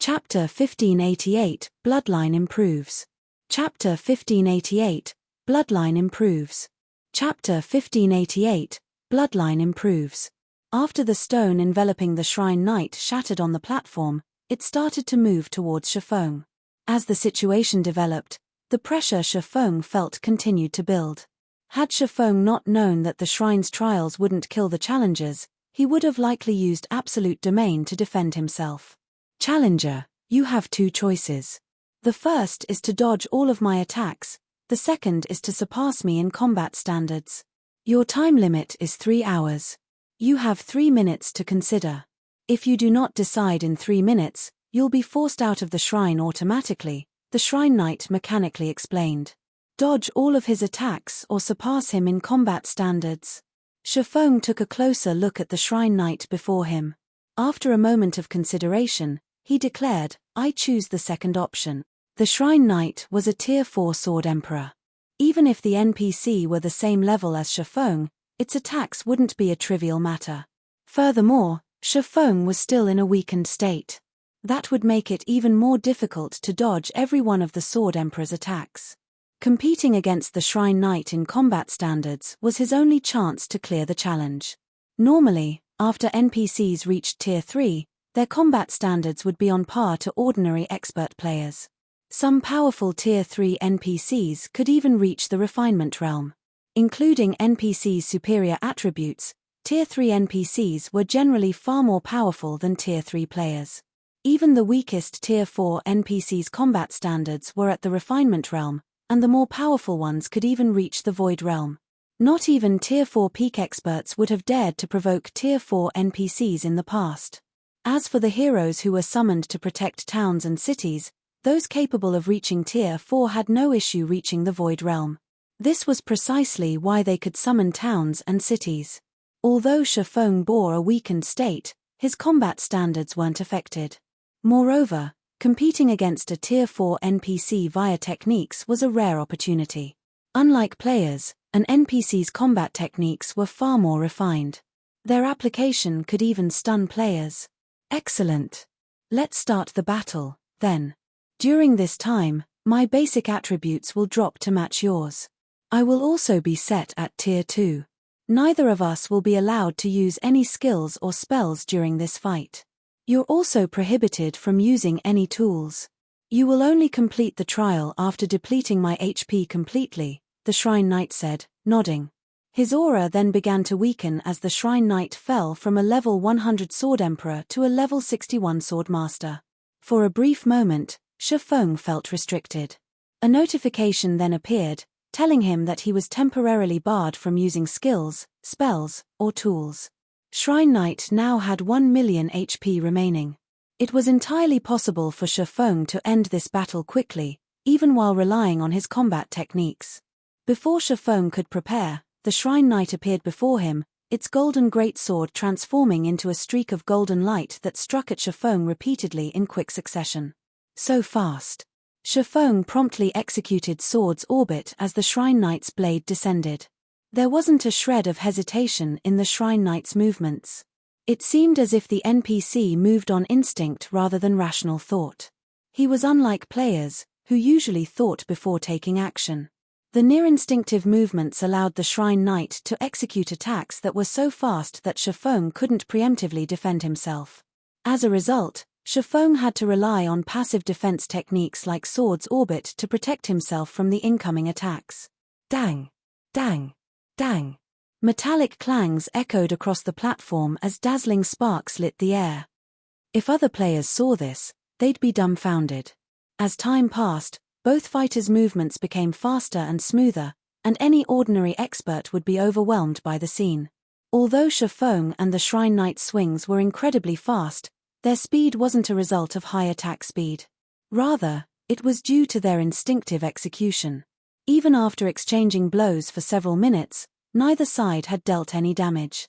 Chapter 1588, Bloodline Improves. Chapter 1588, Bloodline Improves. Chapter 1588, Bloodline Improves. After the stone enveloping the Shrine Knight shattered on the platform, it started to move towards Shifeng. As the situation developed, the pressure Shifeng felt continued to build. Had Shifeng not known that the Shrine's trials wouldn't kill the challengers, he would have likely used Absolute Domain to defend himself. Challenger, you have two choices. The first is to dodge all of my attacks, the second is to surpass me in combat standards. Your time limit is 3 hours. You have 3 minutes to consider. If you do not decide in 3 minutes, you'll be forced out of the shrine automatically, the Shrine Knight mechanically explained. Dodge all of his attacks or surpass him in combat standards. Shifeng took a closer look at the Shrine Knight before him. After a moment of consideration, he declared, I choose the second option. The Shrine Knight was a Tier 4 Sword Emperor. Even if the NPC were the same level as Shifeng, its attacks wouldn't be a trivial matter. Furthermore, Shifeng was still in a weakened state. That would make it even more difficult to dodge every one of the Sword Emperor's attacks. Competing against the Shrine Knight in combat standards was his only chance to clear the challenge. Normally, after NPCs reached Tier 3, their combat standards would be on par to ordinary expert players. Some powerful Tier 3 NPCs could even reach the refinement realm. Including NPCs' superior attributes, Tier 3 NPCs were generally far more powerful than Tier 3 players. Even the weakest Tier 4 NPCs' combat standards were at the refinement realm, and the more powerful ones could even reach the void realm. Not even Tier 4 peak experts would have dared to provoke Tier 4 NPCs in the past. As for the heroes who were summoned to protect towns and cities, those capable of reaching Tier 4 had no issue reaching the void realm. This was precisely why they could summon towns and cities. Although Shifeng bore a weakened state, his combat standards weren't affected. Moreover, competing against a Tier 4 NPC via techniques was a rare opportunity. Unlike players, an NPC's combat techniques were far more refined. Their application could even stun players. Excellent. Let's start the battle, then. During this time, my basic attributes will drop to match yours. I will also be set at Tier 2. Neither of us will be allowed to use any skills or spells during this fight. You're also prohibited from using any tools. You will only complete the trial after depleting my HP completely, the Shrine Knight said, nodding. His aura then began to weaken as the Shrine Knight fell from a level 100 Sword Emperor to a level 61 Sword Master. For a brief moment, Shifeng felt restricted. A notification then appeared, telling him that he was temporarily barred from using skills, spells, or tools. Shrine Knight now had 1 million HP remaining. It was entirely possible for Shifeng to end this battle quickly, even while relying on his combat techniques. Before Shifeng could prepare, the Shrine Knight appeared before him, its golden greatsword transforming into a streak of golden light that struck at Shifeng repeatedly in quick succession. So fast. Shifeng promptly executed Sword's Orbit as the Shrine Knight's blade descended. There wasn't a shred of hesitation in the Shrine Knight's movements. It seemed as if the NPC moved on instinct rather than rational thought. He was unlike players, who usually thought before taking action. The near-instinctive movements allowed the Shrine Knight to execute attacks that were so fast that Shifeng couldn't preemptively defend himself. As a result, Shifeng had to rely on passive defense techniques like Sword's Orbit to protect himself from the incoming attacks. Dang! Dang! Dang! Metallic clangs echoed across the platform as dazzling sparks lit the air. If other players saw this, they'd be dumbfounded. As time passed, both fighters' movements became faster and smoother, and any ordinary expert would be overwhelmed by the scene. Although Shifeng and the Shrine Knight's swings were incredibly fast, their speed wasn't a result of high attack speed. Rather, it was due to their instinctive execution. Even after exchanging blows for several minutes, neither side had dealt any damage.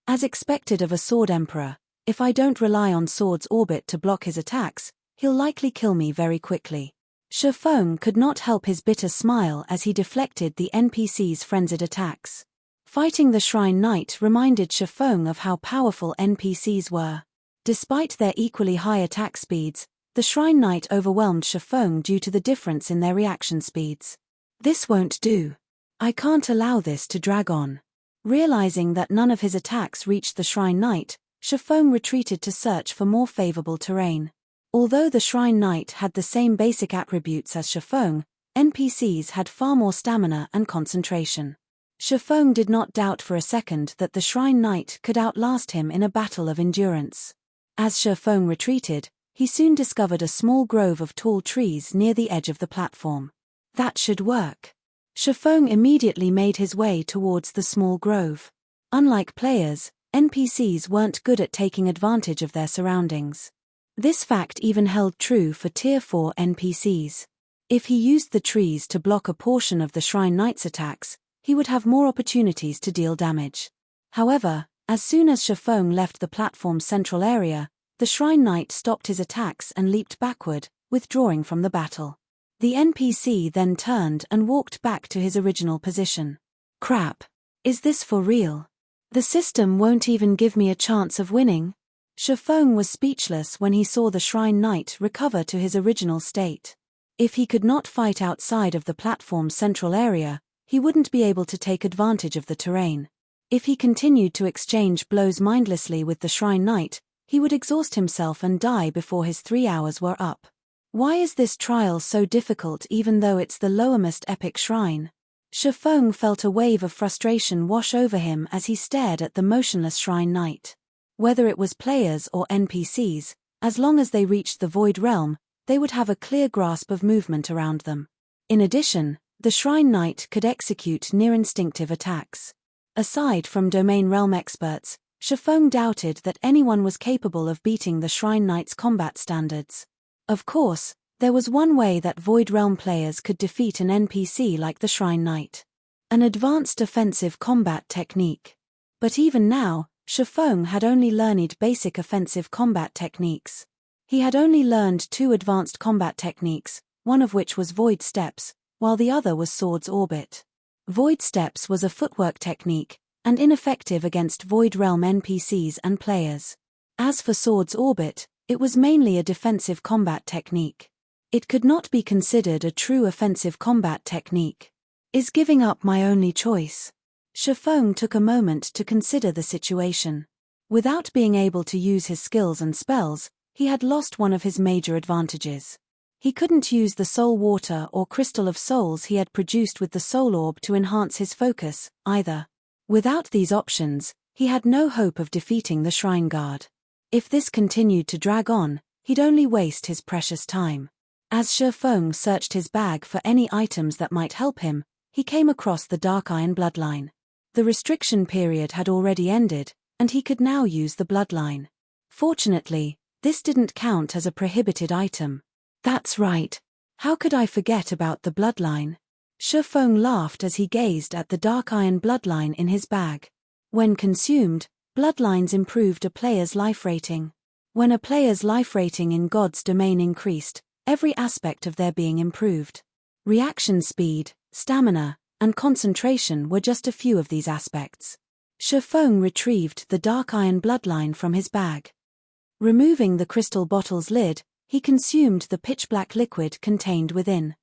As expected of a Sword Emperor, if I don't rely on Sword's Orbit to block his attacks, he'll likely kill me very quickly. Shifeng could not help his bitter smile as he deflected the NPC's frenzied attacks. Fighting the Shrine Knight reminded Shifeng of how powerful NPCs were. Despite their equally high attack speeds, The Shrine Knight overwhelmed Shifeng due to the difference in their reaction speeds. This won't do. I can't allow this to drag on. Realizing that none of his attacks reached the Shrine Knight, Shifeng retreated to search for more favorable terrain. Although the Shrine Knight had the same basic attributes as Shifeng, NPCs had far more stamina and concentration. Shifeng did not doubt for a second that the Shrine Knight could outlast him in a battle of endurance. As Shifeng retreated, he soon discovered a small grove of tall trees near the edge of the platform. That should work. Shifeng immediately made his way towards the small grove. Unlike players, NPCs weren't good at taking advantage of their surroundings. This fact even held true for Tier 4 NPCs. If he used the trees to block a portion of the Shrine Knight's attacks, he would have more opportunities to deal damage. However, as soon as Shifeng left the platform's central area, the Shrine Knight stopped his attacks and leaped backward, withdrawing from the battle. The NPC then turned and walked back to his original position. Crap. Is this for real? The system won't even give me a chance of winning? Shifeng was speechless when he saw the Shrine Knight recover to his original state. If he could not fight outside of the platform's central area, he wouldn't be able to take advantage of the terrain. If he continued to exchange blows mindlessly with the Shrine Knight, he would exhaust himself and die before his 3 hours were up. Why is this trial so difficult even though it's the lowermost epic shrine? Shifeng felt a wave of frustration wash over him as he stared at the motionless Shrine Knight. Whether it was players or NPCs, as long as they reached the Void Realm, they would have a clear grasp of movement around them. In addition, the Shrine Knight could execute near-instinctive attacks. Aside from Domain Realm experts, Shifeng doubted that anyone was capable of beating the Shrine Knight's combat standards. Of course, there was one way that Void Realm players could defeat an NPC like the Shrine Knight. An advanced offensive combat technique. But even now, Shifeng had only learned basic offensive combat techniques. He had only learned 2 advanced combat techniques, one of which was Void Steps, while the other was Sword's Orbit. Void Steps was a footwork technique, and ineffective against Void Realm NPCs and players. As for Sword's Orbit, it was mainly a defensive combat technique. It could not be considered a true offensive combat technique. Is giving up my only choice? Shifeng took a moment to consider the situation. Without being able to use his skills and spells, he had lost one of his major advantages. He couldn't use the soul water or crystal of souls he had produced with the soul orb to enhance his focus, either. Without these options, he had no hope of defeating the Shrine Guard. If this continued to drag on, he'd only waste his precious time. As Shifeng searched his bag for any items that might help him, he came across the Dark Iron Bloodline. The restriction period had already ended, and he could now use the Bloodline. Fortunately, this didn't count as a prohibited item. That's right. How could I forget about the Bloodline? Shifeng laughed as he gazed at the Dark Iron Bloodline in his bag. When consumed, Bloodlines improved a player's life rating. When a player's life rating in God's domain increased, every aspect of their being improved. Reaction speed, stamina, and concentration were just a few of these aspects. Shifeng retrieved the Dark Iron Bloodline from his bag. Removing the crystal bottle's lid, he consumed the pitch-black liquid contained within.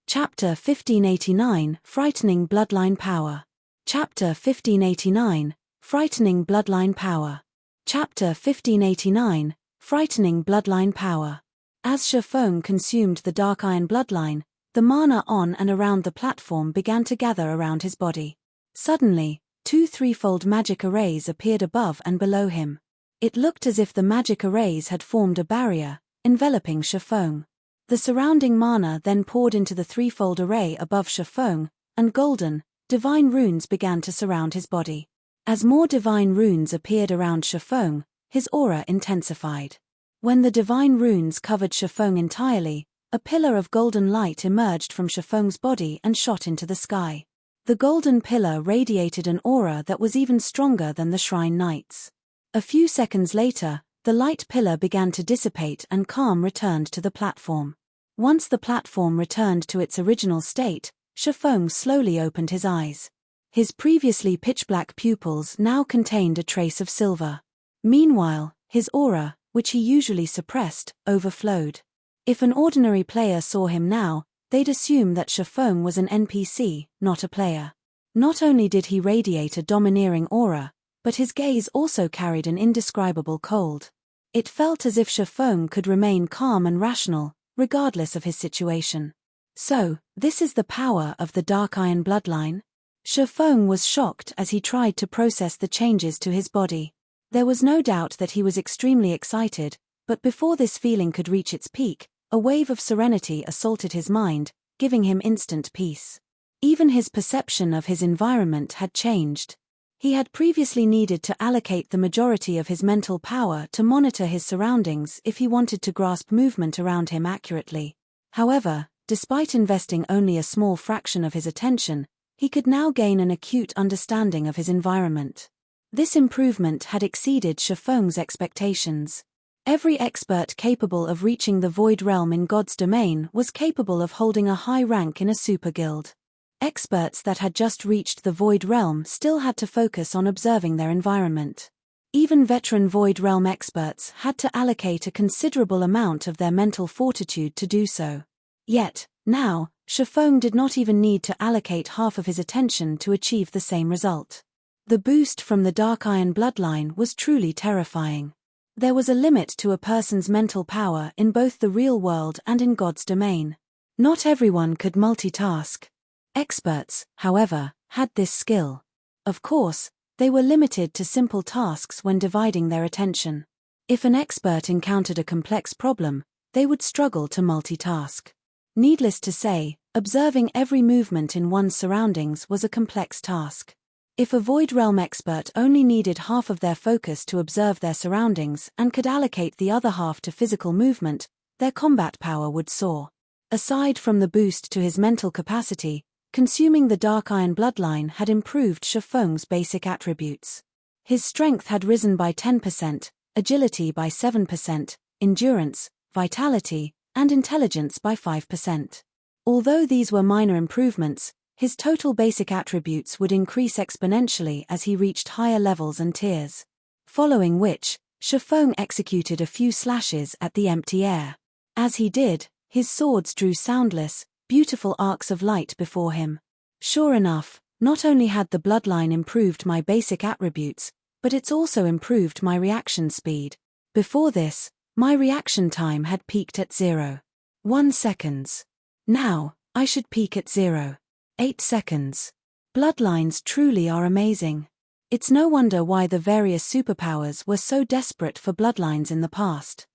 Chapter 1589, Frightening Bloodline Power. Chapter 1589, Frightening Bloodline Power. Chapter 1589, Frightening Bloodline Power. As Shifeng consumed the Dark Iron Bloodline, the mana on and around the platform began to gather around his body. Suddenly, 2 threefold magic arrays appeared above and below him. It looked as if the magic arrays had formed a barrier, enveloping Shifeng. The surrounding mana then poured into the threefold array above Shifeng, and golden, divine runes began to surround his body. As more divine runes appeared around Shifeng, his aura intensified. When the divine runes covered Shifeng entirely, a pillar of golden light emerged from Shifeng's body and shot into the sky. The golden pillar radiated an aura that was even stronger than the Shrine Knight's. A few seconds later, the light pillar began to dissipate and calm returned to the platform. Once the platform returned to its original state, Shifeng slowly opened his eyes. His previously pitch-black pupils now contained a trace of silver. Meanwhile, his aura, which he usually suppressed, overflowed. If an ordinary player saw him now, they'd assume that Shifeng was an NPC, not a player. Not only did he radiate a domineering aura, but his gaze also carried an indescribable cold. It felt as if Shifeng could remain calm and rational, regardless of his situation. So, this is the power of the Dark Iron bloodline? Shifeng was shocked as he tried to process the changes to his body. There was no doubt that he was extremely excited, but before this feeling could reach its peak, a wave of serenity assaulted his mind, giving him instant peace. Even his perception of his environment had changed. He had previously needed to allocate the majority of his mental power to monitor his surroundings if he wanted to grasp movement around him accurately. However, despite investing only a small fraction of his attention, he could now gain an acute understanding of his environment. This improvement had exceeded Shifeng's expectations. Every expert capable of reaching the Void Realm in God's domain was capable of holding a high rank in a super guild. Experts that had just reached the Void Realm still had to focus on observing their environment. Even veteran Void Realm experts had to allocate a considerable amount of their mental fortitude to do so. Yet, now, Shifeng did not even need to allocate half of his attention to achieve the same result. The boost from the Dark Iron bloodline was truly terrifying. There was a limit to a person's mental power in both the real world and in God's domain. Not everyone could multitask. Experts, however, had this skill. Of course, they were limited to simple tasks when dividing their attention. If an expert encountered a complex problem, they would struggle to multitask. Needless to say, observing every movement in one's surroundings was a complex task. If a Void Realm expert only needed half of their focus to observe their surroundings and could allocate the other half to physical movement, their combat power would soar. Aside from the boost to his mental capacity, consuming the Dark Iron bloodline had improved Shifeng's basic attributes. His strength had risen by 10%, agility by 7%, endurance, vitality, and intelligence by 5%. Although these were minor improvements, his total basic attributes would increase exponentially as he reached higher levels and tiers. Following which, Shifeng executed a few slashes at the empty air. As he did, his swords drew soundless, beautiful arcs of light before him. Sure enough, not only had the bloodline improved my basic attributes, but it's also improved my reaction speed. Before this, my reaction time had peaked at 0.1 seconds. Now, I should peak at 0.8 seconds. Bloodlines truly are amazing. It's no wonder why the various superpowers were so desperate for bloodlines in the past.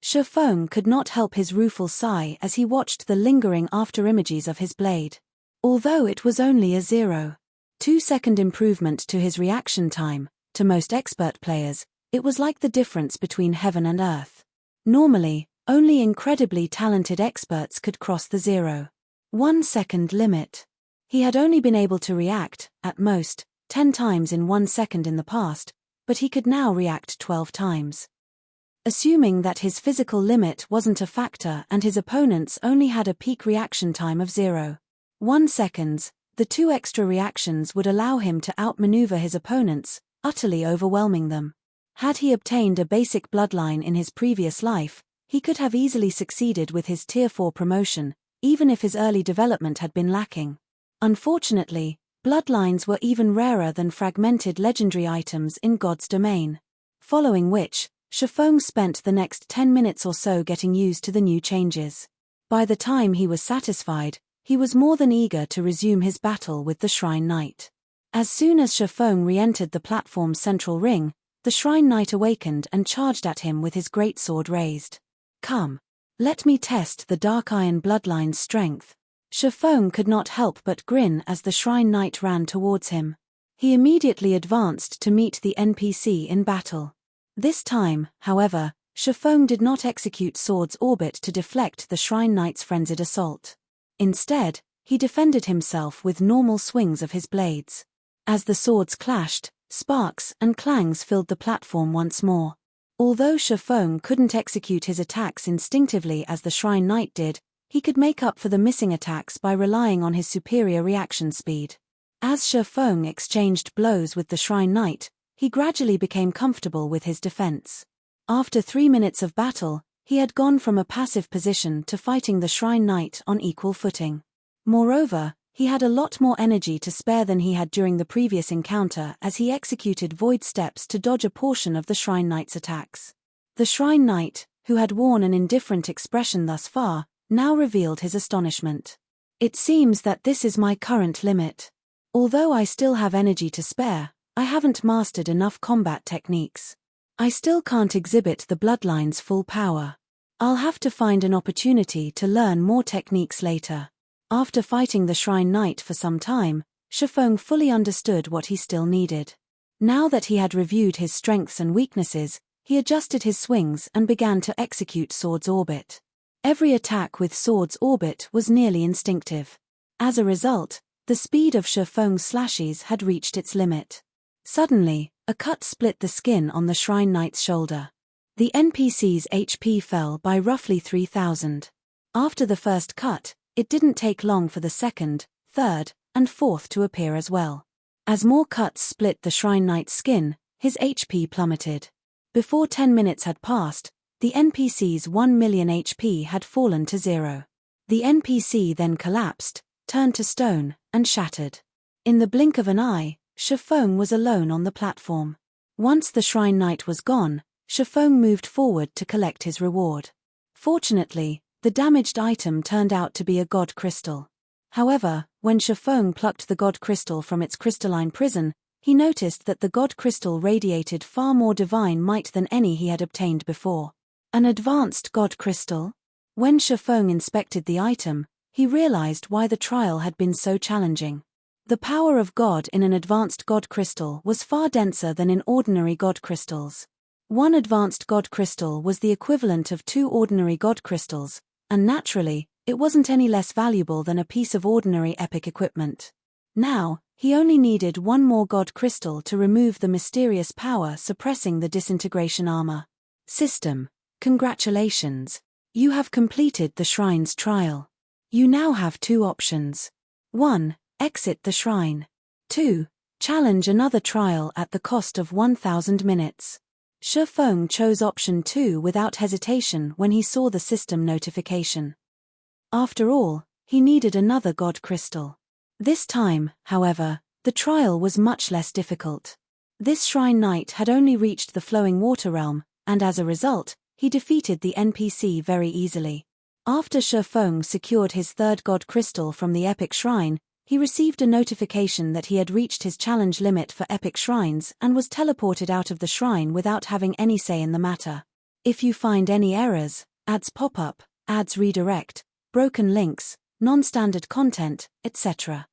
Shifeng could not help his rueful sigh as he watched the lingering afterimages of his blade. Although it was only a 0.2 second improvement to his reaction time, to most expert players, it was like the difference between heaven and earth. Normally, only incredibly talented experts could cross the 0.1 second limit. He had only been able to react, at most, 10 times in 1 second in the past, but he could now react 12 times. Assuming that his physical limit wasn't a factor and his opponents only had a peak reaction time of 0.1 seconds, the 2 extra reactions would allow him to outmaneuver his opponents, utterly overwhelming them. Had he obtained a basic bloodline in his previous life, he could have easily succeeded with his Tier 4 promotion, even if his early development had been lacking. Unfortunately, bloodlines were even rarer than fragmented legendary items in God's domain. Following which, Shifeng spent the next 10 minutes or so getting used to the new changes. By the time he was satisfied, he was more than eager to resume his battle with the Shrine Knight. As soon as Shifeng re-entered the platform's central ring, the Shrine Knight awakened and charged at him with his greatsword raised. Come. Let me test the Dark Iron bloodline's strength. Shifeng could not help but grin as the Shrine Knight ran towards him. He immediately advanced to meet the NPC in battle. This time, however, Shifeng did not execute Sword's Orbit to deflect the Shrine Knight's frenzied assault. Instead, he defended himself with normal swings of his blades. As the swords clashed, sparks and clangs filled the platform once more. Although Shifeng couldn't execute his attacks instinctively as the Shrine Knight did, he could make up for the missing attacks by relying on his superior reaction speed. As Shifeng exchanged blows with the Shrine Knight, he gradually became comfortable with his defense. After 3 minutes of battle, he had gone from a passive position to fighting the Shrine Knight on equal footing. Moreover, he had a lot more energy to spare than he had during the previous encounter as he executed void steps to dodge a portion of the Shrine Knight's attacks. The Shrine Knight, who had worn an indifferent expression thus far, now revealed his astonishment. It seems that this is my current limit. Although I still have energy to spare, I haven't mastered enough combat techniques. I still can't exhibit the bloodline's full power. I'll have to find an opportunity to learn more techniques later. After fighting the Shrine Knight for some time, Shifeng fully understood what he still needed. Now that he had reviewed his strengths and weaknesses, he adjusted his swings and began to execute Sword's Orbit. Every attack with Sword's Orbit was nearly instinctive. As a result, the speed of Shifeng's slashes had reached its limit. Suddenly, a cut split the skin on the Shrine Knight's shoulder. The NPC's HP fell by roughly 3,000. After the first cut, it didn't take long for the second, third, and fourth to appear as well. As more cuts split the Shrine Knight's skin, his HP plummeted. Before 10 minutes had passed, the NPC's 1 million HP had fallen to 0. The NPC then collapsed, turned to stone, and shattered. In the blink of an eye, Shifeng was alone on the platform. Once the Shrine Knight was gone, Shifeng moved forward to collect his reward. Fortunately, the damaged item turned out to be a god crystal. However, when Shifeng plucked the god crystal from its crystalline prison, he noticed that the god crystal radiated far more divine might than any he had obtained before. An advanced god crystal? When Shifeng inspected the item, he realized why the trial had been so challenging. The power of God in an advanced god crystal was far denser than in ordinary god crystals. One advanced god crystal was the equivalent of 2 ordinary god crystals, and naturally, it wasn't any less valuable than a piece of ordinary epic equipment. Now, he only needed 1 more god crystal to remove the mysterious power suppressing the disintegration armor. System. Congratulations. You have completed the shrine's trial. You now have 2 options. 1. Exit the shrine. 2. Challenge another trial at the cost of 1,000 minutes. Shifeng chose option 2 without hesitation when he saw the system notification. After all, he needed another god crystal. This time, however, the trial was much less difficult. This Shrine Knight had only reached the flowing water realm, and as a result, he defeated the NPC very easily. After Shifeng secured his 3rd god crystal from the epic shrine, he received a notification that he had reached his challenge limit for epic shrines and was teleported out of the shrine without having any say in the matter. If you find any errors, ads pop up, ads redirect, broken links, non-standard content, etc.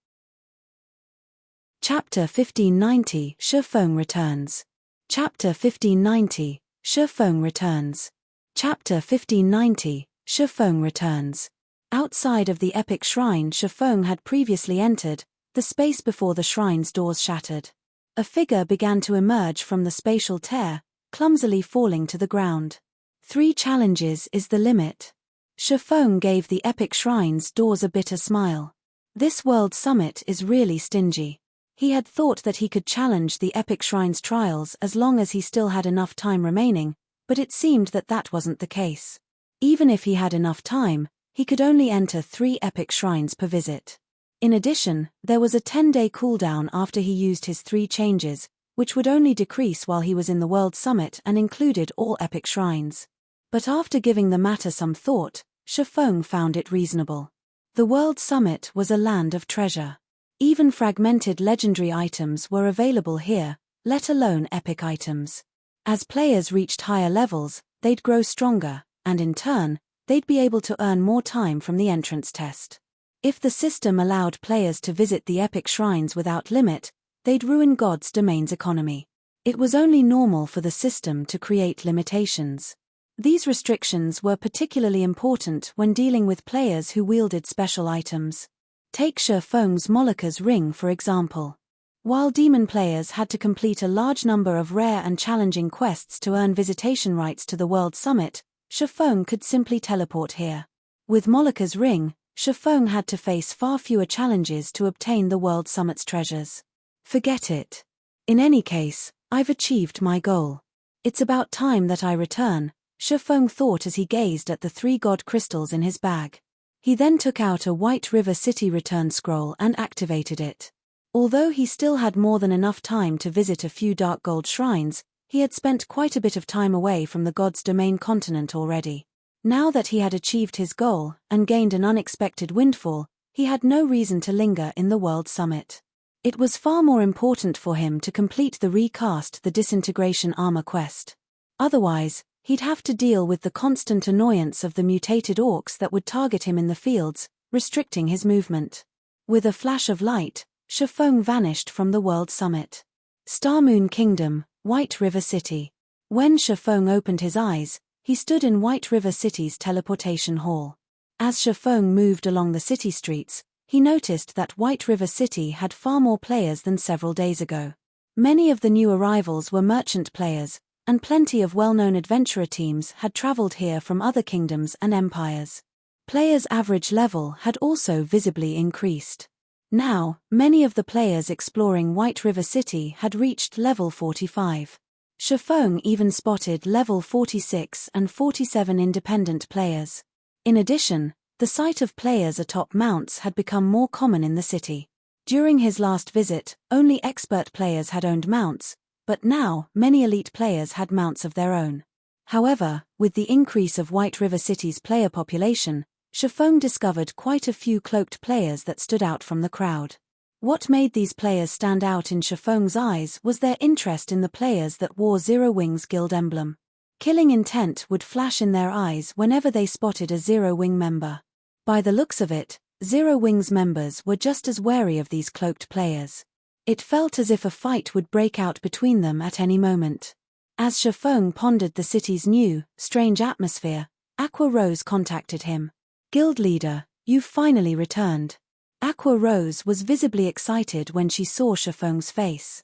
Chapter 1590 Shifeng Returns. Chapter 1590 Shifeng Returns. Chapter 1590 Shifeng Returns. Outside of the epic shrine Shifeng had previously entered, the space before the shrine's doors shattered. A figure began to emerge from the spatial tear, clumsily falling to the ground. 3 challenges is the limit. Shifeng gave the epic shrine's doors a bitter smile. This world summit is really stingy. He had thought that he could challenge the epic shrine's trials as long as he still had enough time remaining, but it seemed that that wasn't the case. Even if he had enough time, he could only enter 3 epic shrines per visit. In addition, there was a 10-day cooldown after he used his 3 changes, which would only decrease while he was in the World Summit and included all epic shrines. But after giving the matter some thought, Shifeng found it reasonable. The World Summit was a land of treasure. Even fragmented legendary items were available here, let alone epic items. As players reached higher levels, they'd grow stronger, and in turn, they'd be able to earn more time from the entrance test. If the system allowed players to visit the epic shrines without limit, they'd ruin God's domain's economy. It was only normal for the system to create limitations. These restrictions were particularly important when dealing with players who wielded special items. Take Shifeng's Moloka's ring for example. While demon players had to complete a large number of rare and challenging quests to earn visitation rights to the World Summit, Shifeng could simply teleport here. With Moloka's ring, Shifeng had to face far fewer challenges to obtain the World Summit's treasures. Forget it. In any case, I've achieved my goal. It's about time that I return, Shifeng thought as he gazed at the 3 god crystals in his bag. He then took out a White River City return scroll and activated it. Although he still had more than enough time to visit a few dark gold shrines, he had spent quite a bit of time away from the God's Domain continent already. Now that he had achieved his goal and gained an unexpected windfall, he had no reason to linger in the World Summit. It was far more important for him to complete the recast the Disintegration Armor quest. Otherwise, he'd have to deal with the constant annoyance of the mutated orcs that would target him in the fields, restricting his movement. With a flash of light, Shifeng vanished from the World Summit. Starmoon Kingdom, White River City. When Shifeng opened his eyes, he stood in White River City's teleportation hall. As Shifeng moved along the city streets, he noticed that White River City had far more players than several days ago. Many of the new arrivals were merchant players, and plenty of well-known adventurer teams had traveled here from other kingdoms and empires. Players' average level had also visibly increased. Now, many of the players exploring White River City had reached level 45. Shifeng even spotted level 46 and 47 independent players. In addition, the sight of players atop mounts had become more common in the city. During his last visit, only expert players had owned mounts, but now many elite players had mounts of their own. However, with the increase of White River City's player population, Shifeng discovered quite a few cloaked players that stood out from the crowd. What made these players stand out in Shifeng's eyes was their interest in the players that wore Zero Wing's guild emblem. Killing intent would flash in their eyes whenever they spotted a Zero Wing member. By the looks of it, Zero Wing's members were just as wary of these cloaked players. It felt as if a fight would break out between them at any moment. As Shifeng pondered the city's new, strange atmosphere, Aqua Rose contacted him. "Guild leader, you've finally returned." Aqua Rose was visibly excited when she saw Shifeng's face.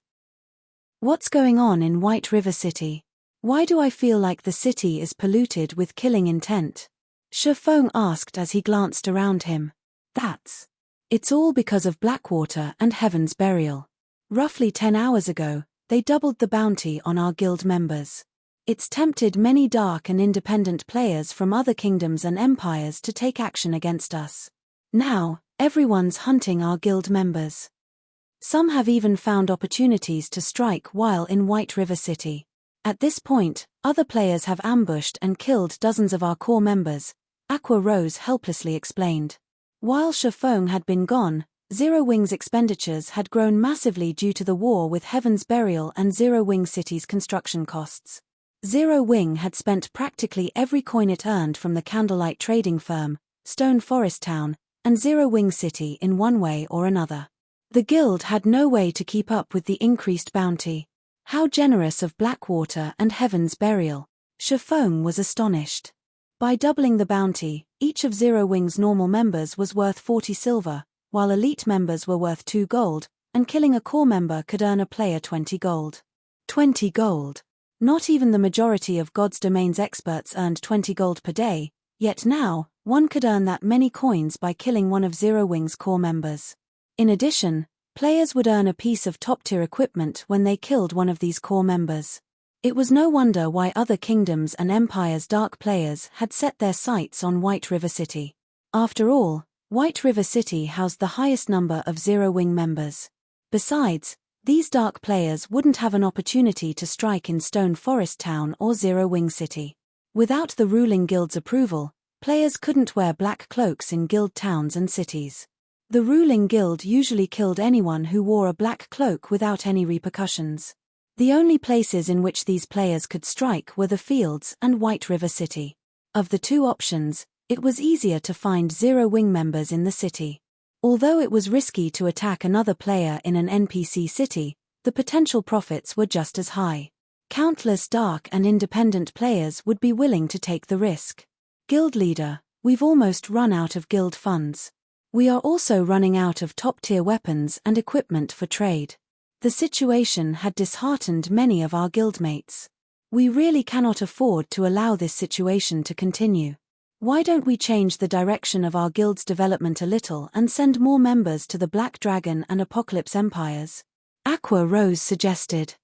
"What's going on in White River City? Why do I feel like the city is polluted with killing intent?" Shifeng asked as he glanced around him. It's all because of Blackwater and Heaven's Burial. Roughly 10 hours ago, they doubled the bounty on our guild members. It's tempted many dark and independent players from other kingdoms and empires to take action against us. Now, everyone's hunting our guild members. Some have even found opportunities to strike while in White River City. At this point, other players have ambushed and killed dozens of our core members, Aqua Rose helplessly explained. While Shifeng had been gone, Zero Wing's expenditures had grown massively due to the war with Heaven's Burial and Zero Wing City's construction costs. Zero Wing had spent practically every coin it earned from the candlelight trading firm, Stone Forest Town, and Zero Wing City in one way or another. The guild had no way to keep up with the increased bounty. How generous of Blackwater and Heaven's Burial! Shifeng was astonished. By doubling the bounty, each of Zero Wing's normal members was worth 40 silver, while elite members were worth 2 gold, and killing a core member could earn a player 20 gold. 20 gold. Not even the majority of God's Domain's experts earned 20 gold per day, yet now, one could earn that many coins by killing one of Zero Wing's core members. In addition, players would earn a piece of top-tier equipment when they killed one of these core members. It was no wonder why other kingdoms and empires' dark players had set their sights on White River City. After all, White River City housed the highest number of Zero Wing members. Besides, these dark players wouldn't have an opportunity to strike in Stone Forest Town or Zero Wing City. Without the ruling guild's approval, players couldn't wear black cloaks in guild towns and cities. The ruling guild usually killed anyone who wore a black cloak without any repercussions. The only places in which these players could strike were the fields and White River City. Of the two options, it was easier to find Zero Wing members in the city. Although it was risky to attack another player in an NPC city, the potential profits were just as high. Countless dark and independent players would be willing to take the risk. Guild leader, we've almost run out of guild funds. We are also running out of top-tier weapons and equipment for trade. The situation had disheartened many of our guildmates. We really cannot afford to allow this situation to continue. Why don't we change the direction of our guild's development a little and send more members to the Black Dragon and Apocalypse Empires? Aqua Rose suggested.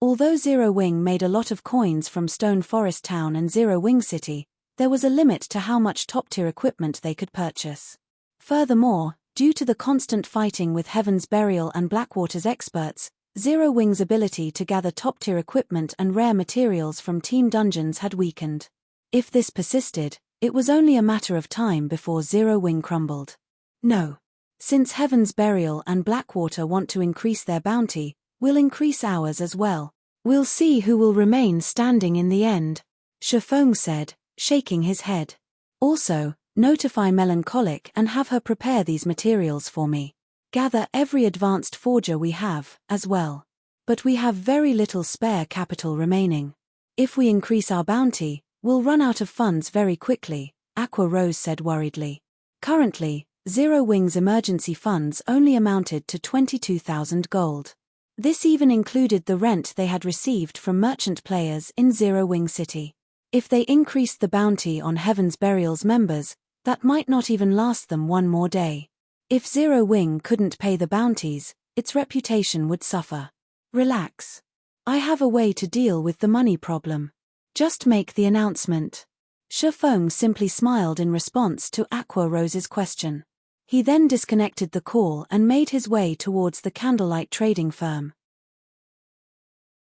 Although Zero Wing made a lot of coins from Stone Forest Town and Zero Wing City, there was a limit to how much top-tier equipment they could purchase. Furthermore, due to the constant fighting with Heaven's Burial and Blackwater's experts, Zero Wing's ability to gather top-tier equipment and rare materials from team dungeons had weakened. If this persisted, it was only a matter of time before Zero Wing crumbled. No. Since Heaven's Burial and Blackwater want to increase their bounty, we'll increase ours as well. We'll see who will remain standing in the end, Shifeng said, shaking his head. Also, notify Melancholic and have her prepare these materials for me. Gather every advanced forger we have, as well. But we have very little spare capital remaining. If we increase our bounty, we'll run out of funds very quickly, Aqua Rose said worriedly. Currently, Zero Wing's emergency funds only amounted to 22,000 gold. This even included the rent they had received from merchant players in Zero Wing City. If they increased the bounty on Heaven's Burial's members, that might not even last them one more day. If Zero Wing couldn't pay the bounties, its reputation would suffer. Relax. I have a way to deal with the money problem. Just make the announcement. Shifeng simply smiled in response to Aqua Rose's question. He then disconnected the call and made his way towards the candlelight trading firm.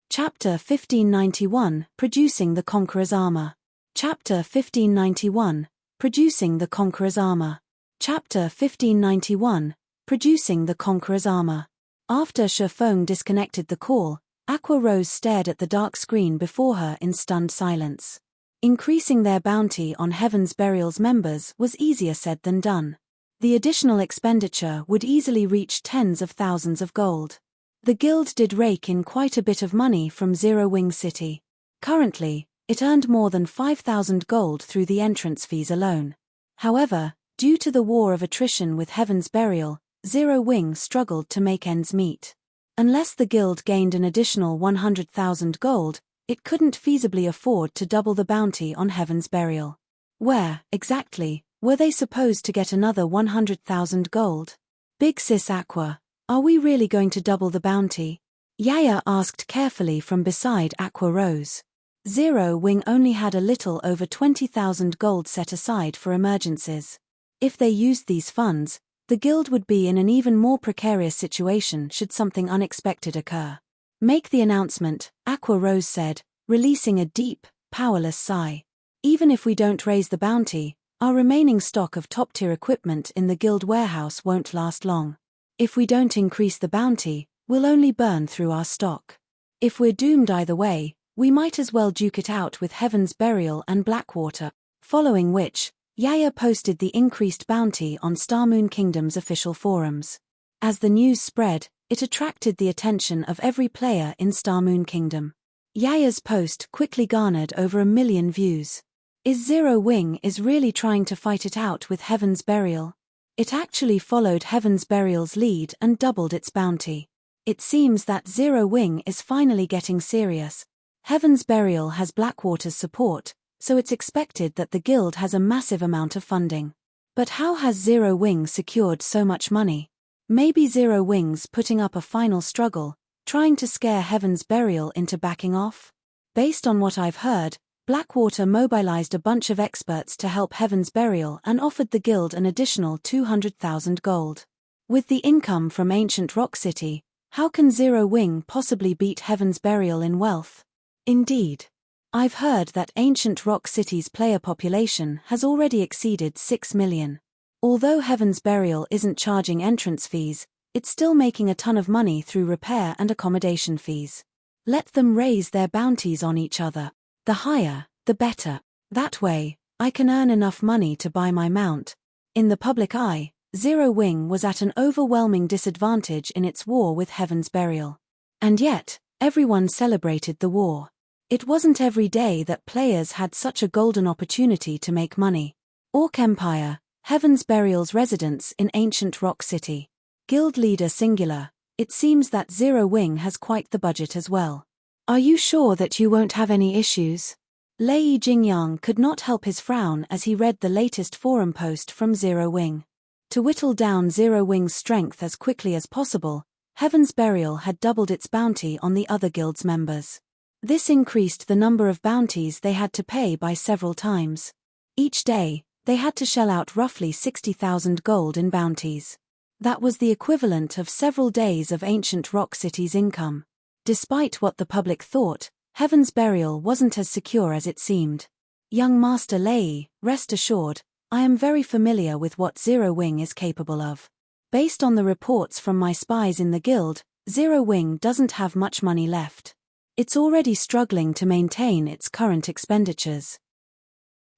Chapter 1591, Producing the Conqueror's Armor. Chapter 1591, Producing the Conqueror's Armor. Chapter 1591, Producing the Conqueror's Armor. After Shifeng disconnected the call, Aqua Rose stared at the dark screen before her in stunned silence. Increasing their bounty on Heaven's Burial's members was easier said than done. The additional expenditure would easily reach tens of thousands of gold. The guild did rake in quite a bit of money from Zero Wing City. Currently, it earned more than 5,000 gold through the entrance fees alone. However, due to the war of attrition with Heaven's Burial, Zero Wing struggled to make ends meet. Unless the guild gained an additional 100,000 gold, it couldn't feasibly afford to double the bounty on Heaven's Burial. Where, exactly, were they supposed to get another 100,000 gold? Big Sis Aqua, are we really going to double the bounty? Yaya asked carefully from beside Aqua Rose. Zero Wing only had a little over 20,000 gold set aside for emergencies. If they used these funds, the guild would be in an even more precarious situation should something unexpected occur. Make the announcement, Aqua Rose said, releasing a deep, powerless sigh. Even if we don't raise the bounty, our remaining stock of top-tier equipment in the guild warehouse won't last long. If we don't increase the bounty, we'll only burn through our stock. If we're doomed either way, we might as well duke it out with Heaven's Burial and Blackwater, following which, Yaya posted the increased bounty on Starmoon Kingdom's official forums. As the news spread, it attracted the attention of every player in Starmoon Kingdom. Yaya's post quickly garnered over 1 million views. Is Zero Wing really trying to fight it out with Heaven's Burial? It actually followed Heaven's Burial's lead and doubled its bounty. It seems that Zero Wing is finally getting serious. Heaven's Burial has Blackwater's support, so it's expected that the guild has a massive amount of funding. But how has Zero Wing secured so much money? Maybe Zero Wing's putting up a final struggle, trying to scare Heaven's Burial into backing off? Based on what I've heard, Blackwater mobilized a bunch of experts to help Heaven's Burial and offered the guild an additional 200,000 gold. With the income from ancient Rock City, how can Zero Wing possibly beat Heaven's Burial in wealth? Indeed. I've heard that ancient Rock City's player population has already exceeded 6 million. Although Heaven's Burial isn't charging entrance fees, it's still making a ton of money through repair and accommodation fees. Let them raise their bounties on each other. The higher, the better. That way, I can earn enough money to buy my mount. In the public eye, Zero Wing was at an overwhelming disadvantage in its war with Heaven's Burial. And yet, everyone celebrated the war. It wasn't every day that players had such a golden opportunity to make money. Orc Empire, Heaven's Burial's residence in ancient Rock City. Guild leader singular, it seems that Zero Wing has quite the budget as well. Are you sure that you won't have any issues? Lei Jingyang could not help his frown as he read the latest forum post from Zero Wing. To whittle down Zero Wing's strength as quickly as possible, Heaven's Burial had doubled its bounty on the other guild's members. This increased the number of bounties they had to pay by several times. Each day, they had to shell out roughly 60,000 gold in bounties. That was the equivalent of several days of ancient Rock City's income. Despite what the public thought, Heaven's Burial wasn't as secure as it seemed. Young Master Lei, rest assured, I am very familiar with what Zero Wing is capable of. Based on the reports from my spies in the guild, Zero Wing doesn't have much money left. It's already struggling to maintain its current expenditures.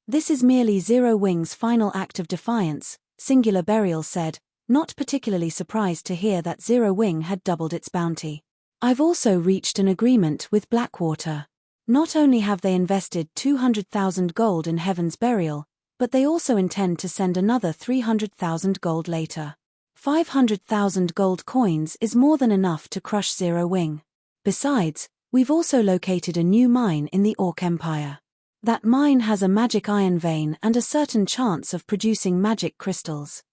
This is merely Zero Wing's final act of defiance, Singular Burial said, not particularly surprised to hear that Zero Wing had doubled its bounty. I've also reached an agreement with Blackwater. Not only have they invested 200,000 gold in Heaven's Burial, but they also intend to send another 300,000 gold later. 500,000 gold coins is more than enough to crush Zero Wing. Besides, we've also located a new mine in the Orc Empire. That mine has a magic iron vein and a certain chance of producing magic crystals.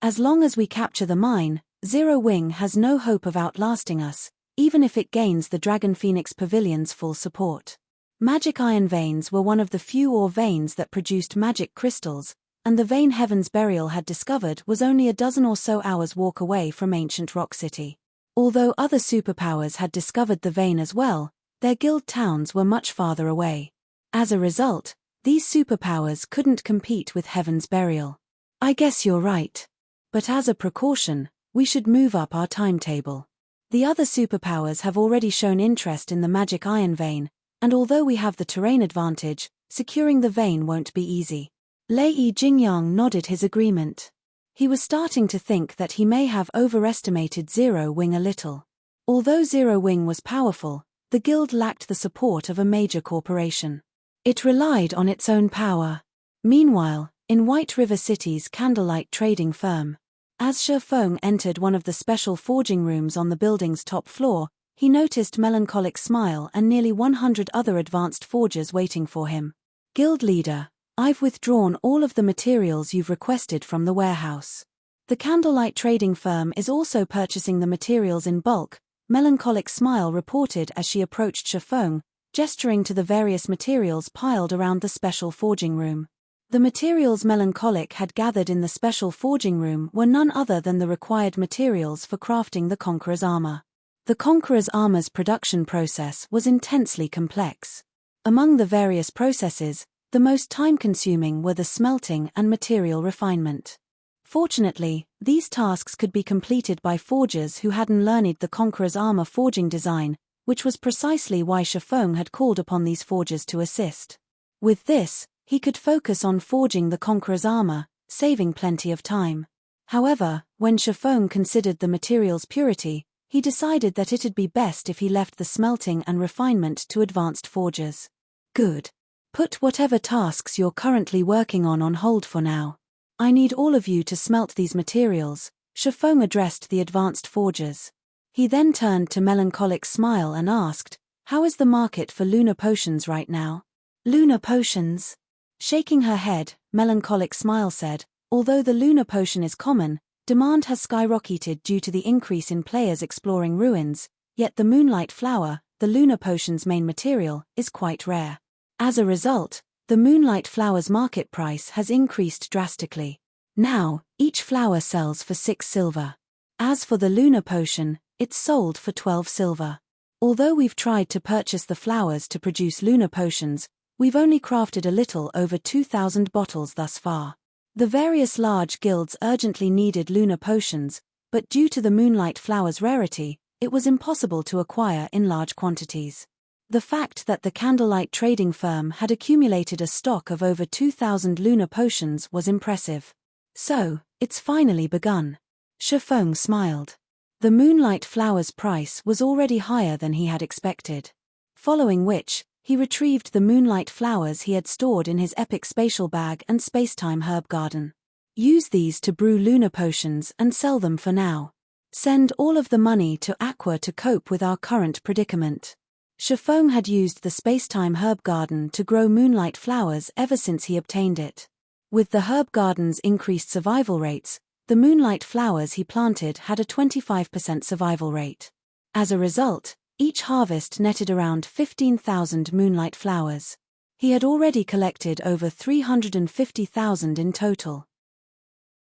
As long as we capture the mine, Zero Wing has no hope of outlasting us, even if it gains the Dragon Phoenix Pavilion's full support. Magic iron veins were one of the few ore veins that produced magic crystals, and the vein Heaven's Burial had discovered was only a dozen or so hours' walk away from ancient Rock City. Although other superpowers had discovered the vein as well, their guild towns were much farther away. As a result, these superpowers couldn't compete with Heaven's Burial. I guess you're right. But as a precaution, we should move up our timetable. The other superpowers have already shown interest in the magic iron vein, and although we have the terrain advantage, securing the vein won't be easy. Lei Jingyang nodded his agreement. He was starting to think that he may have overestimated Zero Wing a little. Although Zero Wing was powerful, the guild lacked the support of a major corporation. It relied on its own power. Meanwhile, in White River City's candlelight trading firm, as Shifeng entered one of the special forging rooms on the building's top floor, he noticed Melancholic Smile and nearly 100 other advanced forgers waiting for him. Guild leader, I've withdrawn all of the materials you've requested from the warehouse. The candlelight trading firm is also purchasing the materials in bulk, Melancholic Smile reported as she approached Shifeng, gesturing to the various materials piled around the special forging room. The materials Melancholic had gathered in the special forging room were none other than the required materials for crafting the Conqueror's armor. The Conqueror's armor's production process was intensely complex. Among the various processes, the most time-consuming were the smelting and material refinement. Fortunately, these tasks could be completed by forgers who hadn't learned the Conqueror's armor forging design, which was precisely why Shifeng had called upon these forgers to assist. With this, he could focus on forging the Conqueror's armor, saving plenty of time. However, when Shifeng considered the material's purity, he decided that it'd be best if he left the smelting and refinement to advanced forgers. Good. Put whatever tasks you're currently working on hold for now. I need all of you to smelt these materials, Shifeng addressed the advanced forgers. He then turned to Melancholic Smile and asked, how is the market for lunar potions right now? Lunar potions? Shaking her head, Melancholic Smile said, although the lunar potion is common, demand has skyrocketed due to the increase in players exploring ruins, yet the Moonlight Flower, the lunar potion's main material, is quite rare. As a result, the Moonlight Flower's market price has increased drastically. Now, each flower sells for 6 silver. As for the lunar potion, it's sold for 12 silver. Although we've tried to purchase the flowers to produce lunar potions, we've only crafted a little over 2,000 bottles thus far. The various large guilds urgently needed lunar potions, but due to the Moonlight Flower's rarity, it was impossible to acquire in large quantities. The fact that the candlelight trading firm had accumulated a stock of over 2,000 lunar potions was impressive. So, it's finally begun. Shifeng smiled. The Moonlight Flower's price was already higher than he had expected. Following which, he retrieved the Moonlight Flowers he had stored in his epic spatial bag and spacetime herb garden. Use these to brew lunar potions and sell them for now. Send all of the money to Aqua to cope with our current predicament. Shifeng had used the spacetime herb garden to grow Moonlight Flowers ever since he obtained it. With the herb garden's increased survival rates, The moonlight flowers he planted had a 25% survival rate. As a result, each harvest netted around 15,000 moonlight flowers. He had already collected over 350,000 in total.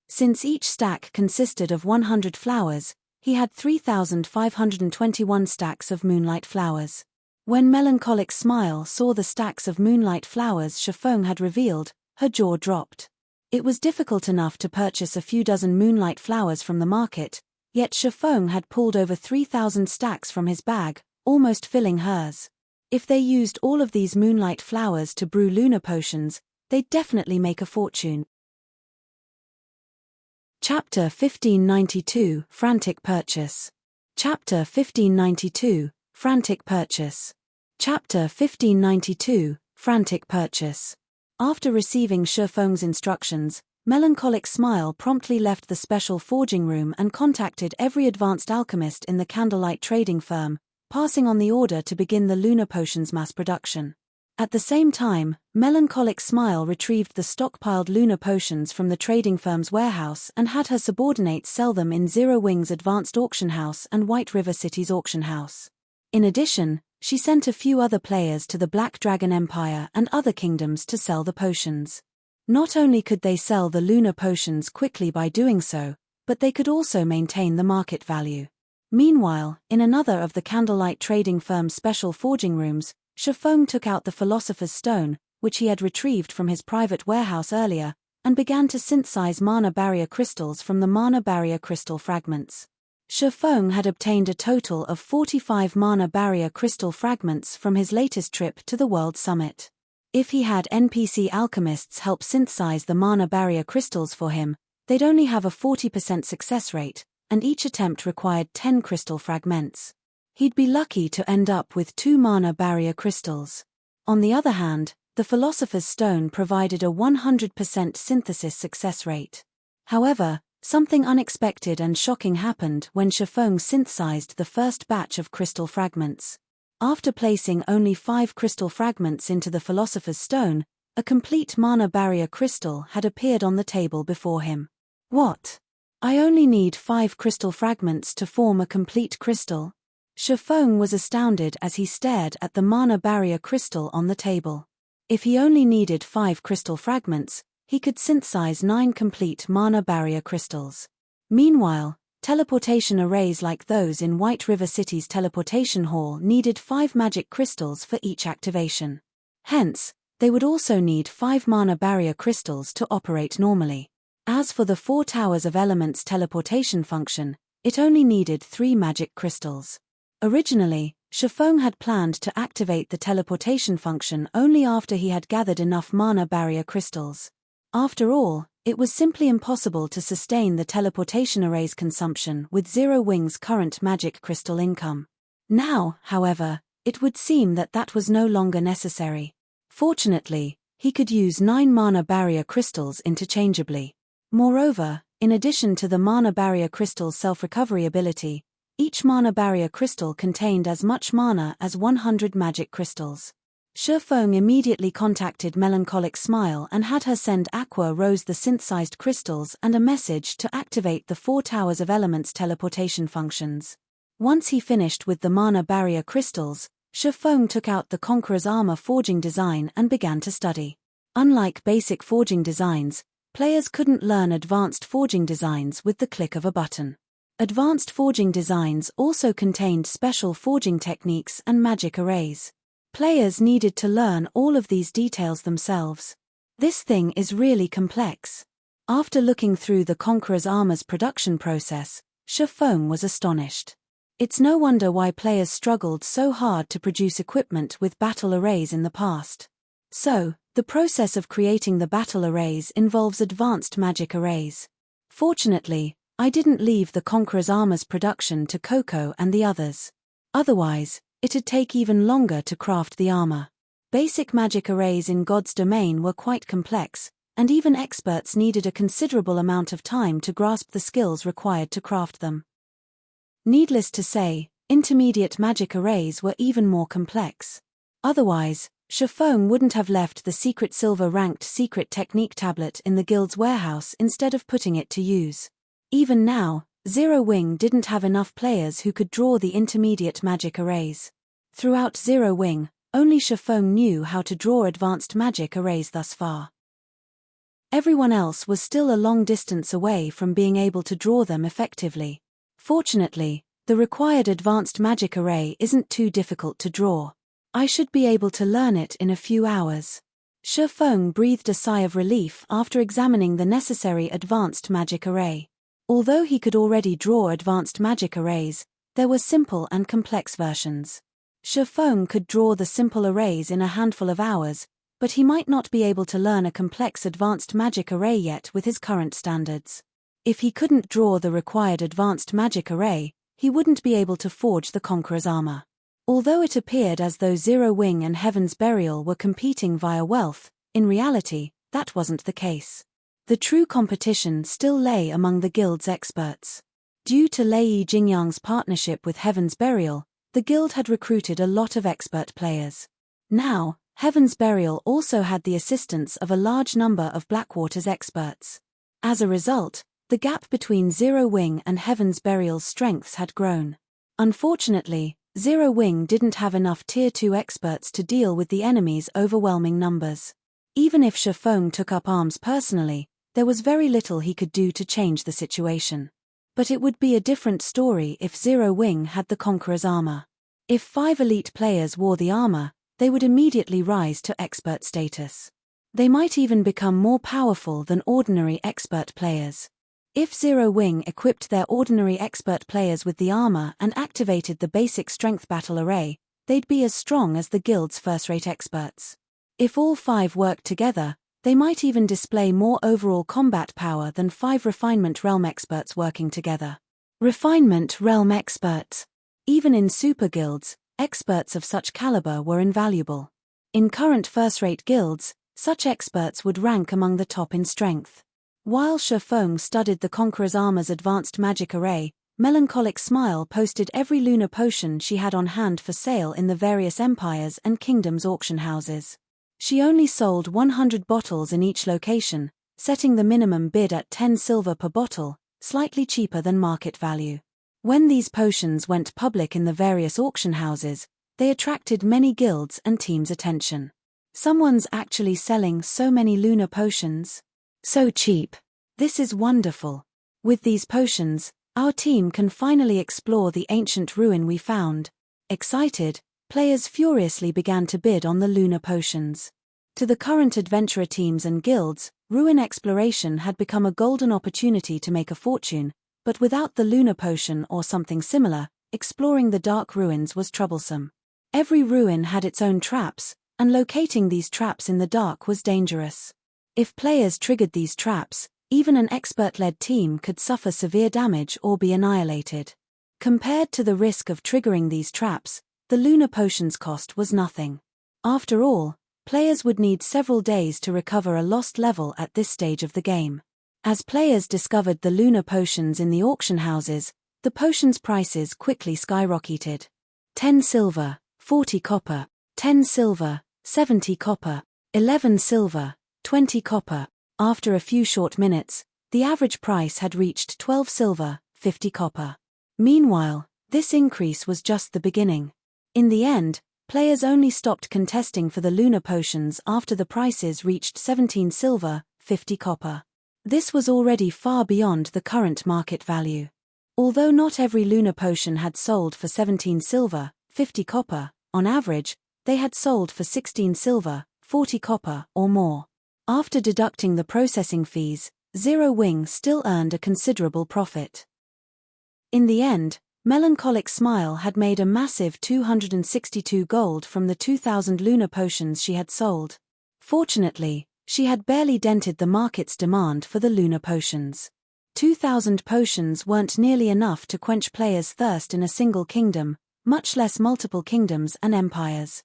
Since each stack consisted of 100 flowers, he had 3,521 stacks of moonlight flowers. When Melancholic Smile saw the stacks of moonlight flowers Shifeng had revealed, her jaw dropped. It was difficult enough to purchase a few dozen moonlight flowers from the market, yet Shifeng had pulled over 3,000 stacks from his bag, almost filling hers. If they used all of these moonlight flowers to brew lunar potions, they'd definitely make a fortune. Chapter 1592, Frantic Purchase. Chapter 1592, Frantic Purchase. Chapter 1592, Frantic Purchase. After receiving Shifeng's instructions, Melancholic Smile promptly left the special forging room and contacted every advanced alchemist in the candlelight trading firm, passing on the order to begin the lunar potions mass production. At the same time, Melancholic Smile retrieved the stockpiled lunar potions from the trading firm's warehouse and had her subordinates sell them in Zero Wing's Advanced Auction House and White River City's auction house. In addition, she sent a few other players to the Black Dragon Empire and other kingdoms to sell the potions. Not only could they sell the lunar potions quickly by doing so, but they could also maintain the market value. Meanwhile, in another of the candlelight trading firm's special forging rooms, Shifeng took out the Philosopher's Stone, which he had retrieved from his private warehouse earlier, and began to synthesize mana barrier crystals from the mana barrier crystal fragments. Shifeng had obtained a total of 45 mana barrier crystal fragments from his latest trip to the World Summit. If he had NPC alchemists help synthesize the mana barrier crystals for him, they'd only have a 40% success rate, and each attempt required 10 crystal fragments. He'd be lucky to end up with 2 mana barrier crystals. On the other hand, the Philosopher's Stone provided a 100% synthesis success rate. However, something unexpected and shocking happened when Shifeng synthesized the first batch of crystal fragments. After placing only 5 crystal fragments into the Philosopher's Stone, a complete mana barrier crystal had appeared on the table before him. What? I only need 5 crystal fragments to form a complete crystal? Shifeng was astounded as he stared at the mana barrier crystal on the table. If he only needed 5 crystal fragments, he could synthesize 9 complete mana barrier crystals. Meanwhile, teleportation arrays like those in White River City's teleportation hall needed 5 magic crystals for each activation. Hence, they would also need 5 mana barrier crystals to operate normally. As for the 4 Towers of Elements teleportation function, it only needed 3 magic crystals. Originally, Shifeng had planned to activate the teleportation function only after he had gathered enough mana barrier crystals. After all, it was simply impossible to sustain the teleportation array's consumption with Zero Wing's current magic crystal income. Now, however, it would seem that that was no longer necessary. Fortunately, he could use 9 mana barrier crystals interchangeably. Moreover, in addition to the mana barrier crystal's self-recovery ability, each mana barrier crystal contained as much mana as 100 magic crystals. Shifeng immediately contacted Melancholic Smile and had her send Aqua Rose the synthesized crystals and a message to activate the 4 Towers of Elements teleportation functions. Once he finished with the mana barrier crystals, Shifeng took out the Conqueror's Armor forging design and began to study. Unlike basic forging designs, players couldn't learn advanced forging designs with the click of a button. Advanced forging designs also contained special forging techniques and magic arrays. Players needed to learn all of these details themselves. This thing is really complex. After looking through the Conqueror's Armor's production process, Shifeng was astonished. It's no wonder why players struggled so hard to produce equipment with battle arrays in the past. So, the process of creating the battle arrays involves advanced magic arrays. Fortunately, I didn't leave the Conqueror's Armor's production to Coco and the others. Otherwise, it'd take even longer to craft the armor. Basic magic arrays in God's domain were quite complex, and even experts needed a considerable amount of time to grasp the skills required to craft them. Needless to say, intermediate magic arrays were even more complex. Otherwise, Shifeng wouldn't have left the secret silver-ranked secret technique tablet in the guild's warehouse instead of putting it to use. Even now, Zero Wing didn't have enough players who could draw the intermediate magic arrays. Throughout Zero Wing, only Shifeng knew how to draw advanced magic arrays thus far. Everyone else was still a long distance away from being able to draw them effectively. Fortunately, the required advanced magic array isn't too difficult to draw. I should be able to learn it in a few hours. Shifeng breathed a sigh of relief after examining the necessary advanced magic array. Although he could already draw advanced magic arrays, there were simple and complex versions. Shifeng could draw the simple arrays in a handful of hours, but he might not be able to learn a complex advanced magic array yet with his current standards. If he couldn't draw the required advanced magic array, he wouldn't be able to forge the Conqueror's armor. Although it appeared as though Zero Wing and Heaven's Burial were competing via wealth, in reality, that wasn't the case. The true competition still lay among the guild's experts. Due to Lei Jingyang's partnership with Heaven's Burial, the guild had recruited a lot of expert players. Now, Heaven's Burial also had the assistance of a large number of Blackwater's experts. As a result, the gap between Zero Wing and Heaven's Burial's strengths had grown. Unfortunately, Zero Wing didn't have enough Tier 2 experts to deal with the enemy's overwhelming numbers. Even if Shifeng took up arms personally, there was very little he could do to change the situation. But it would be a different story if Zero Wing had the Conqueror's armor. If 5 elite players wore the armor, they would immediately rise to expert status. They might even become more powerful than ordinary expert players. If Zero Wing equipped their ordinary expert players with the armor and activated the basic strength battle array, they'd be as strong as the guild's first-rate experts. If all 5 worked together, they might even display more overall combat power than 5 Refinement Realm experts working together. Refinement Realm experts. Even in super guilds, experts of such caliber were invaluable. In current first-rate guilds, such experts would rank among the top in strength. While Shifeng studied the Conqueror's armor's advanced magic array, Melancholic Smile posted every lunar potion she had on hand for sale in the various empires and kingdoms auction houses. She only sold 100 bottles in each location, setting the minimum bid at 10 silver per bottle, slightly cheaper than market value. When these potions went public in the various auction houses, they attracted many guilds and teams' attention. Someone's actually selling so many lunar potions? So cheap. This is wonderful. With these potions, our team can finally explore the ancient ruin we found. Excited, players furiously began to bid on the lunar potions. To the current adventurer teams and guilds, ruin exploration had become a golden opportunity to make a fortune, but without the lunar potion or something similar, exploring the dark ruins was troublesome. Every ruin had its own traps, and locating these traps in the dark was dangerous. If players triggered these traps, even an expert-led team could suffer severe damage or be annihilated. Compared to the risk of triggering these traps, the lunar potion's cost was nothing. After all, players would need several days to recover a lost level at this stage of the game. As players discovered the lunar potions in the auction houses, the potions' prices quickly skyrocketed. 10 silver, 40 copper, 10 silver, 70 copper, 11 silver, 20 copper. After a few short minutes, the average price had reached 12 silver, 50 copper. Meanwhile, this increase was just the beginning. In the end, players only stopped contesting for the lunar potions after the prices reached 17 silver, 50 copper. This was already far beyond the current market value. Although not every lunar potion had sold for 17 silver, 50 copper, on average, they had sold for 16 silver, 40 copper or more. After deducting the processing fees, Zero Wing still earned a considerable profit. In the end, Melancholic Smile had made a massive 262 gold from the 2,000 lunar potions she had sold. Fortunately, she had barely dented the market's demand for the lunar potions. 2,000 potions weren't nearly enough to quench players' thirst in a single kingdom, much less multiple kingdoms and empires.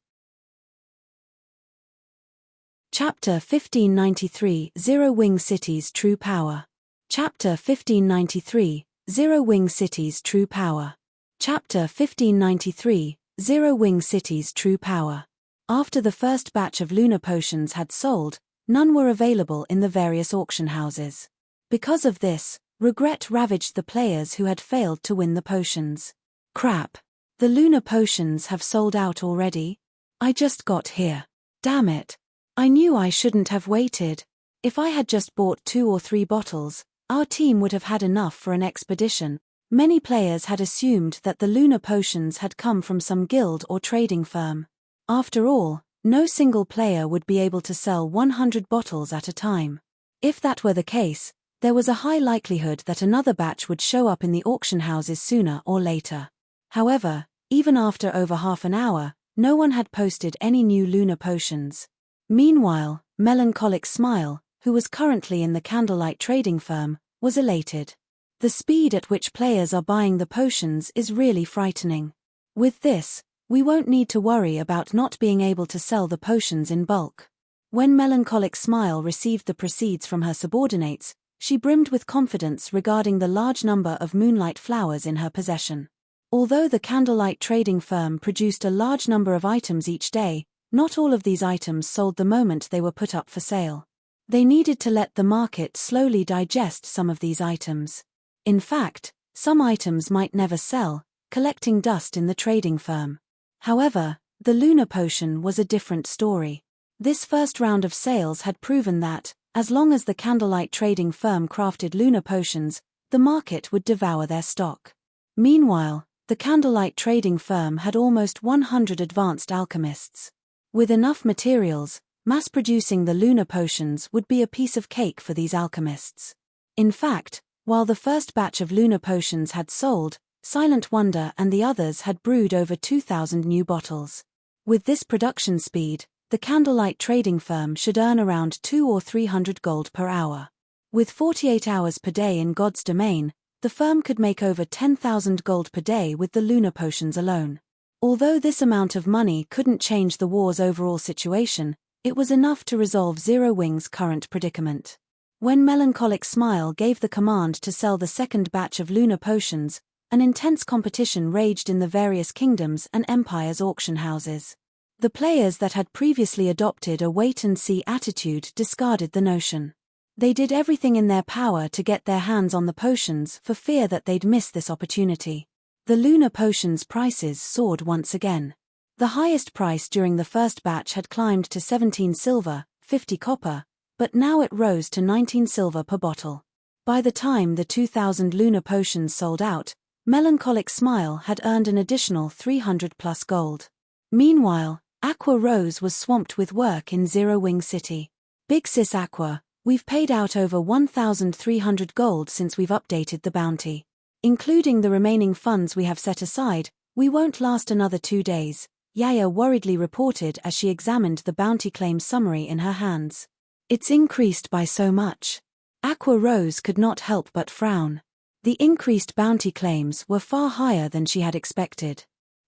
Chapter 1593 Zero Wing City's True Power. Chapter 1593 Zero Wing City's True Power. Chapter 1593 Zero Wing City's True Power. After the first batch of lunar potions had sold, none were available in the various auction houses. Because of this, Regret ravaged the players who had failed to win the potions. Crap. The lunar potions have sold out already? I just got here. Damn it. I knew I shouldn't have waited. If I had just bought 2 or 3 bottles, our team would have had enough for an expedition. Many players had assumed that the lunar potions had come from some guild or trading firm. After all, no single player would be able to sell 100 bottles at a time. If that were the case, there was a high likelihood that another batch would show up in the auction houses sooner or later. However, even after over half an hour, no one had posted any new lunar potions. Meanwhile, Melancholic Smile, who was currently in the candlelight trading firm, was elated. The speed at which players are buying the potions is really frightening. With this, we won't need to worry about not being able to sell the potions in bulk. When Melancholic Smile received the proceeds from her subordinates, she brimmed with confidence regarding the large number of moonlight flowers in her possession. Although the candlelight trading firm produced a large number of items each day, not all of these items sold the moment they were put up for sale. They needed to let the market slowly digest some of these items. In fact, some items might never sell, collecting dust in the trading firm. However, the lunar potion was a different story. This first round of sales had proven that, as long as the candlelight trading firm crafted lunar potions, the market would devour their stock. Meanwhile, the candlelight trading firm had almost 100 advanced alchemists. With enough materials, mass-producing the lunar potions would be a piece of cake for these alchemists. In fact, while the first batch of lunar potions had sold, Silent Wonder and the others had brewed over 2,000 new bottles. With this production speed, the candlelight trading firm should earn around 200 or 300 gold per hour. With 48 hours per day in God's domain, the firm could make over 10,000 gold per day with the lunar potions alone. Although this amount of money couldn't change the war's overall situation, it was enough to resolve Zero Wing's current predicament. When Melancholic Smile gave the command to sell the second batch of lunar potions, an intense competition raged in the various kingdoms and empires' auction houses. The players that had previously adopted a wait-and-see attitude discarded the notion. They did everything in their power to get their hands on the potions for fear that they'd miss this opportunity. The lunar potions' prices soared once again. The highest price during the first batch had climbed to 17 silver, 50 copper, but now it rose to 19 silver per bottle. By the time the 2,000 lunar potions sold out, Melancholic Smile had earned an additional 300 plus gold. Meanwhile, Aqua Rose was swamped with work in Zero Wing City. Big Sis Aqua, we've paid out over 1,300 gold since we've updated the bounty. Including the remaining funds we have set aside, we won't last another 2 days, Yaya worriedly reported as she examined the bounty claim summary in her hands. It's increased by so much. Aqua Rose could not help but frown. The increased bounty claims were far higher than she had expected.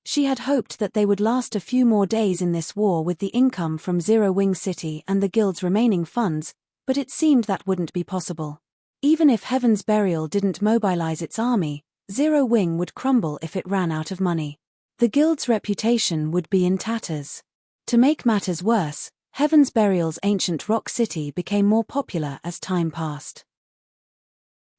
She had hoped that they would last a few more days in this war with the income from Zero Wing City and the guild's remaining funds, but it seemed that wouldn't be possible. Even if Heaven's Burial didn't mobilize its army, Zero Wing would crumble if it ran out of money. The guild's reputation would be in tatters. To make matters worse, Heaven's Burial's ancient rock city became more popular as time passed.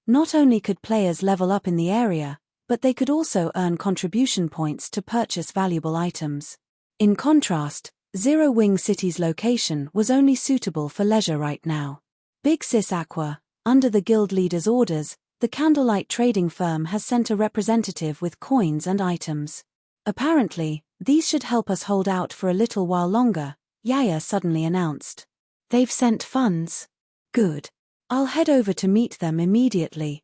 Not only could players level up in the area, but they could also earn contribution points to purchase valuable items. In contrast, Zero Wing City's location was only suitable for leisure right now. Big Sis Aqua, under the guild leader's orders, the candlelight trading firm has sent a representative with coins and items. Apparently, these should help us hold out for a little while longer, Yaya suddenly announced. They've sent funds. Good. I'll head over to meet them immediately.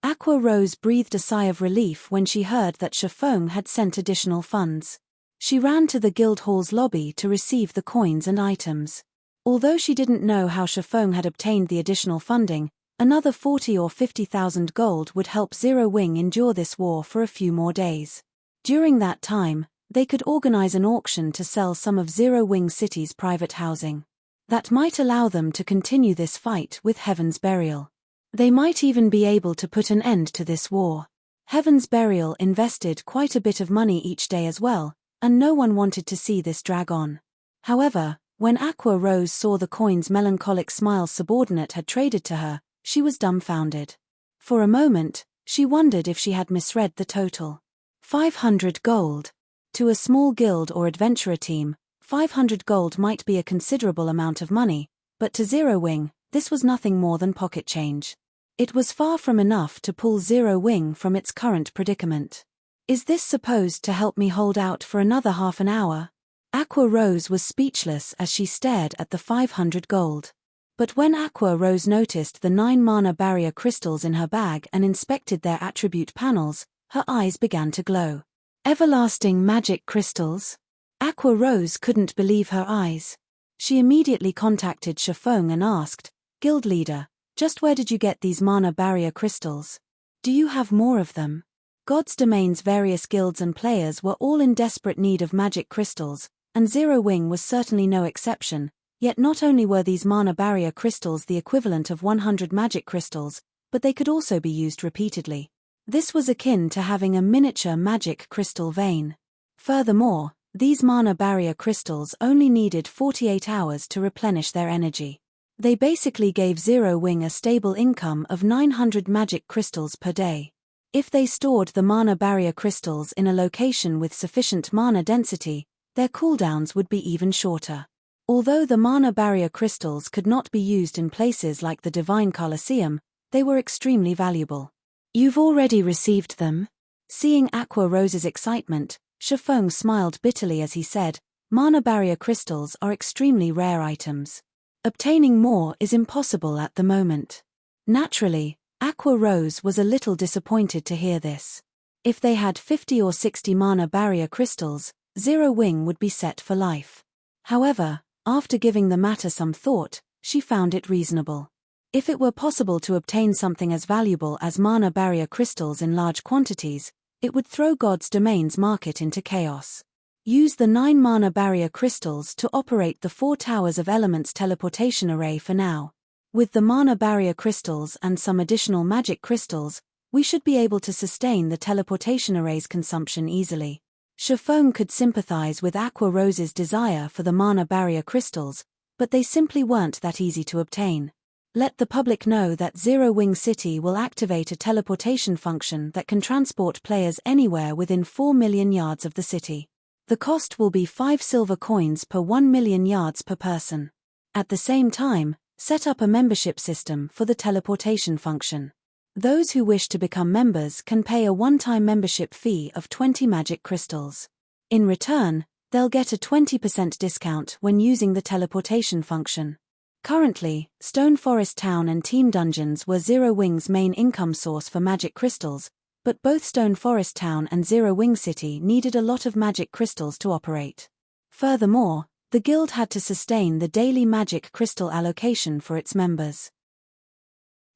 Aqua Rose breathed a sigh of relief when she heard that Shafong had sent additional funds. She ran to the guild hall's lobby to receive the coins and items. Although she didn't know how Shafong had obtained the additional funding, another 40 or 50,000 gold would help Zero Wing endure this war for a few more days. During that time, they could organize an auction to sell some of Zero Wing City's private housing. That might allow them to continue this fight with Heaven's Burial. They might even be able to put an end to this war. Heaven's Burial invested quite a bit of money each day as well, and no one wanted to see this drag on. However, when Aqua Rose saw the coins Melancholic Smile's subordinate had traded to her, she was dumbfounded. For a moment, she wondered if she had misread the total. 500 gold. To a small guild or adventurer team, 500 gold might be a considerable amount of money, but to Zero Wing, this was nothing more than pocket change. It was far from enough to pull Zero Wing from its current predicament. Is this supposed to help me hold out for another half an hour? Aqua Rose was speechless as she stared at the 500 gold. But when Aqua Rose noticed the 9 mana barrier crystals in her bag and inspected their attribute panels, her eyes began to glow. Everlasting magic crystals? Aqua Rose couldn't believe her eyes. She immediately contacted Shifeng and asked, "Guild leader, just where did you get these mana barrier crystals? Do you have more of them?" God's Domain's various guilds and players were all in desperate need of magic crystals, and Zero Wing was certainly no exception, yet not only were these mana barrier crystals the equivalent of 100 magic crystals, but they could also be used repeatedly. This was akin to having a miniature magic crystal vein. Furthermore, these mana barrier crystals only needed 48 hours to replenish their energy. They basically gave Zero Wing a stable income of 900 magic crystals per day. If they stored the mana barrier crystals in a location with sufficient mana density, their cooldowns would be even shorter. Although the mana barrier crystals could not be used in places like the Divine Colosseum, they were extremely valuable. "You've already received them?" Seeing Aqua Rose's excitement, Shifeng smiled bitterly as he said, "Mana barrier crystals are extremely rare items. Obtaining more is impossible at the moment." Naturally, Aqua Rose was a little disappointed to hear this. If they had 50 or 60 mana barrier crystals, Zero Wing would be set for life. However, after giving the matter some thought, she found it reasonable. If it were possible to obtain something as valuable as mana barrier crystals in large quantities, it would throw God's Domain's market into chaos. Use the 9 mana barrier crystals to operate the 4 Towers of Elements teleportation array for now. With the mana barrier crystals and some additional magic crystals, we should be able to sustain the teleportation array's consumption easily. Shifeng could sympathize with Aqua Rose's desire for the mana barrier crystals, but they simply weren't that easy to obtain. Let the public know that Zero Wing City will activate a teleportation function that can transport players anywhere within 4 million yards of the city. The cost will be 5 silver coins per 1 million yards per person. At the same time, set up a membership system for the teleportation function. Those who wish to become members can pay a one-time membership fee of 20 magic crystals. In return, they'll get a 20% discount when using the teleportation function. Currently, Stone Forest Town and Team Dungeons were Zero Wing's main income source for magic crystals, but both Stone Forest Town and Zero Wing City needed a lot of magic crystals to operate. Furthermore, the guild had to sustain the daily magic crystal allocation for its members.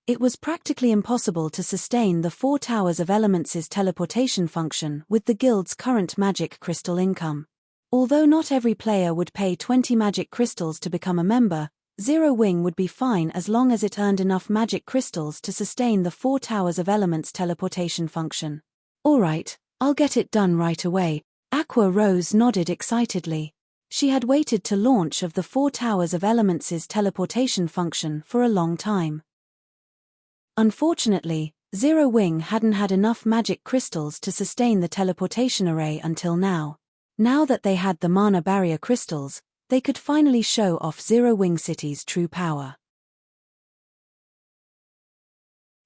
It was practically impossible to sustain the 4 Towers of Elements' teleportation function with the guild's current magic crystal income. Although not every player would pay 20 magic crystals to become a member, Zero Wing would be fine as long as it earned enough magic crystals to sustain the 4 Towers of Elements teleportation function. "Alright, I'll get it done right away." Aqua Rose nodded excitedly. She had waited to launch of the 4 Towers of Elements' teleportation function for a long time. Unfortunately, Zero Wing hadn't had enough magic crystals to sustain the teleportation array until now. Now that they had the mana barrier crystals, they could finally show off Zero Wing City's true power.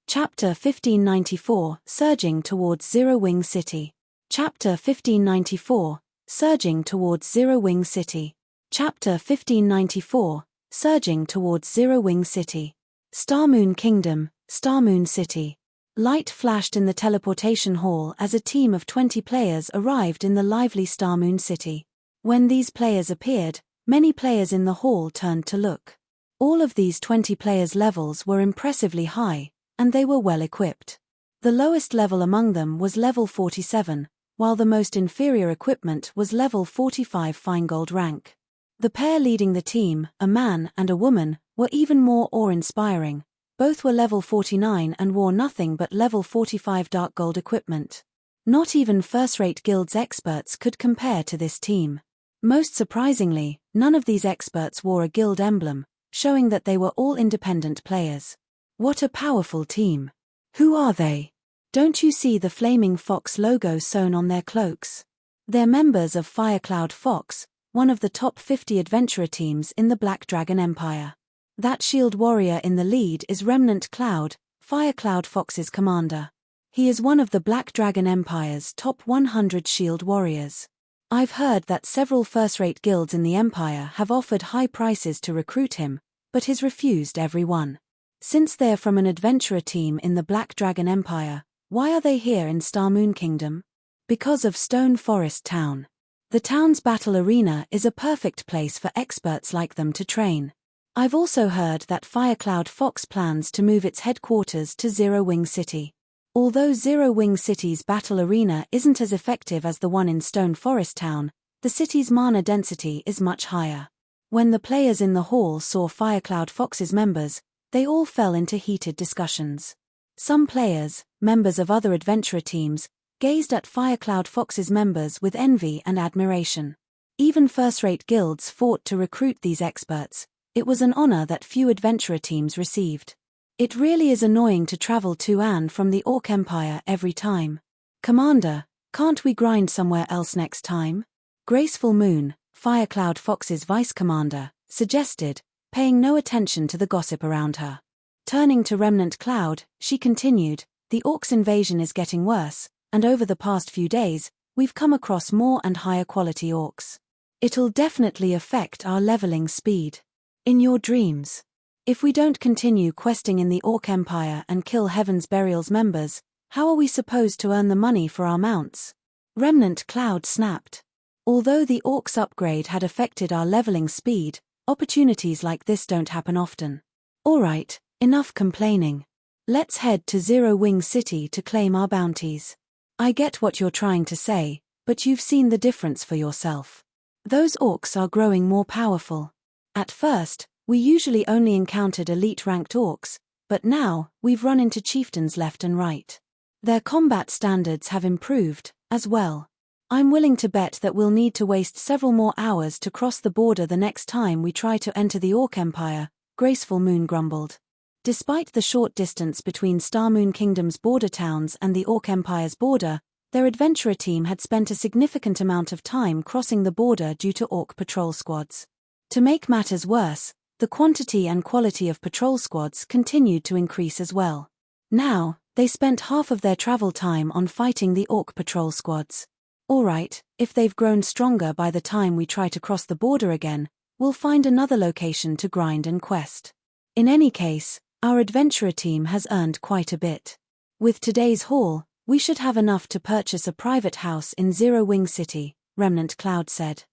Chapter 1594, Surging Towards Zero Wing City. Chapter 1594, Surging Towards Zero Wing City. Chapter 1594, Surging Towards Zero Wing City. Starmoon Kingdom, Starmoon City. Light flashed in the teleportation hall as a team of 20 players arrived in the lively Starmoon City. When these players appeared, many players in the hall turned to look. All of these 20 players' levels were impressively high, and they were well equipped. The lowest level among them was level 47, while the most inferior equipment was level 45 fine gold rank. The pair leading the team, a man and a woman, were even more awe-inspiring. Both were level 49 and wore nothing but level 45 dark gold equipment. Not even first-rate guilds experts could compare to this team. Most surprisingly, none of these experts wore a guild emblem, showing that they were all independent players. What a powerful team! Who are they? Don't you see the flaming fox logo sewn on their cloaks? They're members of Firecloud Fox, one of the top 50 adventurer teams in the Black Dragon Empire. That shield warrior in the lead is Remnant Cloud, Firecloud Fox's commander. He is one of the Black Dragon Empire's top 100 shield warriors. I've heard that several first-rate guilds in the Empire have offered high prices to recruit him, but he's refused every one. Since they're from an adventurer team in the Black Dragon Empire, why are they here in Star Moon Kingdom? Because of Stone Forest Town. The town's battle arena is a perfect place for experts like them to train. I've also heard that Firecloud Fox plans to move its headquarters to Zero Wing City. Although Zero Wing City's battle arena isn't as effective as the one in Stone Forest Town, the city's mana density is much higher. When the players in the hall saw Firecloud Fox's members, they all fell into heated discussions. Some players, members of other adventurer teams, gazed at Firecloud Fox's members with envy and admiration. Even first-rate guilds fought to recruit these experts. It was an honor that few adventurer teams received. It really is annoying to travel to and from the Orc Empire every time. Commander, can't we grind somewhere else next time? Graceful Moon, Firecloud Fox's vice-commander, suggested, paying no attention to the gossip around her. Turning to Remnant Cloud, she continued, the Orcs' invasion is getting worse, and over the past few days, we've come across more and higher quality Orcs. It'll definitely affect our leveling speed. In your dreams. If we don't continue questing in the Orc Empire and kill Heaven's Burial's members, how are we supposed to earn the money for our mounts? Remnant Cloud snapped. Although the Orcs upgrade had affected our leveling speed, opportunities like this don't happen often. Alright, enough complaining. Let's head to Zero Wing City to claim our bounties. I get what you're trying to say, but you've seen the difference for yourself. Those Orcs are growing more powerful. At first, we usually only encountered elite-ranked Orcs, but now, we've run into chieftains left and right. Their combat standards have improved, as well. I'm willing to bet that we'll need to waste several more hours to cross the border the next time we try to enter the Orc Empire, Graceful Moon grumbled. Despite the short distance between Star Moon Kingdom's border towns and the Orc Empire's border, their adventurer team had spent a significant amount of time crossing the border due to Orc patrol squads. To make matters worse, the quantity and quality of patrol squads continued to increase as well. Now, they spent half of their travel time on fighting the Orc patrol squads. Alright, if they've grown stronger by the time we try to cross the border again, we'll find another location to grind and quest. In any case, our adventurer team has earned quite a bit. With today's haul, we should have enough to purchase a private house in Zero Wing City, Remnant Cloud said.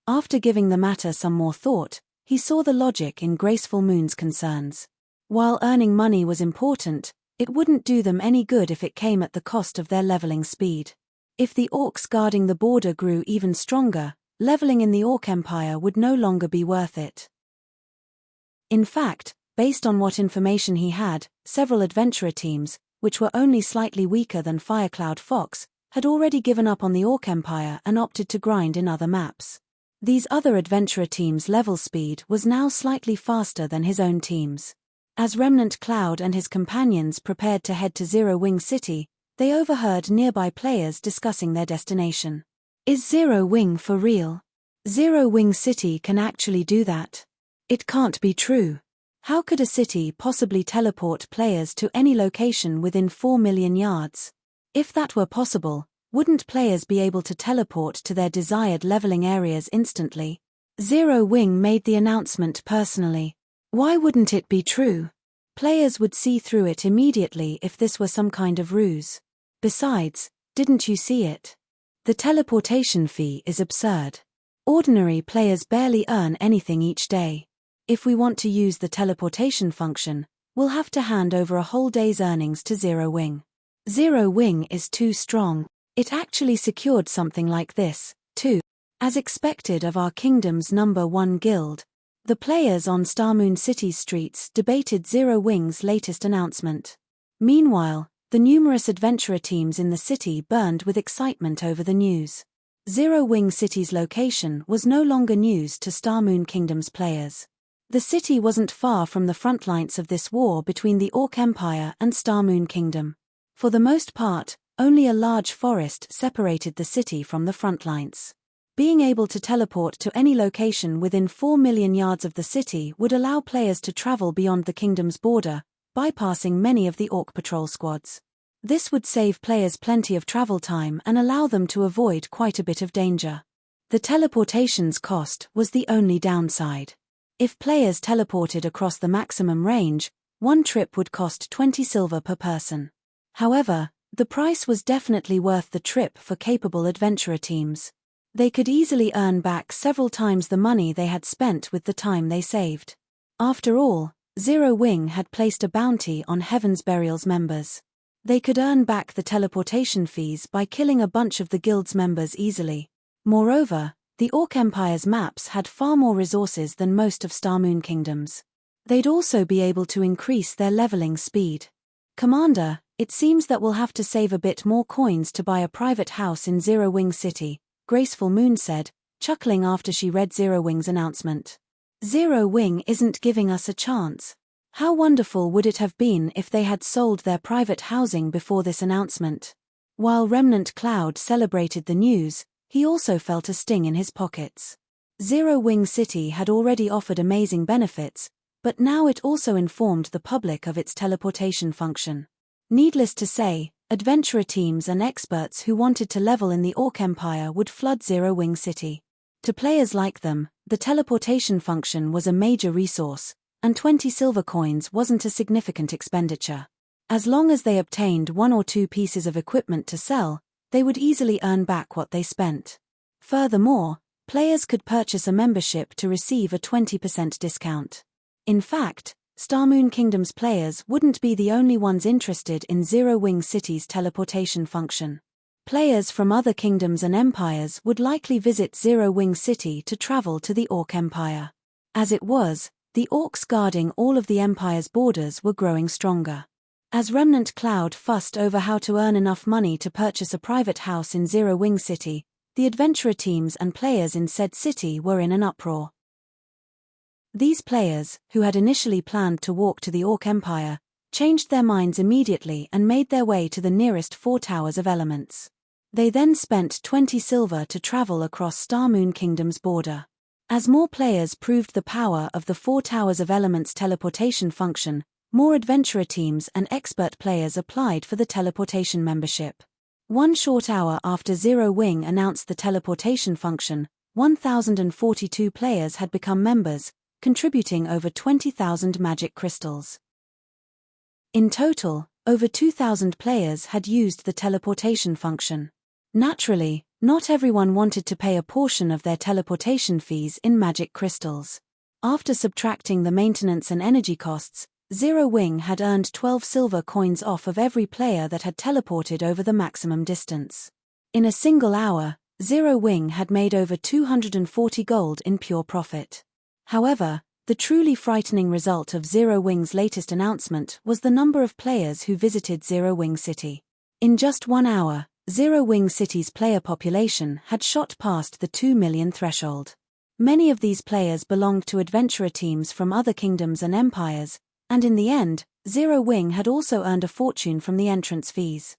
After giving the matter some more thought, he saw the logic in Graceful Moon's concerns. While earning money was important, it wouldn't do them any good if it came at the cost of their leveling speed. If the Orcs guarding the border grew even stronger, leveling in the Orc Empire would no longer be worth it. In fact, based on what information he had, several adventurer teams, which were only slightly weaker than Firecloud Fox, had already given up on the Orc Empire and opted to grind in other maps. These other adventurer teams' level speed was now slightly faster than his own team's. As Remnant Cloud and his companions prepared to head to Zero Wing City, they overheard nearby players discussing their destination. Is Zero Wing for real? Zero Wing City can actually do that? It can't be true. How could a city possibly teleport players to any location within 4 million yards? If that were possible, wouldn't players be able to teleport to their desired leveling areas instantly? Zero Wing made the announcement personally. Why wouldn't it be true? Players would see through it immediately if this were some kind of ruse. Besides, didn't you see it? The teleportation fee is absurd. Ordinary players barely earn anything each day. If we want to use the teleportation function, we'll have to hand over a whole day's earnings to Zero Wing. Zero Wing is too strong. It actually secured something like this, too. As expected of our kingdom's #1 guild, the players on Star Moon City's streets debated Zero Wing's latest announcement. Meanwhile, the numerous adventurer teams in the city burned with excitement over the news. Zero Wing City's location was no longer news to Star Moon Kingdom's players. The city wasn't far from the front lines of this war between the Orc Empire and Star Moon Kingdom. For the most part, only a large forest separated the city from the front lines. Being able to teleport to any location within 4 million yards of the city would allow players to travel beyond the kingdom's border, bypassing many of the Orc patrol squads. This would save players plenty of travel time and allow them to avoid quite a bit of danger. The teleportation's cost was the only downside. If players teleported across the maximum range, one trip would cost 20 silver per person. However, the price was definitely worth the trip for capable adventurer teams. They could easily earn back several times the money they had spent with the time they saved. After all, Zero Wing had placed a bounty on Heaven's Burial's members. They could earn back the teleportation fees by killing a bunch of the guild's members easily. Moreover, the Orc Empire's maps had far more resources than most of Star Moon Kingdom's. They'd also be able to increase their leveling speed. Commander, it seems that we'll have to save a bit more coins to buy a private house in Zero Wing City, Graceful Moon said, chuckling after she read Zero Wing's announcement. Zero Wing isn't giving us a chance. How wonderful would it have been if they had sold their private housing before this announcement? While Remnant Cloud celebrated the news, he also felt a sting in his pockets. Zero Wing City had already offered amazing benefits, but now it also informed the public of its teleportation function. Needless to say, adventurer teams and experts who wanted to level in the Orc Empire would flood Zero Wing City. To players like them, the teleportation function was a major resource, and 20 silver coins wasn't a significant expenditure. As long as they obtained 1 or 2 pieces of equipment to sell, they would easily earn back what they spent. Furthermore, players could purchase a membership to receive a 20% discount. In fact, Star Moon Kingdom's players wouldn't be the only ones interested in Zero Wing City's teleportation function. Players from other kingdoms and empires would likely visit Zero Wing City to travel to the Orc Empire. As it was, the orcs guarding all of the empire's borders were growing stronger. As Remnant Cloud fussed over how to earn enough money to purchase a private house in Zero Wing City, the adventurer teams and players in said city were in an uproar. These players, who had initially planned to walk to the Orc Empire, changed their minds immediately and made their way to the nearest 4 Towers of Elements. They then spent 20 silver to travel across Star Moon Kingdom's border. As more players proved the power of the 4 Towers of Elements teleportation function, more adventurer teams and expert players applied for the teleportation membership. 1 short hour after Zero Wing announced the teleportation function, 1,042 players had become members, contributing over 20,000 magic crystals. In total, over 2,000 players had used the teleportation function. Naturally, not everyone wanted to pay a portion of their teleportation fees in magic crystals. After subtracting the maintenance and energy costs, Zero Wing had earned 12 silver coins off of every player that had teleported over the maximum distance. In a single hour, Zero Wing had made over 240 gold in pure profit. However, the truly frightening result of Zero Wing's latest announcement was the number of players who visited Zero Wing City. In just 1 hour, Zero Wing City's player population had shot past the 2 million threshold. Many of these players belonged to adventurer teams from other kingdoms and empires, and in the end, Zero Wing had also earned a fortune from the entrance fees.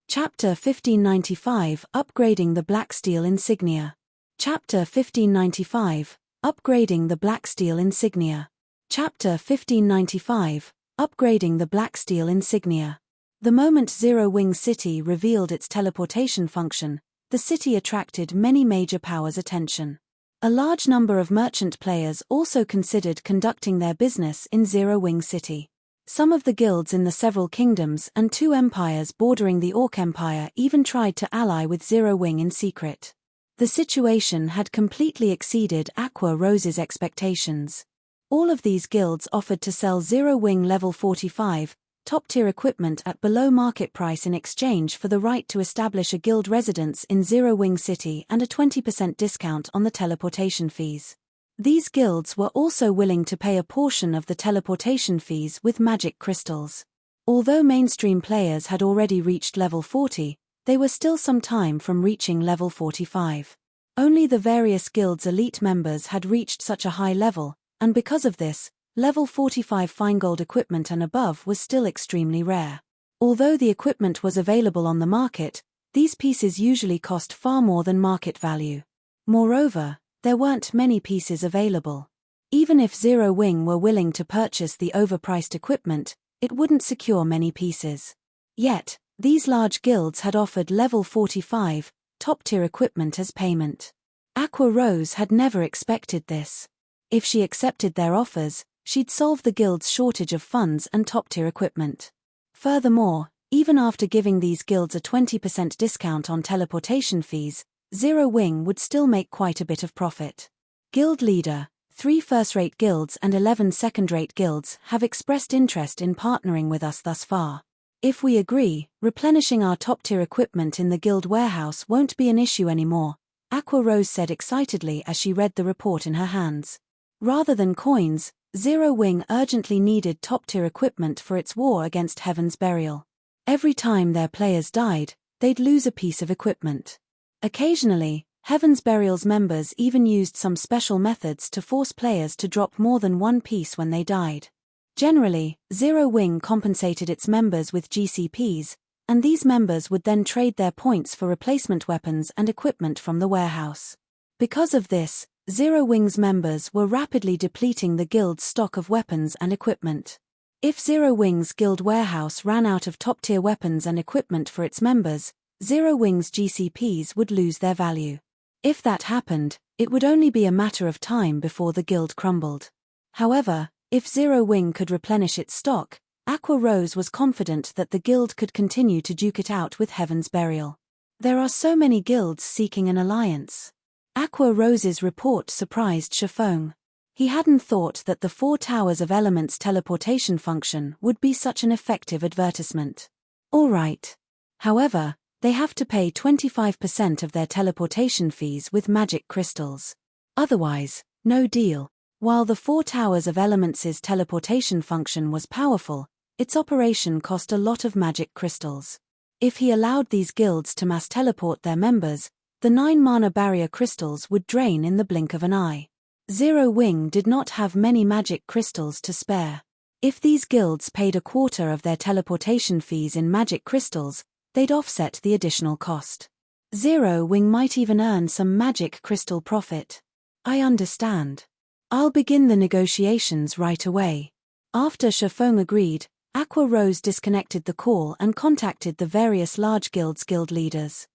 Chapter 1595 – Upgrading the Black Steel Insignia. Chapter 1595 – Upgrading the Black Steel Insignia. Chapter 1595 – Upgrading the Black Steel Insignia. The moment Zero Wing City revealed its teleportation function, the city attracted many major powers' attention. A large number of merchant players also considered conducting their business in Zero Wing City. Some of the guilds in the several kingdoms and 2 empires bordering the Orc Empire even tried to ally with Zero Wing in secret. The situation had completely exceeded Aqua Rose's expectations. All of these guilds offered to sell Zero Wing level 45, top-tier equipment at below market price in exchange for the right to establish a guild residence in Zero Wing City and a 20% discount on the teleportation fees. These guilds were also willing to pay a portion of the teleportation fees with magic crystals. Although mainstream players had already reached level 40, they were still some time from reaching level 45. Only the various guilds' elite members had reached such a high level, and because of this, level 45 fine-gold equipment and above was still extremely rare. Although the equipment was available on the market, these pieces usually cost far more than market value. Moreover, there weren't many pieces available. Even if Zero Wing were willing to purchase the overpriced equipment, it wouldn't secure many pieces. Yet, these large guilds had offered level 45, top-tier equipment as payment. Aqua Rose had never expected this. If she accepted their offers, she'd solve the guild's shortage of funds and top-tier equipment. Furthermore, even after giving these guilds a 20% discount on teleportation fees, Zero Wing would still make quite a bit of profit. Guild leader, 3 first-rate guilds and 11 second-rate guilds have expressed interest in partnering with us thus far. If we agree, replenishing our top-tier equipment in the guild warehouse won't be an issue anymore, Aqua Rose said excitedly as she read the report in her hands. Rather than coins, Zero Wing urgently needed top-tier equipment for its war against Heaven's Burial. Every time their players died, they'd lose a piece of equipment. Occasionally, Heaven's Burial's members even used some special methods to force players to drop more than one piece when they died. Generally, Zero Wing compensated its members with GCPs, and these members would then trade their points for replacement weapons and equipment from the warehouse. Because of this, Zero Wing's members were rapidly depleting the guild's stock of weapons and equipment. If Zero Wing's guild warehouse ran out of top-tier weapons and equipment for its members, Zero Wing's GCPs would lose their value. If that happened, it would only be a matter of time before the guild crumbled. However, if Zero Wing could replenish its stock, Aqua Rose was confident that the guild could continue to duke it out with Heaven's Burial. There are so many guilds seeking an alliance. Aqua Rose's report surprised Shifeng. He hadn't thought that the 4 Towers of Elements teleportation function would be such an effective advertisement. All right. However, they have to pay 25% of their teleportation fees with magic crystals. Otherwise, no deal. While the 4 Towers of Elements' teleportation function was powerful, its operation cost a lot of magic crystals. If he allowed these guilds to mass teleport their members, the 9 mana barrier crystals would drain in the blink of an eye. Zero Wing did not have many magic crystals to spare. If these guilds paid a quarter of their teleportation fees in magic crystals, they'd offset the additional cost. Zero Wing might even earn some magic crystal profit. I understand. I'll begin the negotiations right away. After Shifeng agreed, Aqua Rose disconnected the call and contacted the various large guilds' guild leaders.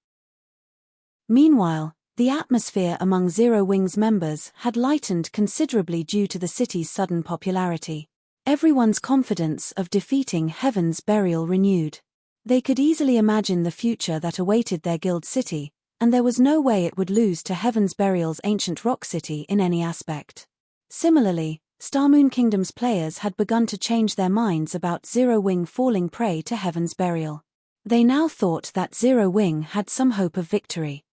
Meanwhile, the atmosphere among Zero Wing's members had lightened considerably due to the city's sudden popularity. Everyone's confidence of defeating Heaven's Burial renewed. They could easily imagine the future that awaited their guild city, and there was no way it would lose to Heaven's Burial's ancient rock city in any aspect. Similarly, Starmoon Kingdom's players had begun to change their minds about Zero Wing falling prey to Heaven's Burial. They now thought that Zero Wing had some hope of victory.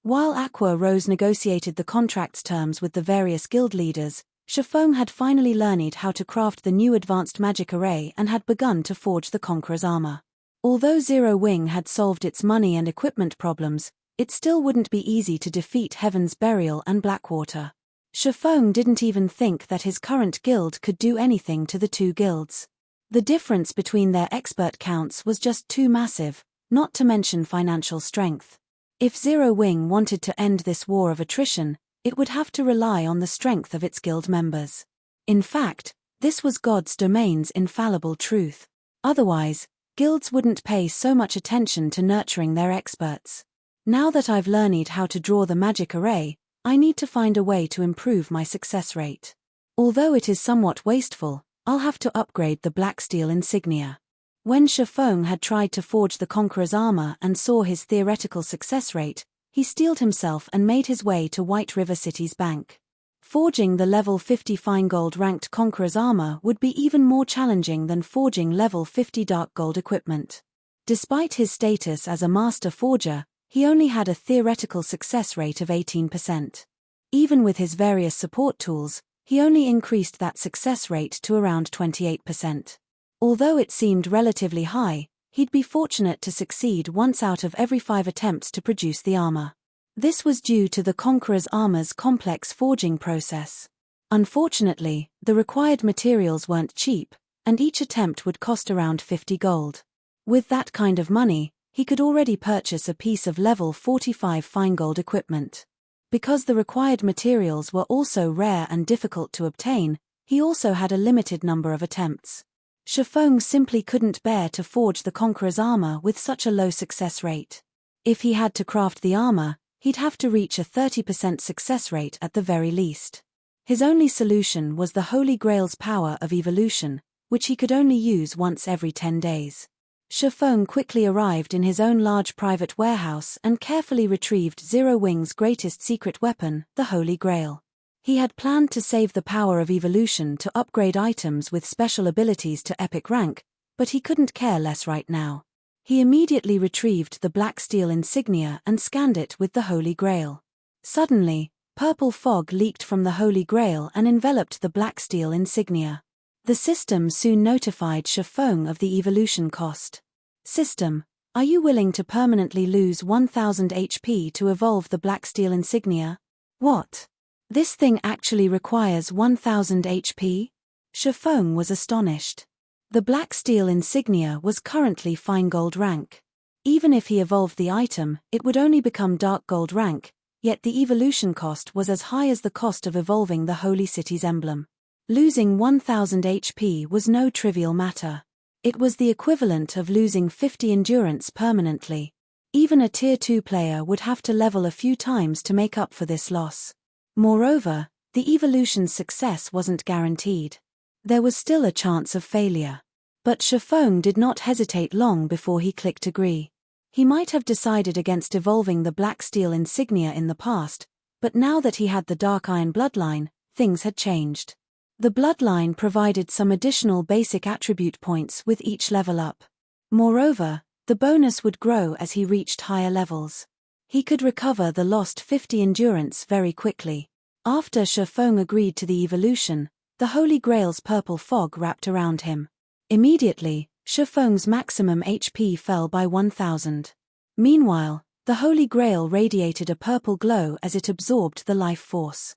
While Aqua Rose negotiated the contract's terms with the various guild leaders, Shifeng had finally learned how to craft the new advanced magic array and had begun to forge the Conqueror's armor. Although Zero Wing had solved its money and equipment problems, it still wouldn't be easy to defeat Heaven's Burial and Blackwater. Shifeng didn't even think that his current guild could do anything to the 2 guilds. The difference between their expert counts was just too massive, not to mention financial strength. If Zero Wing wanted to end this war of attrition, it would have to rely on the strength of its guild members. In fact, this was God's domain's infallible truth. Otherwise, guilds wouldn't pay so much attention to nurturing their experts. Now that I've learned how to draw the magic array, I need to find a way to improve my success rate. Although it is somewhat wasteful, I'll have to upgrade the black steel insignia. When Shifeng had tried to forge the Conqueror's armor and saw his theoretical success rate, he steeled himself and made his way to White River City's bank. Forging the level 50 fine gold ranked Conqueror's armor would be even more challenging than forging level 50 dark gold equipment. Despite his status as a master forger, he only had a theoretical success rate of 18%. Even with his various support tools, he only increased that success rate to around 28%. Although it seemed relatively high, he'd be fortunate to succeed once out of every 5 attempts to produce the armor. This was due to the Conqueror's armor's complex forging process. Unfortunately, the required materials weren't cheap, and each attempt would cost around 50 gold. With that kind of money, he could already purchase a piece of level 45 fine gold equipment. Because the required materials were also rare and difficult to obtain, he also had a limited number of attempts. Shifeng simply couldn't bear to forge the Conqueror's armor with such a low success rate. If he had to craft the armor, he'd have to reach a 30% success rate at the very least. His only solution was the Holy Grail's power of evolution, which he could only use once every 10 days. Shifeng quickly arrived in his own large private warehouse and carefully retrieved Zero Wing's greatest secret weapon, the Holy Grail. He had planned to save the power of evolution to upgrade items with special abilities to epic rank, but he couldn't care less right now. He immediately retrieved the black steel insignia and scanned it with the Holy Grail. Suddenly, purple fog leaked from the Holy Grail and enveloped the black steel insignia. The system soon notified Shifeng of the evolution cost. System, are you willing to permanently lose 1000 HP to evolve the black steel insignia? What? This thing actually requires 1000 HP? Shifeng was astonished. The black steel insignia was currently fine gold rank. Even if he evolved the item, it would only become dark gold rank, yet the evolution cost was as high as the cost of evolving the Holy City's emblem. Losing 1000 HP was no trivial matter. It was the equivalent of losing 50 endurance permanently. Even a Tier 2 player would have to level a few times to make up for this loss. Moreover, the evolution's success wasn't guaranteed. There was still a chance of failure. But Shifeng did not hesitate long before he clicked agree. He might have decided against evolving the black steel insignia in the past, but now that he had the Dark Iron bloodline, things had changed. The bloodline provided some additional basic attribute points with each level up. Moreover, the bonus would grow as he reached higher levels. He could recover the lost 50 endurance very quickly. After Shifeng agreed to the evolution, the Holy Grail's purple fog wrapped around him. Immediately, Shifeng's maximum HP fell by 1000. Meanwhile, the Holy Grail radiated a purple glow as it absorbed the life force.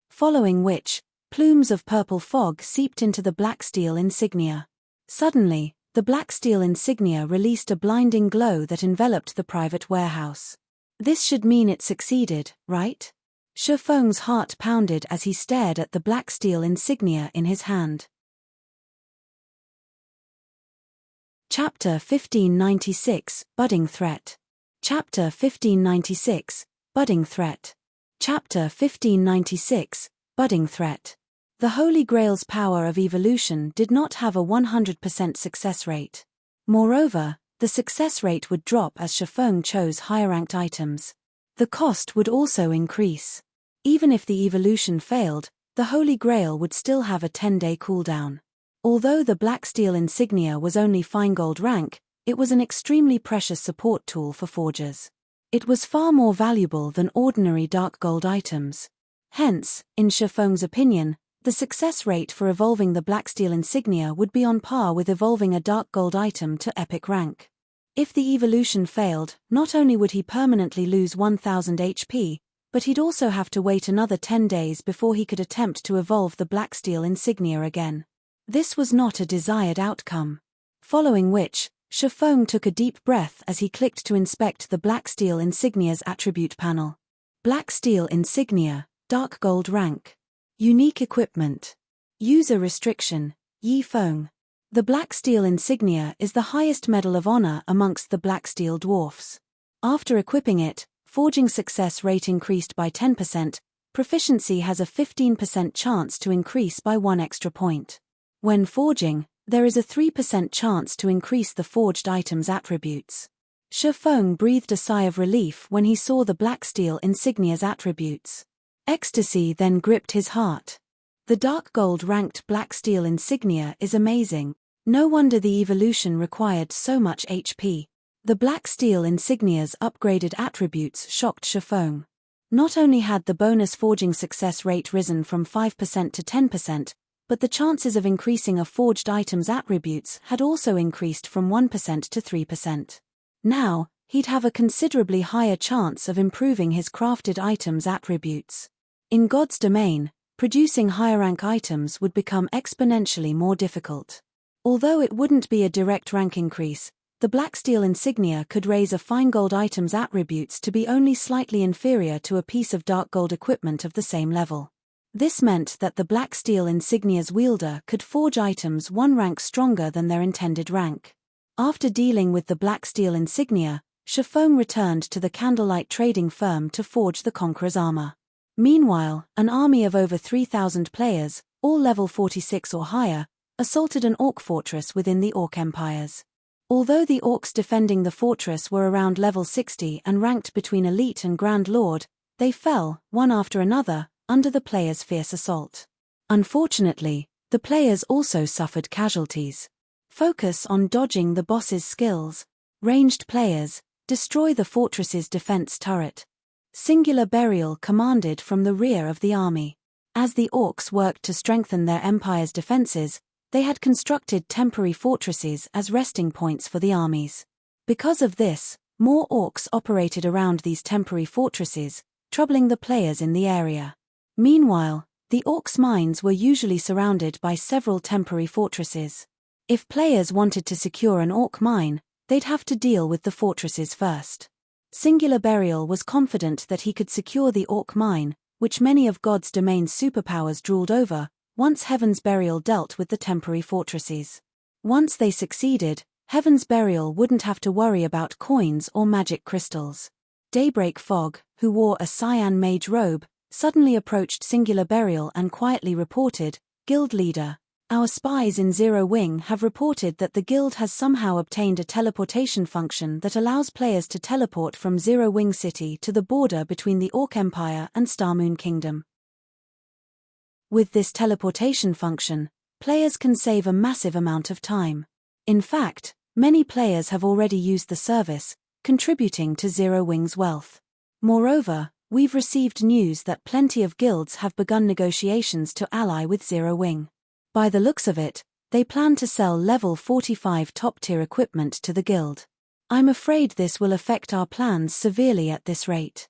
Following which, plumes of purple fog seeped into the black steel insignia. Suddenly, the black steel insignia released a blinding glow that enveloped the private warehouse. This should mean it succeeded, right? Shifeng's heart pounded as he stared at the black steel insignia in his hand. Chapter 1596, Budding Threat. Chapter 1596, Budding Threat. Chapter 1596, Budding Threat. The Holy Grail's power of evolution did not have a 100% success rate. Moreover, the success rate would drop as Shifeng chose higher-ranked items. The cost would also increase. Even if the evolution failed, the Holy Grail would still have a 10-day cooldown. Although the black steel insignia was only fine gold rank, it was an extremely precious support tool for forgers. It was far more valuable than ordinary dark gold items. Hence, in Shifeng's opinion, the success rate for evolving the black steel insignia would be on par with evolving a dark gold item to epic rank. If the evolution failed, not only would he permanently lose 1000 HP, but he'd also have to wait another 10 days before he could attempt to evolve the black steel insignia again. This was not a desired outcome. Following which, Shifeng took a deep breath as he clicked to inspect the black steel insignia's attribute panel. Black steel insignia, dark gold rank. Unique equipment. User restriction, Yi Feng. The black steel insignia is the highest medal of honor amongst the black steel dwarfs. After equipping it, forging success rate increased by 10%, proficiency has a 15% chance to increase by 1 extra point. When forging, there is a 3% chance to increase the forged item's attributes. Shifeng breathed a sigh of relief when he saw the black steel insignia's attributes. Ecstasy then gripped his heart. The dark gold ranked black steel insignia is amazing. No wonder the evolution required so much HP. The black steel insignia's upgraded attributes shocked Shifeng. Not only had the bonus forging success rate risen from 5% to 10%, but the chances of increasing a forged item's attributes had also increased from 1% to 3%. Now, he'd have a considerably higher chance of improving his crafted items' attributes. In God's domain, producing higher-rank items would become exponentially more difficult. Although it wouldn't be a direct rank increase, the black steel insignia could raise a fine gold item's attributes to be only slightly inferior to a piece of dark gold equipment of the same level. This meant that the black steel insignia's wielder could forge items one rank stronger than their intended rank. After dealing with the black steel insignia, Shifeng returned to the candlelight trading firm to forge the Conqueror's armor. Meanwhile, an army of over 3,000 players, all level 46 or higher, assaulted an orc fortress within the Orc Empires. Although the orcs defending the fortress were around level 60 and ranked between elite and grand lord, they fell, one after another, under the players' fierce assault. Unfortunately, the players also suffered casualties. Focus on dodging the boss's skills. Ranged players, destroy the fortress's defense turret. Singular burial commanded from the rear of the army. As the orcs worked to strengthen their empire's defenses, they had constructed temporary fortresses as resting points for the armies. Because of this, more orcs operated around these temporary fortresses, troubling the players in the area. Meanwhile, the orcs' mines were usually surrounded by several temporary fortresses. If players wanted to secure an orc mine, they'd have to deal with the fortresses first. Singular Burial was confident that he could secure the orc mine, which many of God's domain's superpowers drooled over, once Heaven's Burial dealt with the temporary fortresses. Once they succeeded, Heaven's Burial wouldn't have to worry about coins or magic crystals. Daybreak Fog, who wore a cyan mage robe, suddenly approached Singular Burial and quietly reported, "Guild leader, our spies in Zero Wing have reported that the guild has somehow obtained a teleportation function that allows players to teleport from Zero Wing City to the border between the Orc Empire and Starmoon Kingdom. With this teleportation function, players can save a massive amount of time. In fact, many players have already used the service, contributing to Zero Wing's wealth. Moreover, we've received news that plenty of guilds have begun negotiations to ally with Zero Wing. By the looks of it, they plan to sell level 45 top-tier equipment to the guild. I'm afraid this will affect our plans severely at this rate."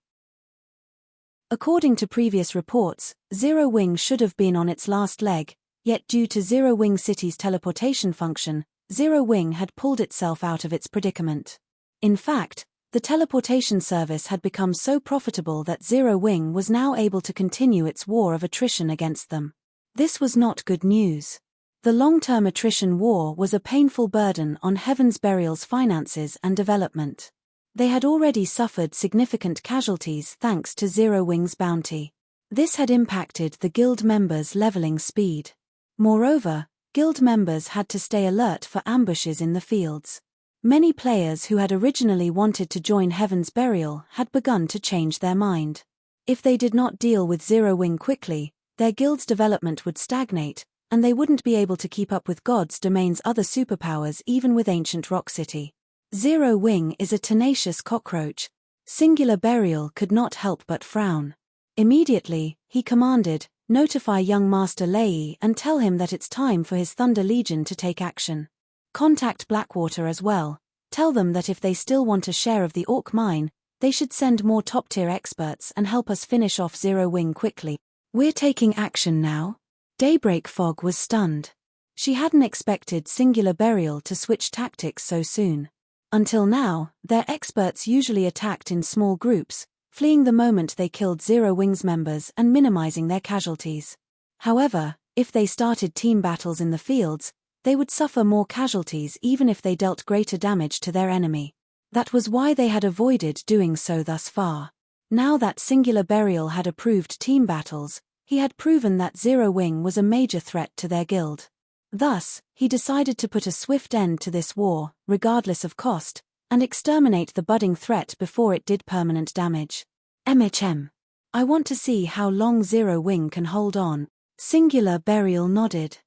According to previous reports, Zero Wing should have been on its last leg, yet due to Zero Wing City's teleportation function, Zero Wing had pulled itself out of its predicament. In fact, the teleportation service had become so profitable that Zero Wing was now able to continue its war of attrition against them. This was not good news. The long-term attrition war was a painful burden on Heaven's Burial's finances and development. They had already suffered significant casualties thanks to Zero Wing's bounty. This had impacted the guild members' leveling speed. Moreover, guild members had to stay alert for ambushes in the fields. Many players who had originally wanted to join Heaven's Burial had begun to change their mind. If they did not deal with Zero Wing quickly, their guild's development would stagnate, and they wouldn't be able to keep up with God's domain's other superpowers even with ancient Rock City. Zero Wing is a tenacious cockroach. Singular Burial could not help but frown. Immediately, he commanded, "Notify young Master Lei and tell him that it's time for his Thunder Legion to take action. Contact Blackwater as well. Tell them that if they still want a share of the Orc Mine, they should send more top-tier experts and help us finish off Zero Wing quickly. We're taking action now." Daybreak Fog was stunned. She hadn't expected Singular Burial to switch tactics so soon. Until now, their experts usually attacked in small groups, fleeing the moment they killed Zero Wing's members and minimizing their casualties. However, if they started team battles in the fields, they would suffer more casualties even if they dealt greater damage to their enemy. That was why they had avoided doing so thus far. Now that Singular Burial had approved team battles, he had proven that Zero Wing was a major threat to their guild. Thus, he decided to put a swift end to this war, regardless of cost, and exterminate the budding threat before it did permanent damage. I want to see how long Zero Wing can hold on." Singular Burial nodded.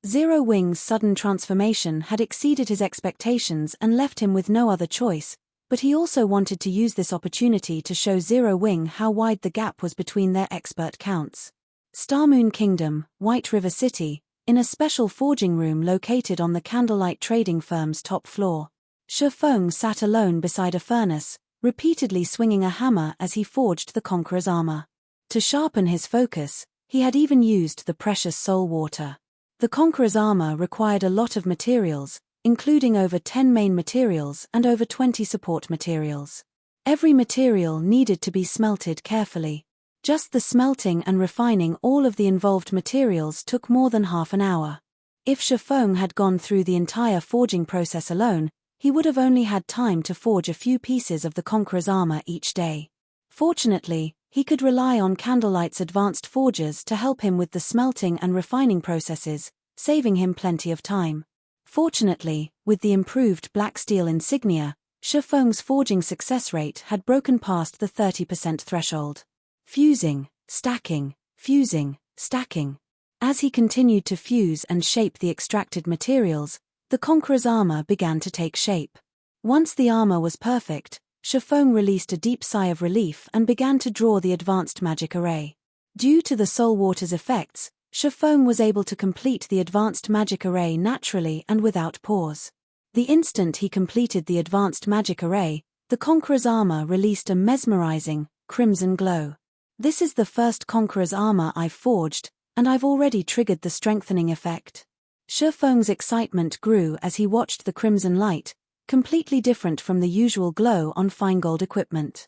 Zero Wing's sudden transformation had exceeded his expectations and left him with no other choice, but he also wanted to use this opportunity to show Zero Wing how wide the gap was between their expert counts. Starmoon Kingdom, White River City, in a special forging room located on the Candlelight Trading Firm's top floor. Shifeng sat alone beside a furnace, repeatedly swinging a hammer as he forged the Conqueror's armor. To sharpen his focus, he had even used the precious soul water. The Conqueror's armor required a lot of materials, including over 10 main materials and over 20 support materials. Every material needed to be smelted carefully. Just the smelting and refining all of the involved materials took more than half an hour. If Shifeng had gone through the entire forging process alone, he would have only had time to forge a few pieces of the Conqueror's armor each day. Fortunately, he could rely on Candlelight's advanced forgers to help him with the smelting and refining processes, saving him plenty of time. Fortunately, with the improved black steel insignia, Shifeng's forging success rate had broken past the 30% threshold. Fusing, stacking, fusing, stacking. As he continued to fuse and shape the extracted materials, the Conqueror's armor began to take shape. Once the armor was perfect, Shifeng released a deep sigh of relief and began to draw the advanced magic array. Due to the soul water's effects, Shifeng was able to complete the advanced magic array naturally and without pause. The instant he completed the advanced magic array, the Conqueror's armor released a mesmerizing, crimson glow. This is the first Conqueror's armor I've forged, and I've already triggered the strengthening effect. Shifeng's excitement grew as he watched the crimson light, completely different from the usual glow on fine gold equipment.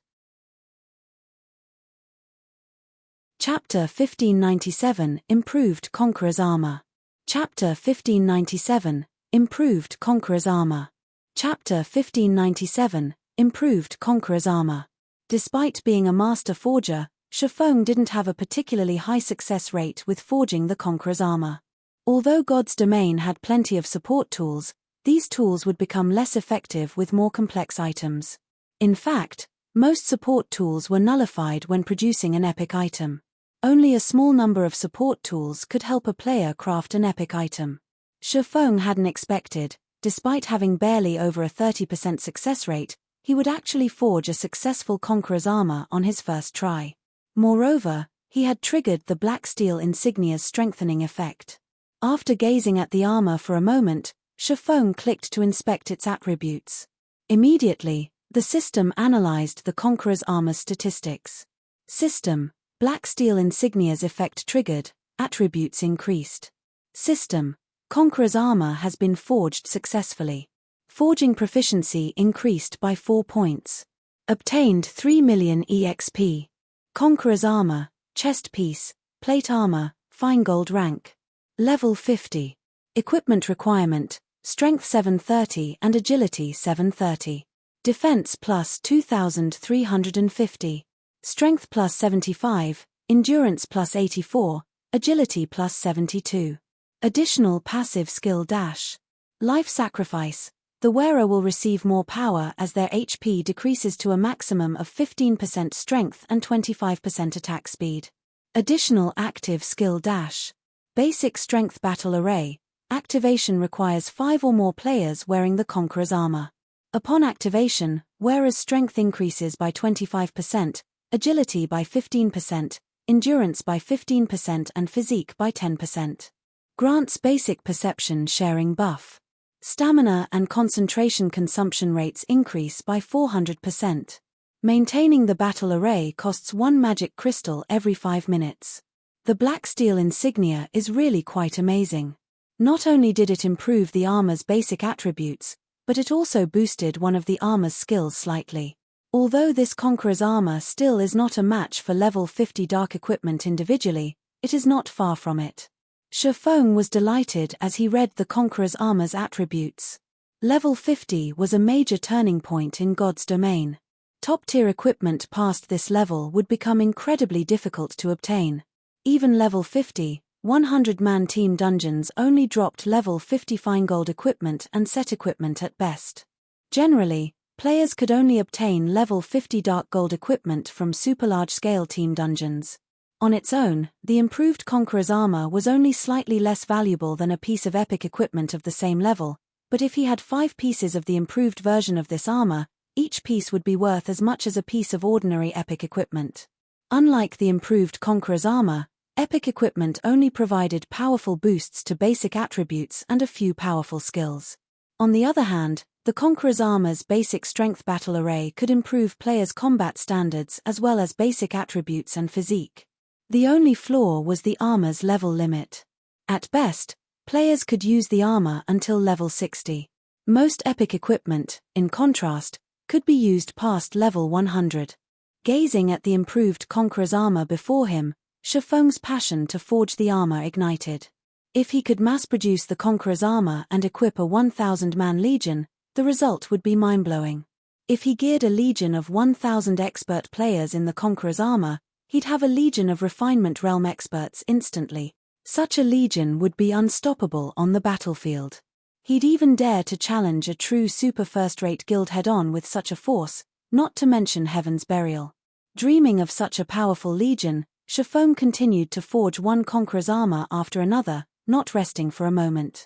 Chapter 1597 Improved Conqueror's Armor. Chapter 1597 Improved Conqueror's Armor. Chapter 1597 Improved Conqueror's Armor. Despite being a master forger, Shifeng didn't have a particularly high success rate with forging the Conqueror's armor. Although God's domain had plenty of support tools, these tools would become less effective with more complex items. In fact, most support tools were nullified when producing an epic item. Only a small number of support tools could help a player craft an epic item. Shifeng hadn't expected, despite having barely over a 30% success rate, he would actually forge a successful Conqueror's armor on his first try. Moreover, he had triggered the black steel insignia's strengthening effect. After gazing at the armor for a moment, Shifeng clicked to inspect its attributes. Immediately, the system analyzed the Conqueror's armor's statistics. System: black steel insignia's effect triggered, attributes increased. System: Conqueror's armor has been forged successfully. Forging proficiency increased by 4 points. Obtained 3 million EXP. Conqueror's armor, chest piece, plate armor, fine gold rank. Level 50. Equipment requirement, strength 730 and agility 730. Defense plus 2350. Strength plus 75, endurance plus 84, agility plus 72. Additional passive skill dash. Life sacrifice. The wearer will receive more power as their HP decreases to a maximum of 15% strength and 25% attack speed. Additional active skill dash. Basic strength battle array. Activation requires 5 or more players wearing the Conqueror's armor. Upon activation, wearer's strength increases by 25%, agility by 15%, endurance by 15% and physique by 10%. Grants basic perception sharing buff. Stamina and concentration consumption rates increase by 400%. Maintaining the battle array costs 1 magic crystal every 5 minutes. The black steel insignia is really quite amazing. Not only did it improve the armor's basic attributes, but it also boosted one of the armor's skills slightly. Although this Conqueror's armor still is not a match for level 50 dark equipment individually, it is not far from it. Shifeng was delighted as he read the Conqueror's armor's attributes. Level 50 was a major turning point in God's domain. Top-tier equipment past this level would become incredibly difficult to obtain. Even level 50, 100-man team dungeons only dropped level 50 fine gold equipment and set equipment at best. Generally, players could only obtain level 50 dark gold equipment from super large-scale team dungeons. On its own, the improved Conqueror's armor was only slightly less valuable than a piece of epic equipment of the same level, but if he had 5 pieces of the improved version of this armor, each piece would be worth as much as a piece of ordinary epic equipment. Unlike the improved Conqueror's armor, epic equipment only provided powerful boosts to basic attributes and a few powerful skills. On the other hand, The Conqueror's armor's basic strength battle array could improve players' combat standards as well as basic attributes and physique. The only flaw was the armor's level limit. At best, players could use the armor until level 60. Most epic equipment, in contrast, could be used past level 100. Gazing at the improved Conqueror's armor before him, Shifeng's passion to forge the armor ignited. If he could mass-produce the Conqueror's armor and equip a 1,000-man legion, the result would be mind-blowing. If he geared a legion of 1,000 expert players in the Conqueror's armor, he'd have a legion of refinement realm experts instantly. Such a legion would be unstoppable on the battlefield. He'd even dare to challenge a true super first-rate guild head-on with such a force, not to mention Heaven's Burial. Dreaming of such a powerful legion, Shifeng continued to forge one Conqueror's armor after another, not resting for a moment.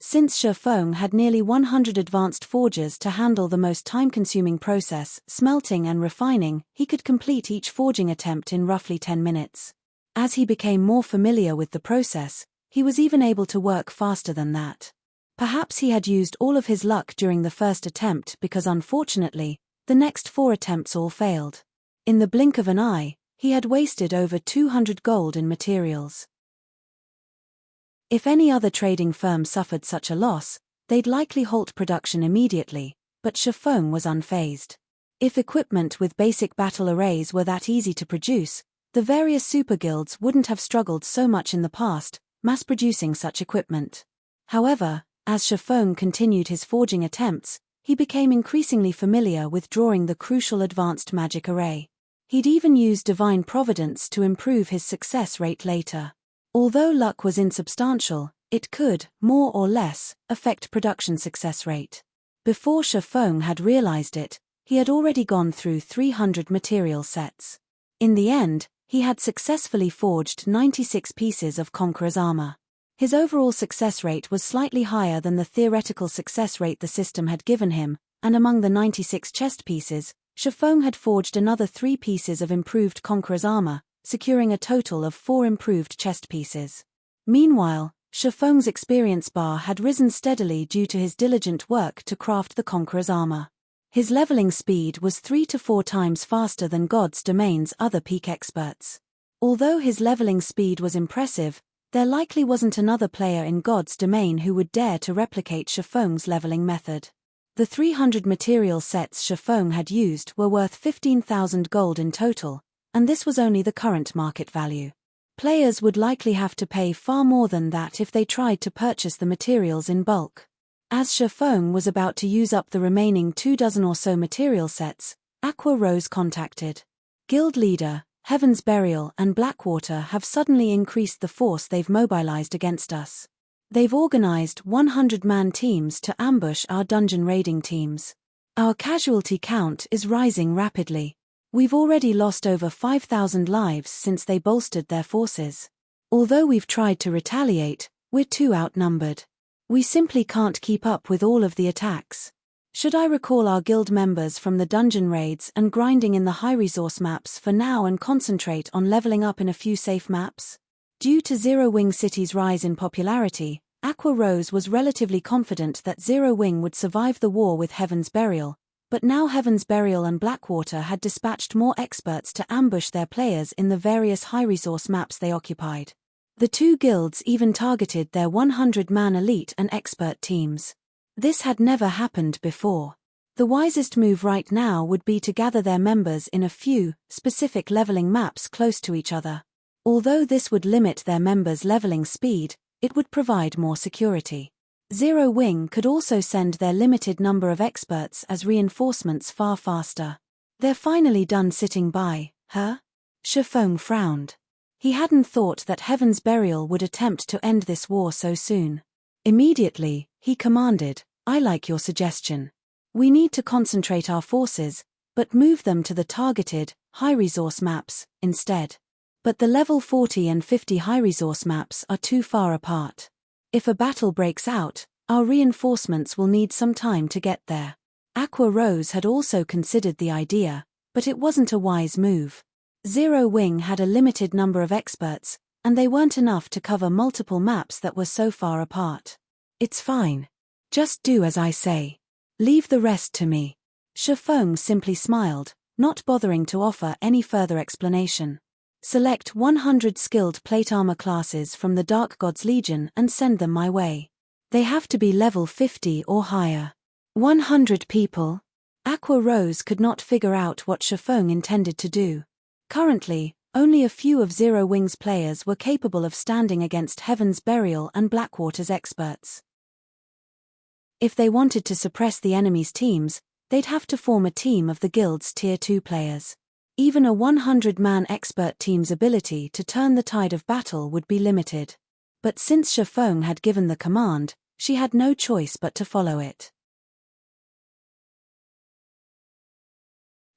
Since Shifeng had nearly 100 advanced forgers to handle the most time-consuming process, smelting and refining, he could complete each forging attempt in roughly 10 minutes. As he became more familiar with the process, he was even able to work faster than that. Perhaps he had used all of his luck during the first attempt because unfortunately, the next 4 attempts all failed. In the blink of an eye, he had wasted over 200 gold in materials. If any other trading firm suffered such a loss, they'd likely halt production immediately, but Shifeng was unfazed. If equipment with basic battle arrays were that easy to produce, the various super guilds wouldn't have struggled so much in the past, mass-producing such equipment. However, as Shifeng continued his forging attempts, he became increasingly familiar with drawing the crucial advanced magic array. He'd even used divine providence to improve his success rate later. Although luck was insubstantial, it could, more or less, affect production success rate. Before Shifeng had realized it, he had already gone through 300 material sets. In the end, he had successfully forged 96 pieces of Conqueror's armor. His overall success rate was slightly higher than the theoretical success rate the system had given him, and among the 96 chest pieces, Shifeng had forged another 3 pieces of improved Conqueror's armor, securing a total of 4 improved chest pieces. Meanwhile, Shifeng's experience bar had risen steadily due to his diligent work to craft the Conqueror's armor. His leveling speed was 3 to 4 times faster than God's Domain's other peak experts. Although his leveling speed was impressive, there likely wasn't another player in God's Domain who would dare to replicate Shifeng's leveling method. The 300 material sets Shifeng had used were worth 15,000 gold in total, and this was only the current market value. Players would likely have to pay far more than that if they tried to purchase the materials in bulk. As Shifeng was about to use up the remaining 24 or so material sets, Aqua Rose contacted. Guild leader, Heaven's Burial and Blackwater have suddenly increased the force they've mobilized against us. They've organized 100-man teams to ambush our dungeon raiding teams. Our casualty count is rising rapidly. We've already lost over 5,000 lives since they bolstered their forces. Although we've tried to retaliate, we're too outnumbered. We simply can't keep up with all of the attacks. Should I recall our guild members from the dungeon raids and grinding in the high-resource maps for now and concentrate on leveling up in a few safe maps? Due to Zero Wing City's rise in popularity, Aqua Rose was relatively confident that Zero Wing would survive the war with Heaven's Burial, but now Heaven's Burial and Blackwater had dispatched more experts to ambush their players in the various high-resource maps they occupied. The two guilds even targeted their 100-man elite and expert teams. This had never happened before. The wisest move right now would be to gather their members in a few, specific leveling maps close to each other. Although this would limit their members' leveling speed, it would provide more security. Zero Wing could also send their limited number of experts as reinforcements far faster. They're finally done sitting by, huh? Shifeng frowned. He hadn't thought that Heaven's Burial would attempt to end this war so soon. Immediately, he commanded, I like your suggestion. We need to concentrate our forces, but move them to the targeted, high-resource maps, instead. But the level 40 and 50 high-resource maps are too far apart. If a battle breaks out, our reinforcements will need some time to get there. Aqua Rose had also considered the idea, but it wasn't a wise move. Zero Wing had a limited number of experts, and they weren't enough to cover multiple maps that were so far apart. It's fine. Just do as I say. Leave the rest to me. Shifeng simply smiled, not bothering to offer any further explanation. Select 100 skilled plate armor classes from the Dark God's Legion and send them my way. They have to be level 50 or higher. 100 people? Aqua Rose could not figure out what Shifeng intended to do. Currently, only a few of Zero Wings players were capable of standing against Heaven's Burial and Blackwater's experts. If they wanted to suppress the enemy's teams, they'd have to form a team of the guild's Tier 2 players. Even a 100-man expert team's ability to turn the tide of battle would be limited. But since Shifeng had given the command, she had no choice but to follow it.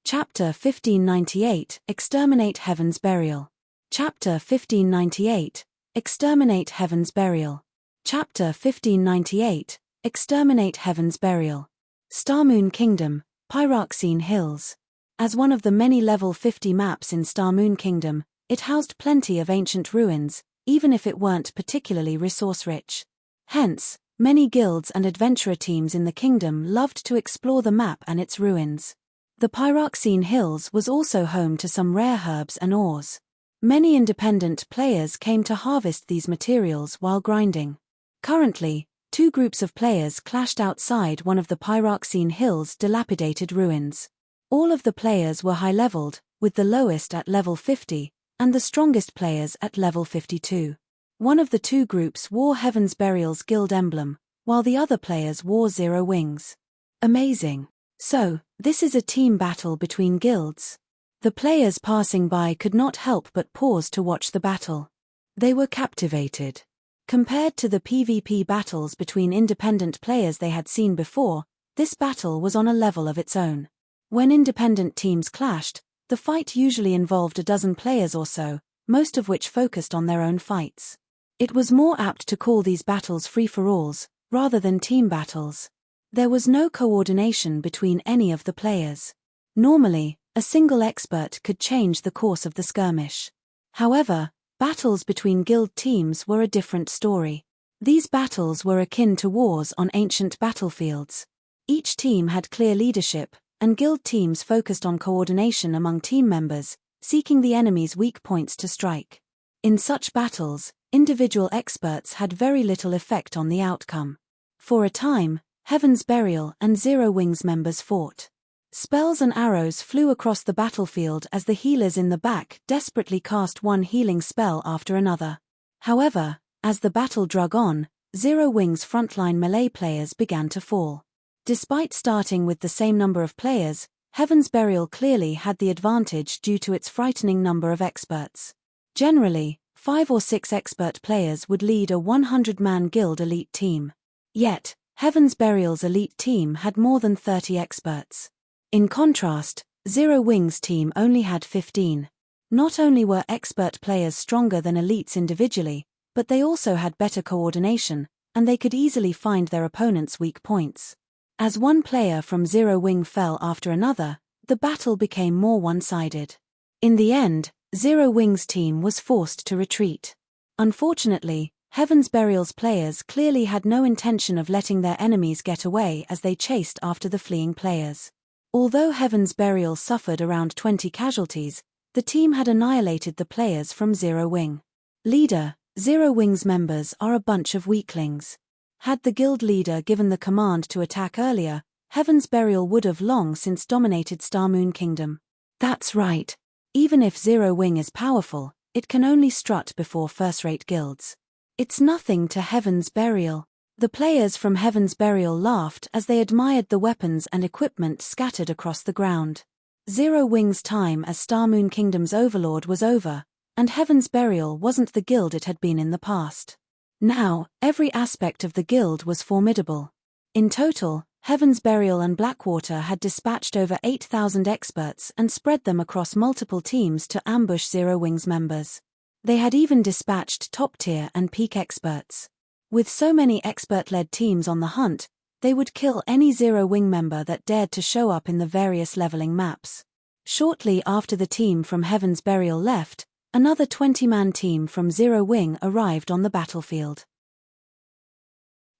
Chapter 1598, Exterminate Heaven's Burial. Chapter 1598, Exterminate Heaven's Burial. Chapter 1598, Exterminate Heaven's Burial. Starmoon Kingdom, Pyroxene Hills. As one of the many level 50 maps in Starmoon Kingdom, it housed plenty of ancient ruins, even if it weren't particularly resource-rich. Hence, many guilds and adventurer teams in the kingdom loved to explore the map and its ruins. The Pyroxene Hills was also home to some rare herbs and ores. Many independent players came to harvest these materials while grinding. Currently, two groups of players clashed outside one of the Pyroxene Hills' dilapidated ruins. All of the players were high-leveled, with the lowest at level 50, and the strongest players at level 52. One of the two groups wore Heaven's Burial's guild emblem, while the other players wore Zero Wings. Amazing. So, this is a team battle between guilds. The players passing by could not help but pause to watch the battle. They were captivated. Compared to the PvP battles between independent players they had seen before, this battle was on a level of its own. When independent teams clashed, the fight usually involved a dozen players or so, most of which focused on their own fights. It was more apt to call these battles free-for-alls, rather than team battles. There was no coordination between any of the players. Normally, a single expert could change the course of the skirmish. However, battles between guild teams were a different story. These battles were akin to wars on ancient battlefields. Each team had clear leadership, and guild teams focused on coordination among team members, seeking the enemy's weak points to strike. In such battles, individual experts had very little effect on the outcome. For a time, Heaven's Burial and Zero Wings members fought. Spells and arrows flew across the battlefield as the healers in the back desperately cast one healing spell after another. However, as the battle drug on, Zero Wings' frontline melee players began to fall. Despite starting with the same number of players, Heaven's Burial clearly had the advantage due to its frightening number of experts. Generally, 5 or 6 expert players would lead a 100-man guild elite team. Yet, Heaven's Burial's elite team had more than 30 experts. In contrast, Zero Wings' team only had 15. Not only were expert players stronger than elites individually, but they also had better coordination, and they could easily find their opponent's weak points. As one player from Zero Wing fell after another, the battle became more one-sided. In the end, Zero Wings' team was forced to retreat. Unfortunately, Heaven's Burial's players clearly had no intention of letting their enemies get away as they chased after the fleeing players. Although Heaven's Burial suffered around 20 casualties, the team had annihilated the players from Zero Wing. Leader, Zero Wings members are a bunch of weaklings. Had the guild leader given the command to attack earlier, Heaven's Burial would have long since dominated Starmoon Kingdom. That's right. Even if Zero Wing is powerful, it can only strut before first-rate guilds. It's nothing to Heaven's Burial. The players from Heaven's Burial laughed as they admired the weapons and equipment scattered across the ground. Zero Wing's time as Starmoon Kingdom's overlord was over, and Heaven's Burial wasn't the guild it had been in the past. Now, every aspect of the guild was formidable. In total, Heaven's Burial and Blackwater had dispatched over 8,000 experts and spread them across multiple teams to ambush Zero Wings members. They had even dispatched top-tier and peak experts. With so many expert-led teams on the hunt, they would kill any Zero Wing member that dared to show up in the various leveling maps. Shortly after the team from Heaven's Burial left, another 20-man team from Zero Wing arrived on the battlefield.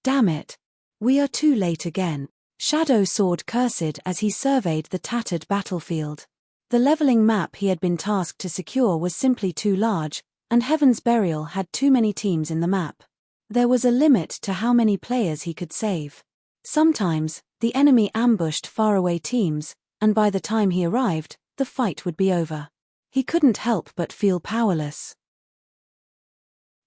Damn it! We are too late again. Shadow Sword cursed as he surveyed the tattered battlefield. The leveling map he had been tasked to secure was simply too large, and Heaven's Burial had too many teams in the map. There was a limit to how many players he could save. Sometimes, the enemy ambushed faraway teams, and by the time he arrived, the fight would be over. He couldn't help but feel powerless.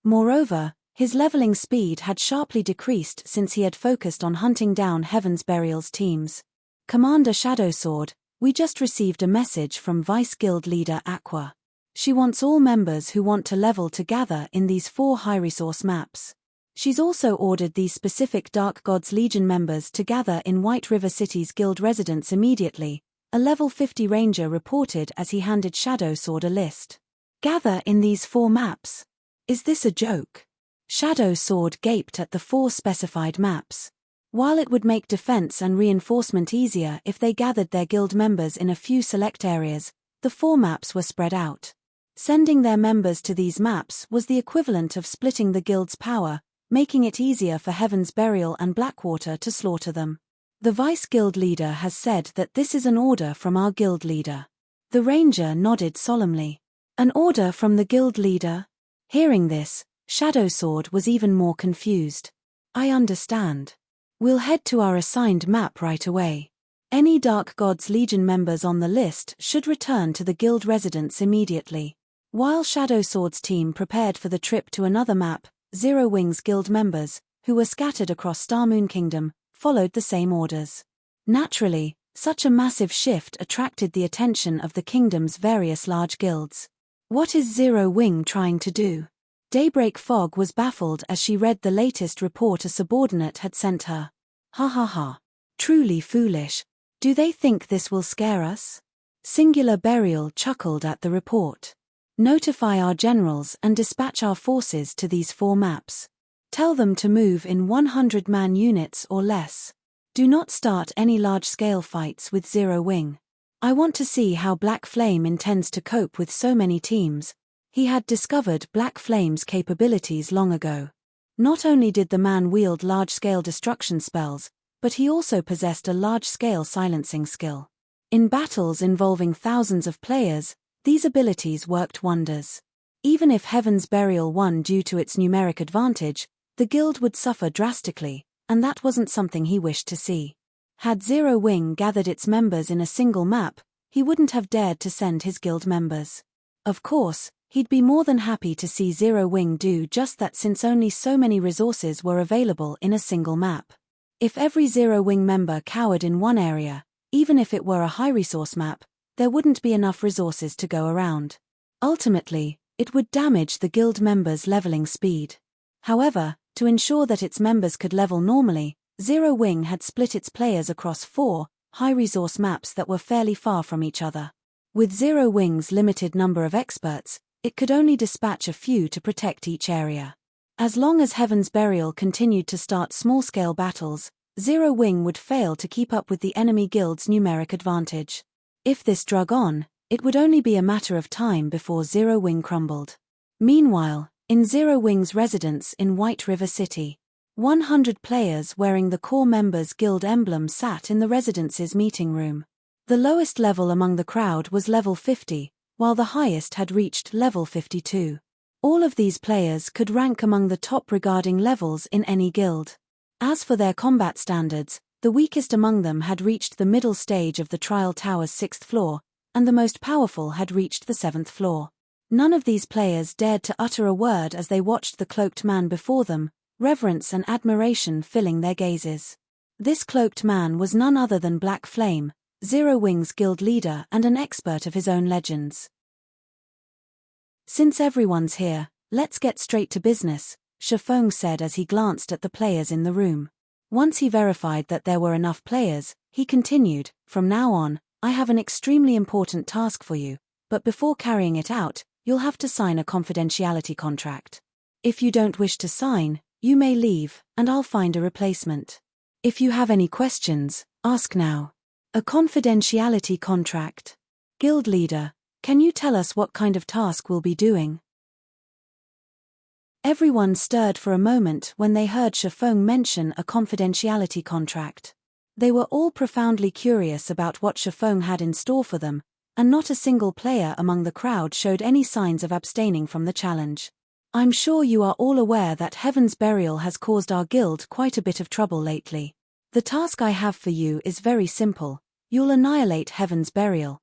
Moreover, his leveling speed had sharply decreased since he had focused on hunting down Heaven's Burial's teams. Commander Shadowsword, we just received a message from Vice Guild Leader Aqua. She wants all members who want to level to gather in these 4 high-resource maps. She's also ordered these specific Dark Gods Legion members to gather in White River City's guild residence immediately, a level 50 ranger reported as he handed Shadowsword a list. Gather in these 4 maps? Is this a joke? Shadowsword gaped at the 4 specified maps. While it would make defense and reinforcement easier if they gathered their guild members in a few select areas, the 4 maps were spread out. Sending their members to these maps was the equivalent of splitting the guild's power, making it easier for Heaven's Burial and Blackwater to slaughter them. The Vice Guild Leader has said that this is an order from our guild leader. The ranger nodded solemnly. An order from the guild leader? Hearing this, Shadowsword was even more confused. I understand. We'll head to our assigned map right away. Any Dark Gods Legion members on the list should return to the guild residence immediately. While Shadowsword's team prepared for the trip to another map, Zero Wings Guild members, who were scattered across Starmoon Kingdom, followed the same orders. Naturally, such a massive shift attracted the attention of the kingdom's various large guilds. What is Zero Wing trying to do? Daybreak Fog was baffled as she read the latest report a subordinate had sent her. Ha ha ha. Truly foolish. Do they think this will scare us? Singular Burial chuckled at the report. Notify our generals and dispatch our forces to these 4 maps. Tell them to move in 100-man units or less. Do not start any large-scale fights with Zero Wing. I want to see how Black Flame intends to cope with so many teams. He had discovered Black Flame's capabilities long ago. Not only did the man wield large-scale destruction spells, but he also possessed a large-scale silencing skill. In battles involving thousands of players, these abilities worked wonders. Even if Heaven's Burial won due to its numeric advantage, the guild would suffer drastically, and that wasn't something he wished to see. Had Zero Wing gathered its members in a single map, he wouldn't have dared to send his guild members. Of course, he'd be more than happy to see Zero Wing do just that since only so many resources were available in a single map. If every Zero Wing member cowered in one area, even if it were a high-resource map, there wouldn't be enough resources to go around. Ultimately, it would damage the guild members' leveling speed. However, to ensure that its members could level normally, Zero Wing had split its players across 4 high-resource maps that were fairly far from each other. With Zero Wing's limited number of experts, it could only dispatch a few to protect each area. As long as Heaven's Burial continued to start small-scale battles, Zero Wing would fail to keep up with the enemy guild's numeric advantage. If this drug on, it would only be a matter of time before Zero Wing crumbled. Meanwhile, in Zero Wing's residence in White River City, 100 players wearing the core members' guild emblem sat in the residence's meeting room. The lowest level among the crowd was level 50, while the highest had reached level 52. All of these players could rank among the top regarding levels in any guild. As for their combat standards, the weakest among them had reached the middle stage of the Trial Tower's 6th floor, and the most powerful had reached the 7th floor. None of these players dared to utter a word as they watched the cloaked man before them, reverence and admiration filling their gazes. This cloaked man was none other than Black Flame, Zero Wing's guild leader and an expert of his own legends. Since everyone's here, let's get straight to business, Shafong said as he glanced at the players in the room. Once he verified that there were enough players, he continued, from now on, I have an extremely important task for you, but before carrying it out, you'll have to sign a confidentiality contract. If you don't wish to sign, you may leave, and I'll find a replacement. If you have any questions, ask now. A confidentiality contract. Guild leader, can you tell us what kind of task we'll be doing? Everyone stirred for a moment when they heard Shifeng mention a confidentiality contract. They were all profoundly curious about what Shifeng had in store for them, and not a single player among the crowd showed any signs of abstaining from the challenge. I'm sure you are all aware that Heaven's Burial has caused our guild quite a bit of trouble lately. The task I have for you is very simple. You'll annihilate Heaven's Burial.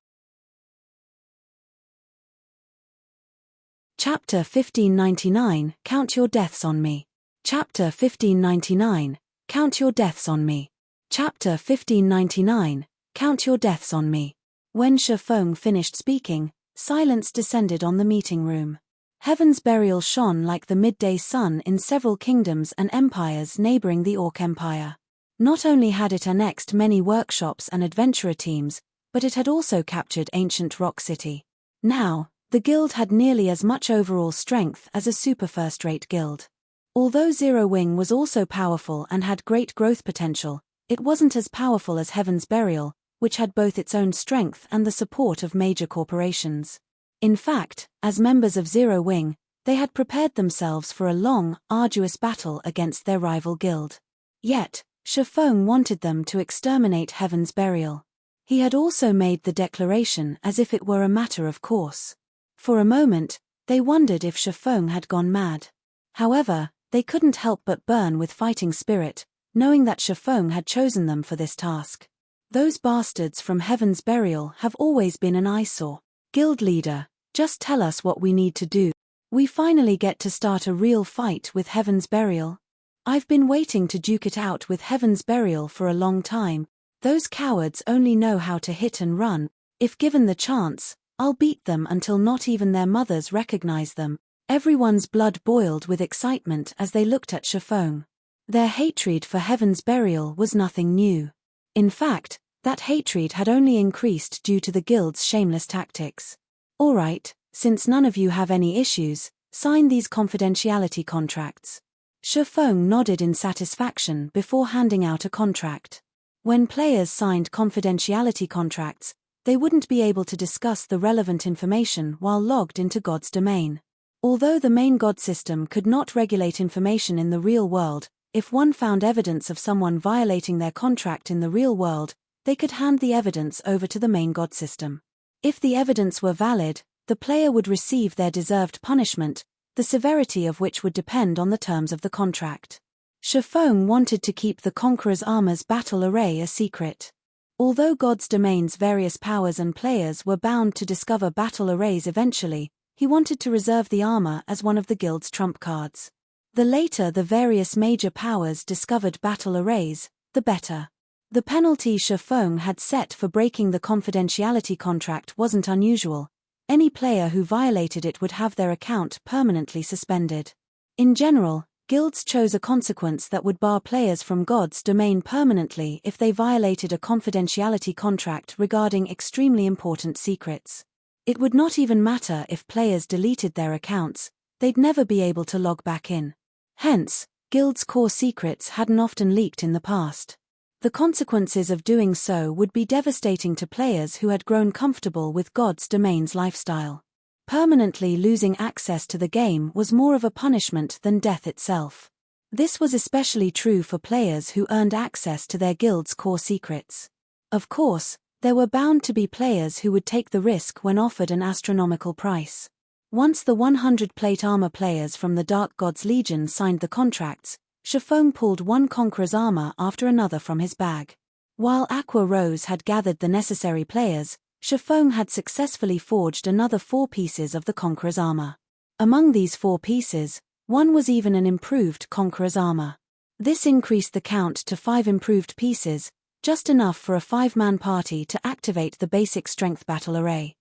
Chapter 1599, Count Your Deaths on Me. Chapter 1599, Count Your Deaths on Me. Chapter 1599, Count Your Deaths on Me. When Shifeng finished speaking, silence descended on the meeting room. Heaven's Burial shone like the midday sun in several kingdoms and empires neighboring the Orc Empire. Not only had it annexed many workshops and adventurer teams, but it had also captured ancient Rock City. Now, the guild had nearly as much overall strength as a super first-rate guild. Although Zero Wing was also powerful and had great growth potential, it wasn't as powerful as Heaven's Burial, which had both its own strength and the support of major corporations. In fact, as members of Zero Wing, they had prepared themselves for a long, arduous battle against their rival guild. Yet, Shifeng wanted them to exterminate Heaven's Burial. He had also made the declaration as if it were a matter of course. For a moment, they wondered if Shifeng had gone mad. However, they couldn't help but burn with fighting spirit, knowing that Shifeng had chosen them for this task. Those bastards from Heaven's Burial have always been an eyesore. Guild leader, just tell us what we need to do. We finally get to start a real fight with Heaven's Burial. I've been waiting to duke it out with Heaven's Burial for a long time. Those cowards only know how to hit and run. If given the chance, I'll beat them until not even their mothers recognize them. Everyone's blood boiled with excitement as they looked at Shifeng. Their hatred for Heaven's Burial was nothing new. In fact, that hatred had only increased due to the guild's shameless tactics. All right, since none of you have any issues, sign these confidentiality contracts. Shifeng nodded in satisfaction before handing out a contract. When players signed confidentiality contracts, they wouldn't be able to discuss the relevant information while logged into God's domain. Although the main God system could not regulate information in the real world, if one found evidence of someone violating their contract in the real world, they could hand the evidence over to the main God system. If the evidence were valid, the player would receive their deserved punishment, the severity of which would depend on the terms of the contract. Shifeng wanted to keep the Conqueror's Armor's battle array a secret. Although God's domain's various powers and players were bound to discover battle arrays eventually, he wanted to reserve the armor as one of the guild's trump cards. The later the various major powers discovered battle arrays, the better. The penalty Shifeng had set for breaking the confidentiality contract wasn't unusual. Any player who violated it would have their account permanently suspended. In general, guilds chose a consequence that would bar players from God's domain permanently if they violated a confidentiality contract regarding extremely important secrets. It would not even matter if players deleted their accounts, they'd never be able to log back in. Hence, guilds' core secrets hadn't often leaked in the past. The consequences of doing so would be devastating to players who had grown comfortable with God's domain's lifestyle. Permanently losing access to the game was more of a punishment than death itself. This was especially true for players who earned access to their guild's core secrets. Of course, there were bound to be players who would take the risk when offered an astronomical price. Once the 100 plate armor players from the Dark Gods Legion signed the contracts, Shifeng pulled one Conqueror's armor after another from his bag. While Aqua Rose had gathered the necessary players, Shifeng had successfully forged another 4 pieces of the Conqueror's armor. Among these 4 pieces, one was even an improved Conqueror's armor. This increased the count to 5 improved pieces, just enough for a 5-man party to activate the basic strength battle array.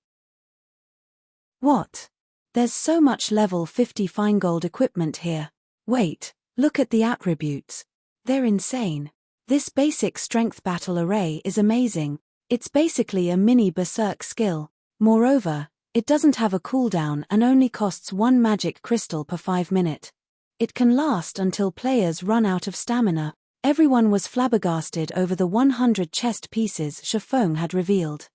What? There's so much level 50 fine gold equipment here. Wait, look at the attributes. They're insane. This basic strength battle array is amazing. It's basically a mini berserk skill. Moreover, it doesn't have a cooldown and only costs 1 magic crystal per 5 minutes. It can last until players run out of stamina. Everyone was flabbergasted over the 100 chest pieces Shifeng had revealed.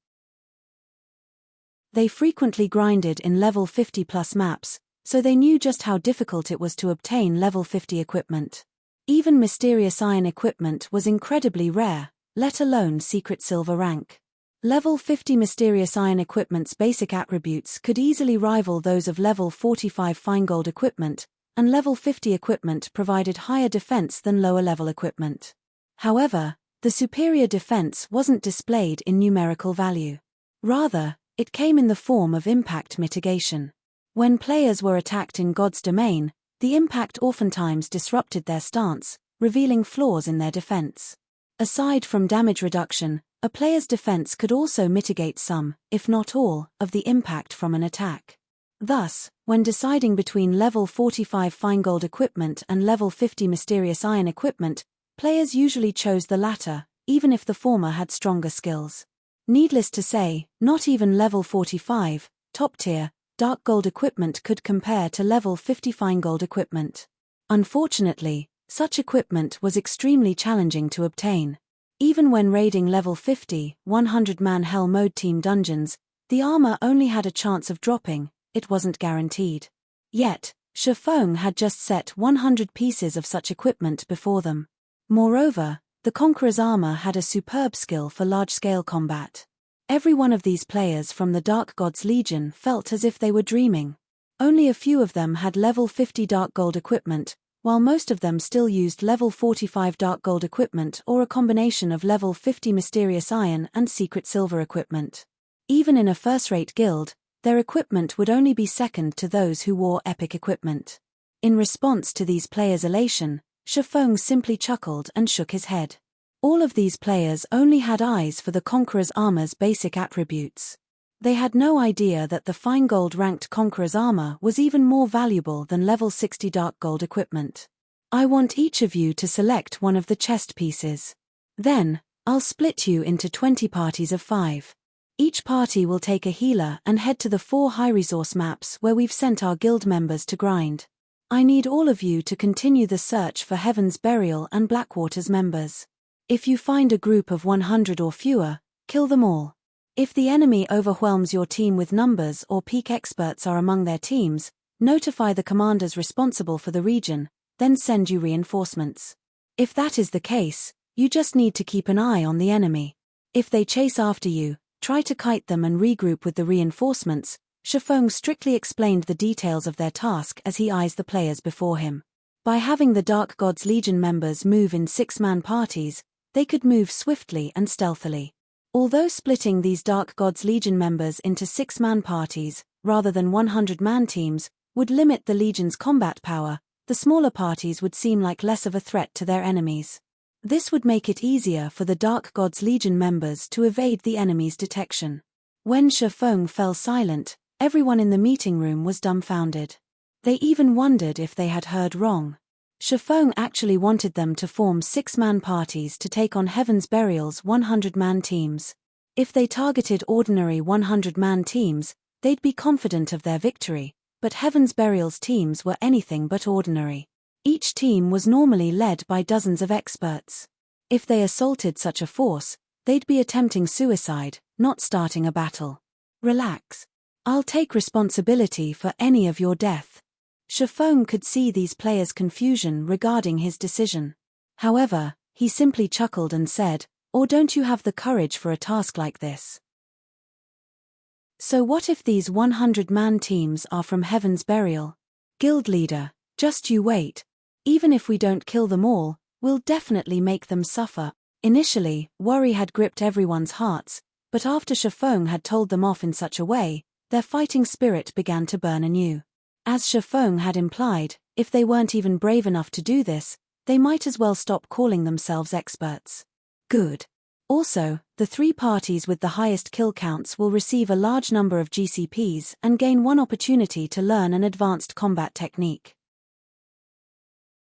They frequently grinded in level 50 plus maps, so they knew just how difficult it was to obtain level 50 equipment. Even mysterious iron equipment was incredibly rare, let alone secret silver rank. Level 50 mysterious iron equipment's basic attributes could easily rival those of level 45 fine gold equipment, and level 50 equipment provided higher defense than lower level equipment. However, the superior defense wasn't displayed in numerical value. Rather, it came in the form of impact mitigation. When players were attacked in God's domain, the impact oftentimes disrupted their stance, revealing flaws in their defense. Aside from damage reduction, a player's defense could also mitigate some, if not all, of the impact from an attack. Thus, when deciding between level 45 fine gold equipment and level 50 mysterious iron equipment, players usually chose the latter, even if the former had stronger skills. Needless to say, not even level 45, top-tier, dark gold equipment could compare to level 50 fine gold equipment. Unfortunately, such equipment was extremely challenging to obtain. Even when raiding level 50, 100-man Hell Mode team dungeons, the armor only had a chance of dropping, it wasn't guaranteed. Yet, Shifeng had just set 100 pieces of such equipment before them. Moreover, the Conqueror's armor had a superb skill for large-scale combat. Every one of these players from the Dark Gods Legion felt as if they were dreaming. Only a few of them had level 50 dark gold equipment, while most of them still used level 45 dark gold equipment or a combination of level 50 mysterious iron and secret silver equipment. Even in a first-rate guild, their equipment would only be second to those who wore epic equipment. In response to these players' elation, Shifeng simply chuckled and shook his head. All of these players only had eyes for the Conqueror's armor's basic attributes. They had no idea that the fine gold ranked Conqueror's armor was even more valuable than level 60 dark gold equipment. I want each of you to select one of the chest pieces. Then, I'll split you into 20 parties of 5. Each party will take a healer and head to the 4 high-resource maps where we've sent our guild members to grind. I need all of you to continue the search for Heaven's Burial and Blackwater's members. If you find a group of 100 or fewer, kill them all. If the enemy overwhelms your team with numbers or peak experts are among their teams, notify the commanders responsible for the region, then send you reinforcements. If that is the case, you just need to keep an eye on the enemy. If they chase after you, try to kite them and regroup with the reinforcements. Shifeng strictly explained the details of their task as he eyes the players before him. By having the Dark Gods Legion members move in 6-man parties, they could move swiftly and stealthily. Although splitting these Dark Gods Legion members into 6-man parties, rather than 100-man teams, would limit the Legion's combat power, the smaller parties would seem like less of a threat to their enemies. This would make it easier for the Dark Gods Legion members to evade the enemy's detection. When Shifeng fell silent, everyone in the meeting room was dumbfounded. They even wondered if they had heard wrong. Shifeng actually wanted them to form 6-man parties to take on Heaven's Burial's 100-man teams. If they targeted ordinary 100-man teams, they'd be confident of their victory, but Heaven's Burial's teams were anything but ordinary. Each team was normally led by dozens of experts. If they assaulted such a force, they'd be attempting suicide, not starting a battle. Relax. I'll take responsibility for any of your death. Shifeng could see these players' confusion regarding his decision. However, he simply chuckled and said, "Or don't you have the courage for a task like this? So what if these 100-man teams are from Heaven's Burial? Guild leader, just you wait. Even if we don't kill them all, we'll definitely make them suffer." Initially, worry had gripped everyone's hearts, but after Shifeng had told them off in such a way, their fighting spirit began to burn anew. As Shifeng had implied, if they weren't even brave enough to do this, they might as well stop calling themselves experts. Good. Also, the 3 parties with the highest kill counts will receive a large number of GCPs and gain 1 opportunity to learn an advanced combat technique.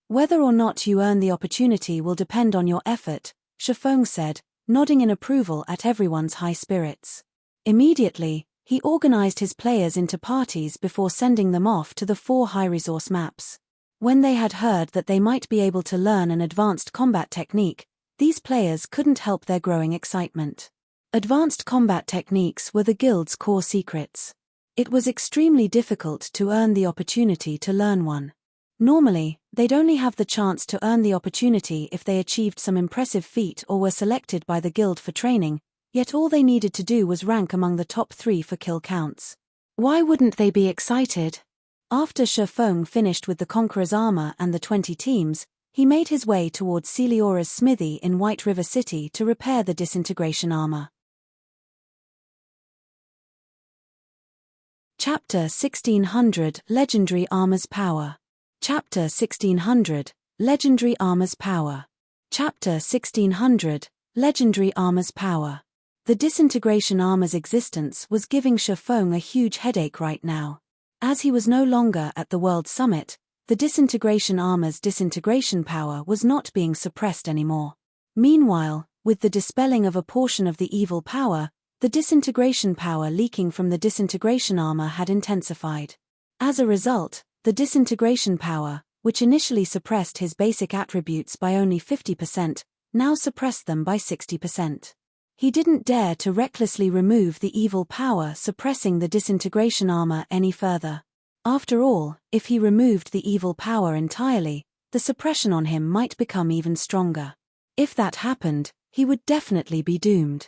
Whether or not you earn the opportunity will depend on your effort, Shifeng said, nodding in approval at everyone's high spirits. Immediately, he organized his players into parties before sending them off to the 4 high-resource maps. When they had heard that they might be able to learn an advanced combat technique, these players couldn't help their growing excitement. Advanced combat techniques were the guild's core secrets. It was extremely difficult to earn the opportunity to learn one. Normally, they'd only have the chance to earn the opportunity if they achieved some impressive feat or were selected by the guild for training, yet all they needed to do was rank among the top 3 for kill counts. Why wouldn't they be excited? After Shifeng finished with the Conqueror's armor and the 20 teams, he made his way towards Celiora's smithy in White River City to repair the disintegration armor. Chapter 1600 Legendary Armor's Power. Chapter 1600 Legendary Armor's Power. Chapter 1600 Legendary Armor's Power. The disintegration armor's existence was giving Shifeng a huge headache right now. As he was no longer at the World Summit, the disintegration armor's disintegration power was not being suppressed anymore. Meanwhile, with the dispelling of a portion of the evil power, the disintegration power leaking from the disintegration armor had intensified. As a result, the disintegration power, which initially suppressed his basic attributes by only 50%, now suppressed them by 60%. He didn't dare to recklessly remove the evil power suppressing the disintegration armor any further. After all, if he removed the evil power entirely, the suppression on him might become even stronger. If that happened, he would definitely be doomed.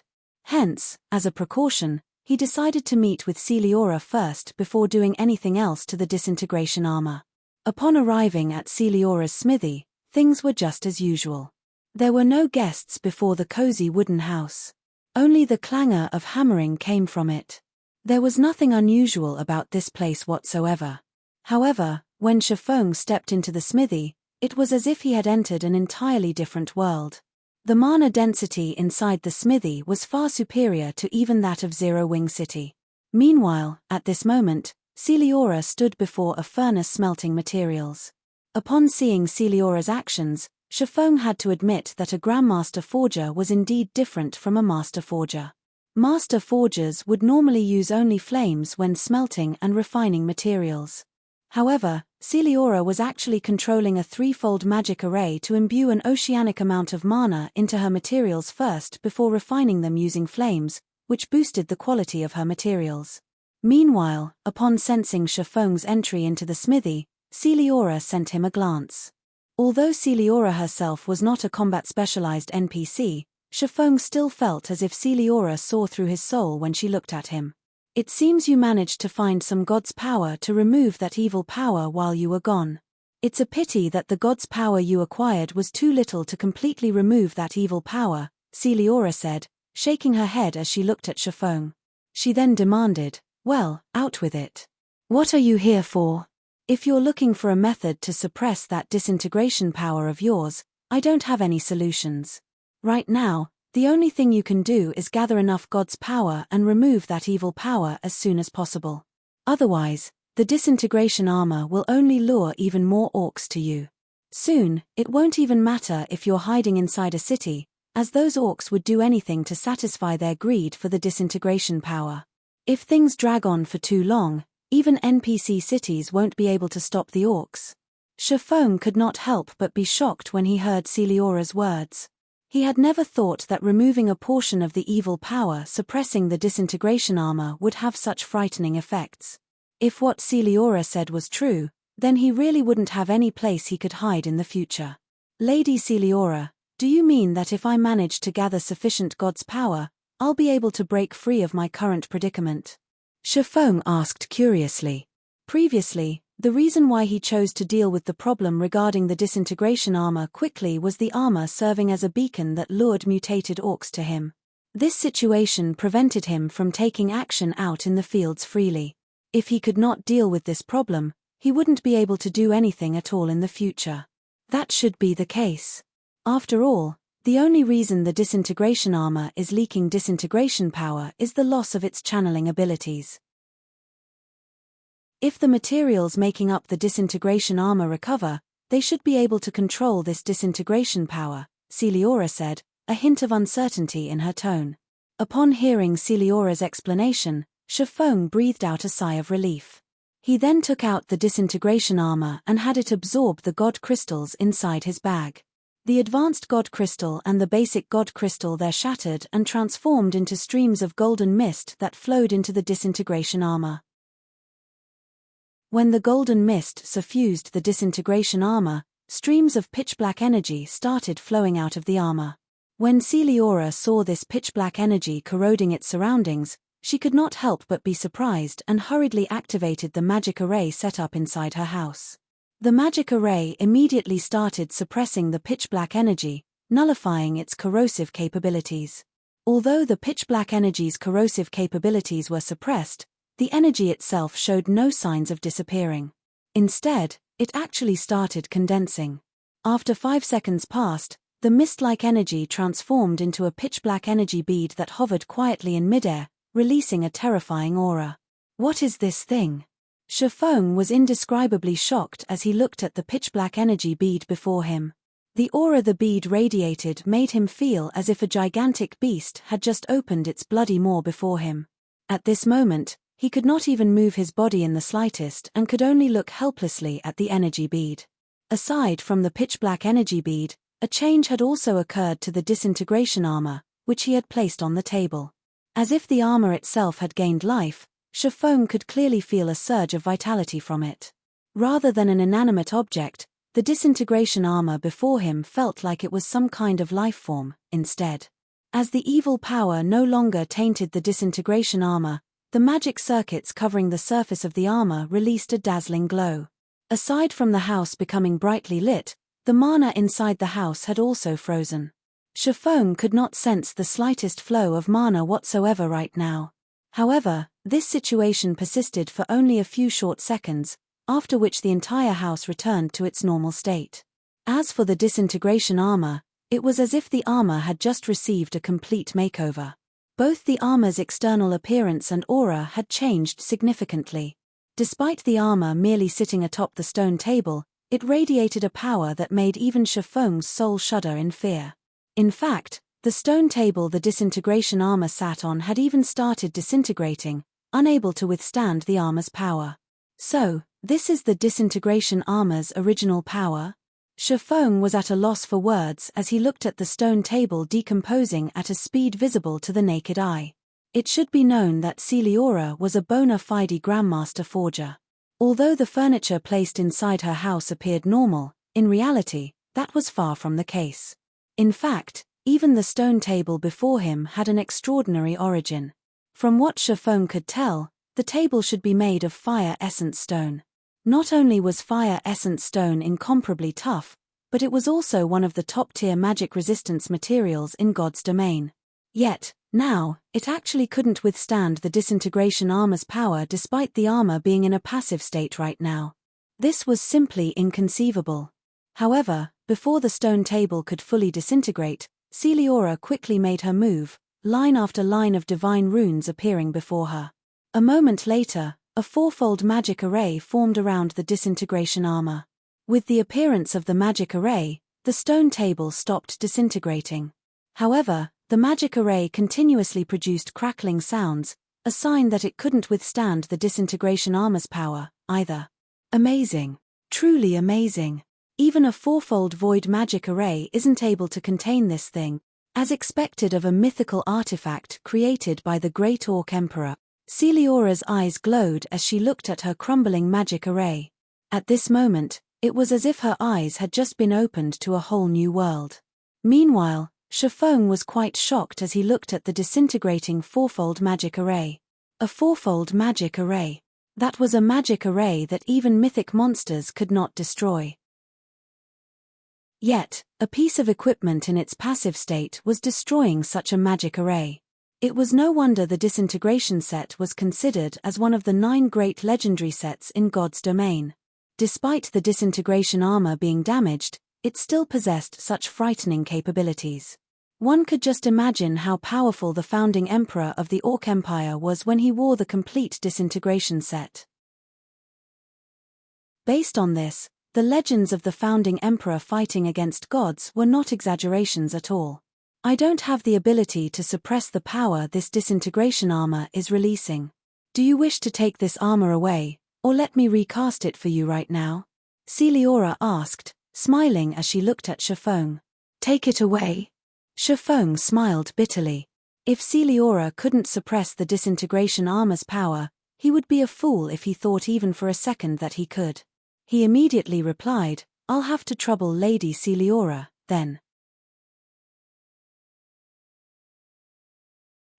Hence, as a precaution, he decided to meet with Celiora first before doing anything else to the disintegration armor. Upon arriving at Celiora's smithy, things were just as usual. There were no guests before the cozy wooden house. Only the clangor of hammering came from it. There was nothing unusual about this place whatsoever. However, when Shifeng stepped into the smithy, it was as if he had entered an entirely different world. The mana density inside the smithy was far superior to even that of Zero Wing City. Meanwhile, at this moment, Celiora stood before a furnace smelting materials. Upon seeing Celiora's actions, Shifeng had to admit that a Grandmaster Forger was indeed different from a Master Forger. Master Forgers would normally use only flames when smelting and refining materials. However, Celiora was actually controlling a threefold magic array to imbue an oceanic amount of mana into her materials first before refining them using flames, which boosted the quality of her materials. Meanwhile, upon sensing Shifeng's entry into the smithy, Celiora sent him a glance. Although Celiora herself was not a combat-specialized NPC, Shifeng still felt as if Celiora saw through his soul when she looked at him. It seems you managed to find some god's power to remove that evil power while you were gone. It's a pity that the god's power you acquired was too little to completely remove that evil power, Celiora said, shaking her head as she looked at Shifeng. She then demanded, "Well, out with it. What are you here for? If you're looking for a method to suppress that disintegration power of yours, I don't have any solutions. Right now, the only thing you can do is gather enough God's power and remove that evil power as soon as possible. Otherwise, the disintegration armor will only lure even more orcs to you. Soon, it won't even matter if you're hiding inside a city, as those orcs would do anything to satisfy their greed for the disintegration power. If things drag on for too long, even NPC cities won't be able to stop the orcs." Shifeng could not help but be shocked when he heard Celiora's words. He had never thought that removing a portion of the evil power suppressing the disintegration armor would have such frightening effects. If what Celiora said was true, then he really wouldn't have any place he could hide in the future. "Lady Celiora, do you mean that if I manage to gather sufficient God's power, I'll be able to break free of my current predicament?" Shifeng asked curiously. Previously, the reason why he chose to deal with the problem regarding the disintegration armor quickly was the armor serving as a beacon that lured mutated orcs to him. This situation prevented him from taking action out in the fields freely. If he could not deal with this problem, he wouldn't be able to do anything at all in the future. That should be the case. After all, the only reason the disintegration armor is leaking disintegration power is the loss of its channeling abilities. If the materials making up the disintegration armor recover, they should be able to control this disintegration power, Celiora said, a hint of uncertainty in her tone. Upon hearing Celiora's explanation, Shifeng breathed out a sigh of relief. He then took out the disintegration armor and had it absorb the god crystals inside his bag. The advanced god crystal and the basic god crystal there shattered and transformed into streams of golden mist that flowed into the disintegration armor. When the golden mist suffused the disintegration armor, streams of pitch-black energy started flowing out of the armor. When Celeora saw this pitch-black energy corroding its surroundings, she could not help but be surprised and hurriedly activated the magic array set up inside her house. The magic array immediately started suppressing the pitch-black energy, nullifying its corrosive capabilities. Although the pitch-black energy's corrosive capabilities were suppressed, the energy itself showed no signs of disappearing. Instead, it actually started condensing. After 5 seconds passed, the mist-like energy transformed into a pitch-black energy bead that hovered quietly in midair, releasing a terrifying aura. What is this thing? Shifeng was indescribably shocked as he looked at the pitch-black energy bead before him. The aura the bead radiated made him feel as if a gigantic beast had just opened its bloody maw before him. At this moment, he could not even move his body in the slightest and could only look helplessly at the energy bead. Aside from the pitch-black energy bead, a change had also occurred to the disintegration armor, which he had placed on the table. As if the armor itself had gained life, Shifeng could clearly feel a surge of vitality from it. Rather than an inanimate object, the disintegration armor before him felt like it was some kind of life form, instead. As the evil power no longer tainted the disintegration armor, the magic circuits covering the surface of the armor released a dazzling glow. Aside from the house becoming brightly lit, the mana inside the house had also frozen. Shifeng could not sense the slightest flow of mana whatsoever right now. However, this situation persisted for only a few short seconds, after which the entire house returned to its normal state. As for the disintegration armor, it was as if the armor had just received a complete makeover. Both the armor's external appearance and aura had changed significantly. Despite the armor merely sitting atop the stone table, it radiated a power that made even Shifeng's soul shudder in fear. In fact, the stone table the disintegration armor sat on had even started disintegrating, unable to withstand the armor's power. So, this is the disintegration armor's original power? Shifeng was at a loss for words as he looked at the stone table decomposing at a speed visible to the naked eye. It should be known that Celeora was a bona fide Grandmaster forger. Although the furniture placed inside her house appeared normal, in reality, that was far from the case. In fact, even the stone table before him had an extraordinary origin. From what Shifeng could tell, the table should be made of fire essence stone. Not only was fire essence stone incomparably tough, but it was also one of the top-tier magic resistance materials in God's domain. Yet, now, it actually couldn't withstand the disintegration armor's power despite the armor being in a passive state right now. This was simply inconceivable. However, before the stone table could fully disintegrate, Celeora quickly made her move, line after line of divine runes appearing before her. A moment later, a fourfold magic array formed around the disintegration armor. With the appearance of the magic array, the stone table stopped disintegrating. However, the magic array continuously produced crackling sounds, a sign that it couldn't withstand the disintegration armor's power, either. Amazing. Truly amazing. Even a fourfold void magic array isn't able to contain this thing, as expected of a mythical artifact created by the Great Orc Emperor. Celeora's eyes glowed as she looked at her crumbling magic array. At this moment, it was as if her eyes had just been opened to a whole new world. Meanwhile, Shifeng was quite shocked as he looked at the disintegrating fourfold magic array. A fourfold magic array. That was a magic array that even mythic monsters could not destroy. Yet, a piece of equipment in its passive state was destroying such a magic array. It was no wonder the disintegration set was considered as one of the 9 great legendary sets in God's domain. Despite the disintegration armor being damaged, it still possessed such frightening capabilities. One could just imagine how powerful the founding emperor of the Orc Empire was when he wore the complete disintegration set. Based on this, the legends of the founding emperor fighting against gods were not exaggerations at all. I don't have the ability to suppress the power this disintegration armor is releasing. Do you wish to take this armor away, or let me recast it for you right now? Celeora asked, smiling as she looked at Shifeng. Take it away? Shifeng smiled bitterly. If Celeora couldn't suppress the disintegration armor's power, He would be a fool if he thought even for a second that he could. He immediately replied, "I'll have to trouble Lady Celeora, then."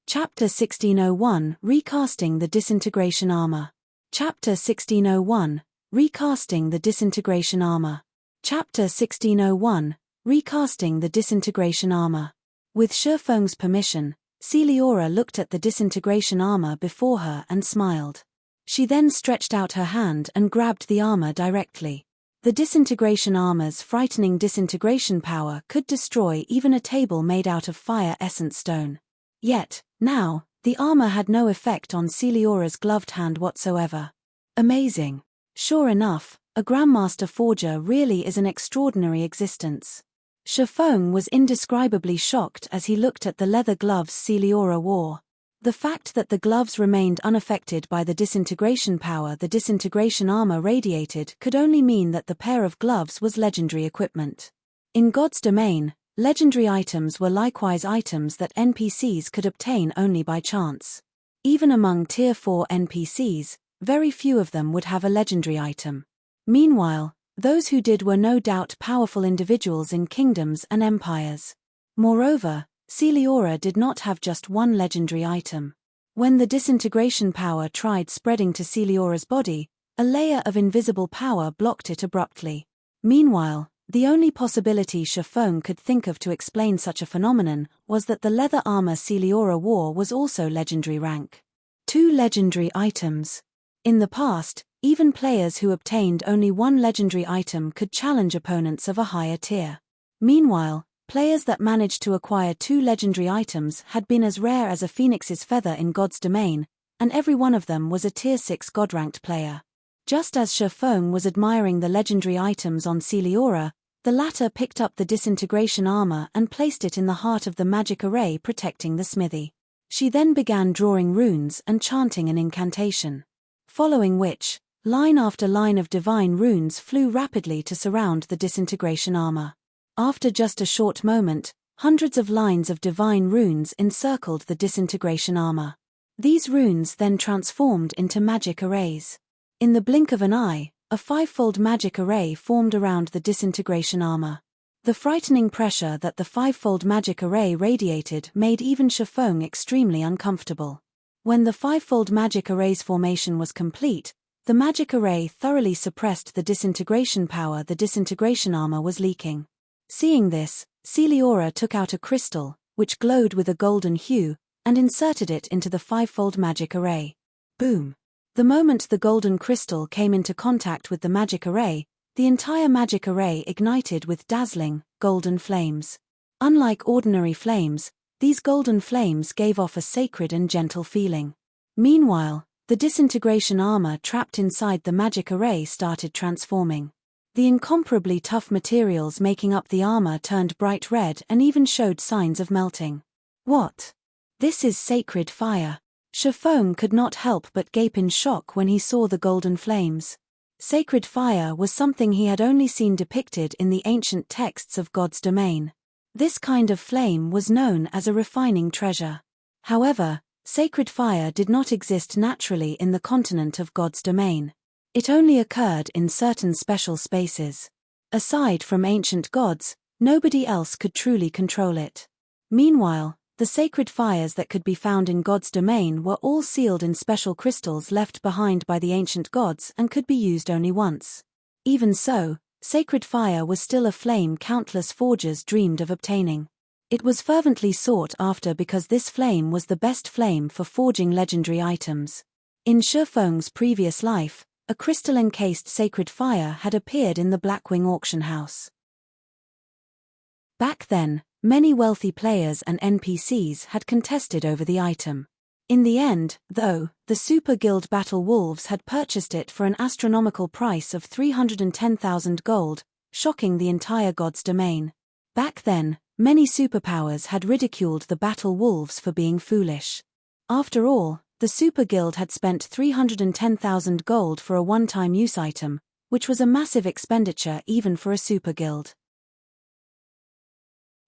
Chapter 1601 Recasting the Disintegration Armor. Chapter 1601 Recasting the Disintegration Armor. Chapter 1601 Recasting the Disintegration Armor. With Shifeng's permission, Celeora looked at the disintegration armor before her and smiled. She then stretched out her hand and grabbed the armor directly. The disintegration armor's frightening disintegration power could destroy even a table made out of fire essence stone. Yet, now, the armor had no effect on Celeora's gloved hand whatsoever. Amazing. Sure enough, a Grandmaster Forger really is an extraordinary existence. Shifeng was indescribably shocked as he looked at the leather gloves Celeora wore. The fact that the gloves remained unaffected by the disintegration power the disintegration armor radiated could only mean that the pair of gloves was legendary equipment. In God's domain, legendary items were likewise items that NPCs could obtain only by chance. Even among Tier 4 NPCs, very few of them would have a legendary item. Meanwhile, those who did were no doubt powerful individuals in kingdoms and empires. Moreover, Celeora did not have just one legendary item. When the disintegration power tried spreading to Celeora's body, a layer of invisible power blocked it abruptly. Meanwhile, the only possibility Shifeng could think of to explain such a phenomenon was that the leather armor Celeora wore was also legendary rank. 2 legendary items. In the past, even players who obtained only one legendary item could challenge opponents of a higher tier. Meanwhile, players that managed to acquire 2 legendary items had been as rare as a phoenix's feather in God's domain, and every one of them was a Tier 6 God-ranked player. Just as Shifeng was admiring the legendary items on Celeora, the latter picked up the disintegration armor and placed it in the heart of the magic array protecting the smithy. She then began drawing runes and chanting an incantation. Following which, line after line of divine runes flew rapidly to surround the disintegration armor. After just a short moment, hundreds of lines of divine runes encircled the disintegration armor. These runes then transformed into magic arrays. In the blink of an eye, a 5-fold magic array formed around the disintegration armor. The frightening pressure that the 5-fold magic array radiated made even Shifeng extremely uncomfortable. When the 5-fold magic array's formation was complete, the magic array thoroughly suppressed the disintegration power the disintegration armor was leaking. Seeing this, Celeora took out a crystal, which glowed with a golden hue, and inserted it into the 5-fold magic array. Boom! The moment the golden crystal came into contact with the magic array, the entire magic array ignited with dazzling, golden flames. Unlike ordinary flames, these golden flames gave off a sacred and gentle feeling. Meanwhile, the disintegration armor trapped inside the magic array started transforming. The incomparably tough materials making up the armor turned bright red and even showed signs of melting. What? This is sacred fire. Shifeng could not help but gape in shock when he saw the golden flames. Sacred fire was something he had only seen depicted in the ancient texts of God's domain. This kind of flame was known as a refining treasure. However, sacred fire did not exist naturally in the continent of God's domain. It only occurred in certain special spaces. Aside from ancient gods, nobody else could truly control it. Meanwhile, the sacred fires that could be found in God's domain were all sealed in special crystals left behind by the ancient gods and could be used only once. Even so, sacred fire was still a flame countless forgers dreamed of obtaining. It was fervently sought after because this flame was the best flame for forging legendary items. In Shifeng's previous life, a crystal-encased sacred fire had appeared in the Blackwing auction house. Back then, many wealthy players and NPCs had contested over the item. In the end, though, the Super Guild Battle Wolves had purchased it for an astronomical price of 310,000 gold, shocking the entire God's domain. Back then, many superpowers had ridiculed the Battle Wolves for being foolish. After all, the Super Guild had spent 310,000 gold for a one-time use item, which was a massive expenditure even for a Super Guild.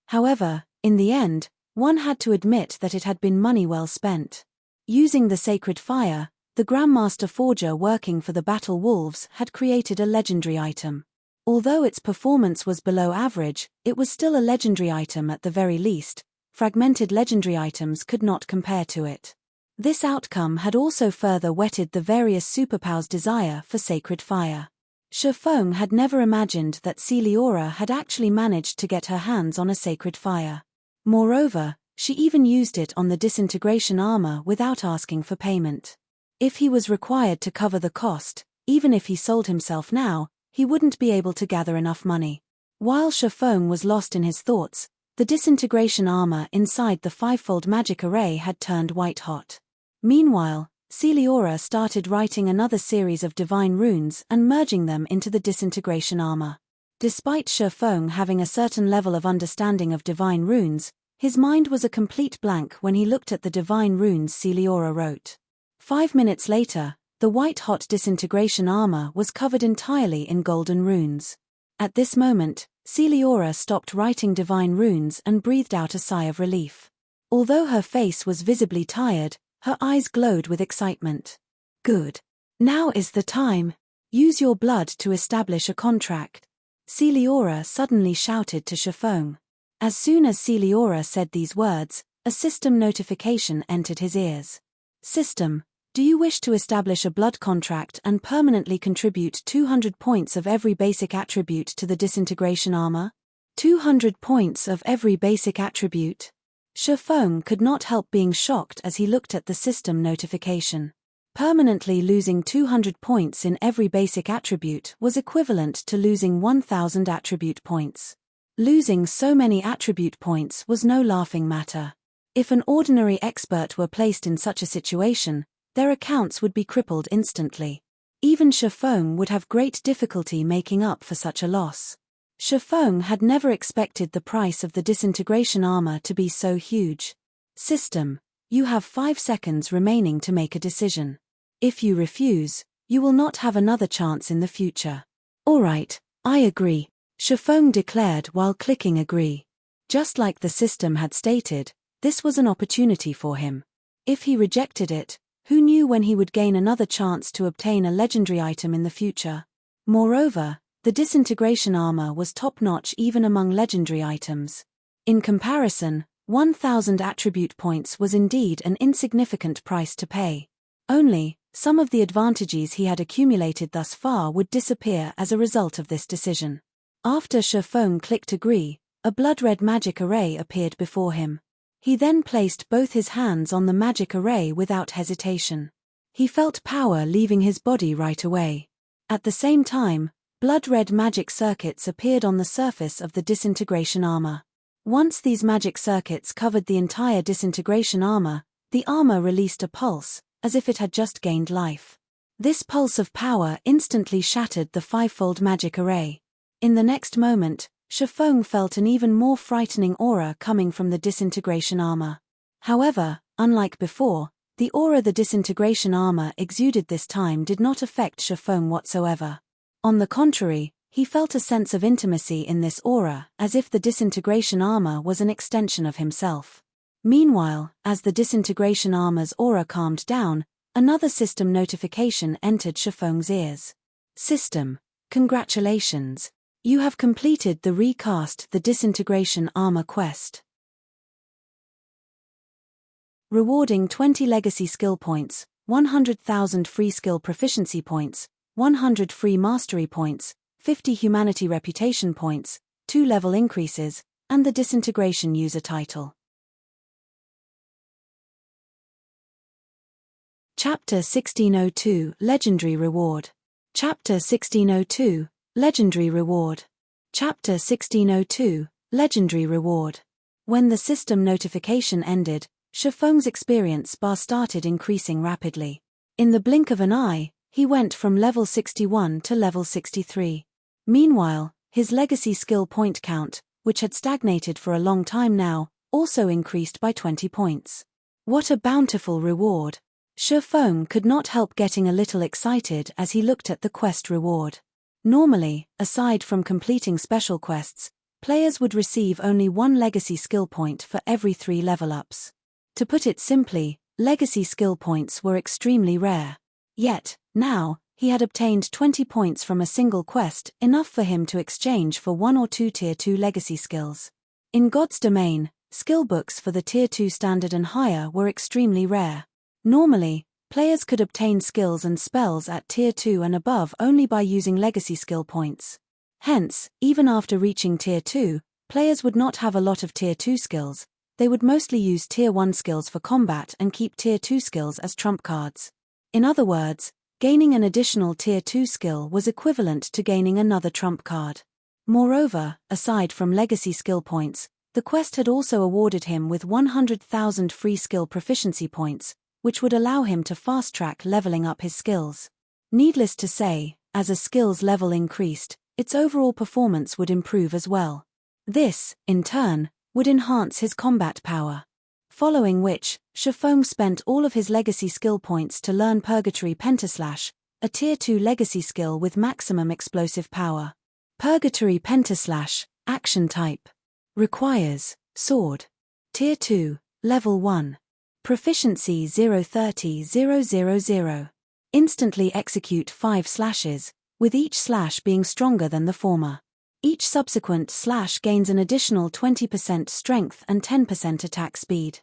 However, in the end, one had to admit that it had been money well spent. Using the sacred fire, the Grandmaster Forger working for the Battle Wolves had created a legendary item. Although its performance was below average, it was still a legendary item at the very least. Fragmented legendary items could not compare to it. This outcome had also further whetted the various superpowers' desire for sacred fire. Shifeng had never imagined that Celeora had actually managed to get her hands on a sacred fire. Moreover, she even used it on the disintegration armor without asking for payment. If he was required to cover the cost, even if he sold himself now, he wouldn't be able to gather enough money. While Shifeng was lost in his thoughts, the disintegration armor inside the fivefold magic array had turned white-hot. Meanwhile, Celeora started writing another series of divine runes and merging them into the disintegration armor. Despite Shifeng having a certain level of understanding of divine runes, his mind was a complete blank when he looked at the divine runes Celeora wrote. 5 minutes later, the white-hot disintegration armor was covered entirely in golden runes. At this moment, Celeora stopped writing divine runes and breathed out a sigh of relief. Although her face was visibly tired, her eyes glowed with excitement. Good. Now is the time. Use your blood to establish a contract. Celeora suddenly shouted to Shifeng. As soon as Celeora said these words, a system notification entered his ears. System, do you wish to establish a blood contract and permanently contribute 200 points of every basic attribute to the disintegration armor? 200 points of every basic attribute? Shifeng could not help being shocked as he looked at the system notification. Permanently losing 200 points in every basic attribute was equivalent to losing 1,000 attribute points. Losing so many attribute points was no laughing matter. If an ordinary expert were placed in such a situation, their accounts would be crippled instantly. Even Shifeng would have great difficulty making up for such a loss. Shifeng had never expected the price of the disintegration armor to be so huge. System, you have 5 seconds remaining to make a decision. If you refuse, you will not have another chance in the future. Alright, I agree, Shifeng declared while clicking agree. Just like the system had stated, this was an opportunity for him. If he rejected it, who knew when he would gain another chance to obtain a legendary item in the future? Moreover, the disintegration armor was top-notch even among legendary items. In comparison, 1,000 attribute points was indeed an insignificant price to pay. Only, some of the advantages he had accumulated thus far would disappear as a result of this decision. After Shifeng clicked agree, a blood-red magic array appeared before him. He then placed both his hands on the magic array without hesitation. He felt power leaving his body right away. At the same time, blood-red magic circuits appeared on the surface of the disintegration armor. Once these magic circuits covered the entire disintegration armor, the armor released a pulse, as if it had just gained life. This pulse of power instantly shattered the fivefold magic array. In the next moment, Shifeng felt an even more frightening aura coming from the disintegration armor. However, unlike before, the aura the disintegration armor exuded this time did not affect Shifeng whatsoever. On the contrary, he felt a sense of intimacy in this aura, as if the disintegration armor was an extension of himself. Meanwhile, as the disintegration armor's aura calmed down, another system notification entered Shifeng's ears. System, congratulations. You have completed the Recast the Disintegration Armor quest. Rewarding 20 legacy skill points, 100,000 free skill proficiency points, 100 free mastery points, 50 humanity reputation points, 2 level increases, and the disintegration user title. Chapter 1602 Legendary Reward. Chapter 1602 Legendary Reward. Chapter 1602 Legendary Reward. When the system notification ended, Shifeng's experience bar started increasing rapidly. In the blink of an eye, he went from level 61 to level 63. Meanwhile, his legacy skill point count, which had stagnated for a long time now, also increased by 20 points. What a bountiful reward! Shifeng could not help getting a little excited as he looked at the quest reward. Normally, aside from completing special quests, players would receive only 1 legacy skill point for every 3 level ups. To put it simply, legacy skill points were extremely rare. Yet, now, he had obtained 20 points from a single quest, enough for him to exchange for 1 or 2 Tier 2 legacy skills. In God's domain, skill books for the Tier 2 standard and higher were extremely rare. Normally, players could obtain skills and spells at Tier 2 and above only by using legacy skill points. Hence, even after reaching Tier 2, players would not have a lot of Tier 2 skills. They would mostly use Tier 1 skills for combat and keep Tier 2 skills as trump cards. In other words, gaining an additional Tier 2 skill was equivalent to gaining another trump card. Moreover, aside from legacy skill points, the quest had also awarded him with 100,000 free skill proficiency points, which would allow him to fast-track leveling up his skills. Needless to say, as a skills level increased, its overall performance would improve as well. This, in turn, would enhance his combat power. Following which, Shifeng spent all of his legacy skill points to learn Purgatory Pentaslash, a Tier 2 legacy skill with maximum explosive power. Purgatory Pentaslash, action type. Requires, sword. Tier 2, level 1. Proficiency 030,000. Instantly execute 5 slashes, with each slash being stronger than the former. Each subsequent slash gains an additional 20% strength and 10% attack speed.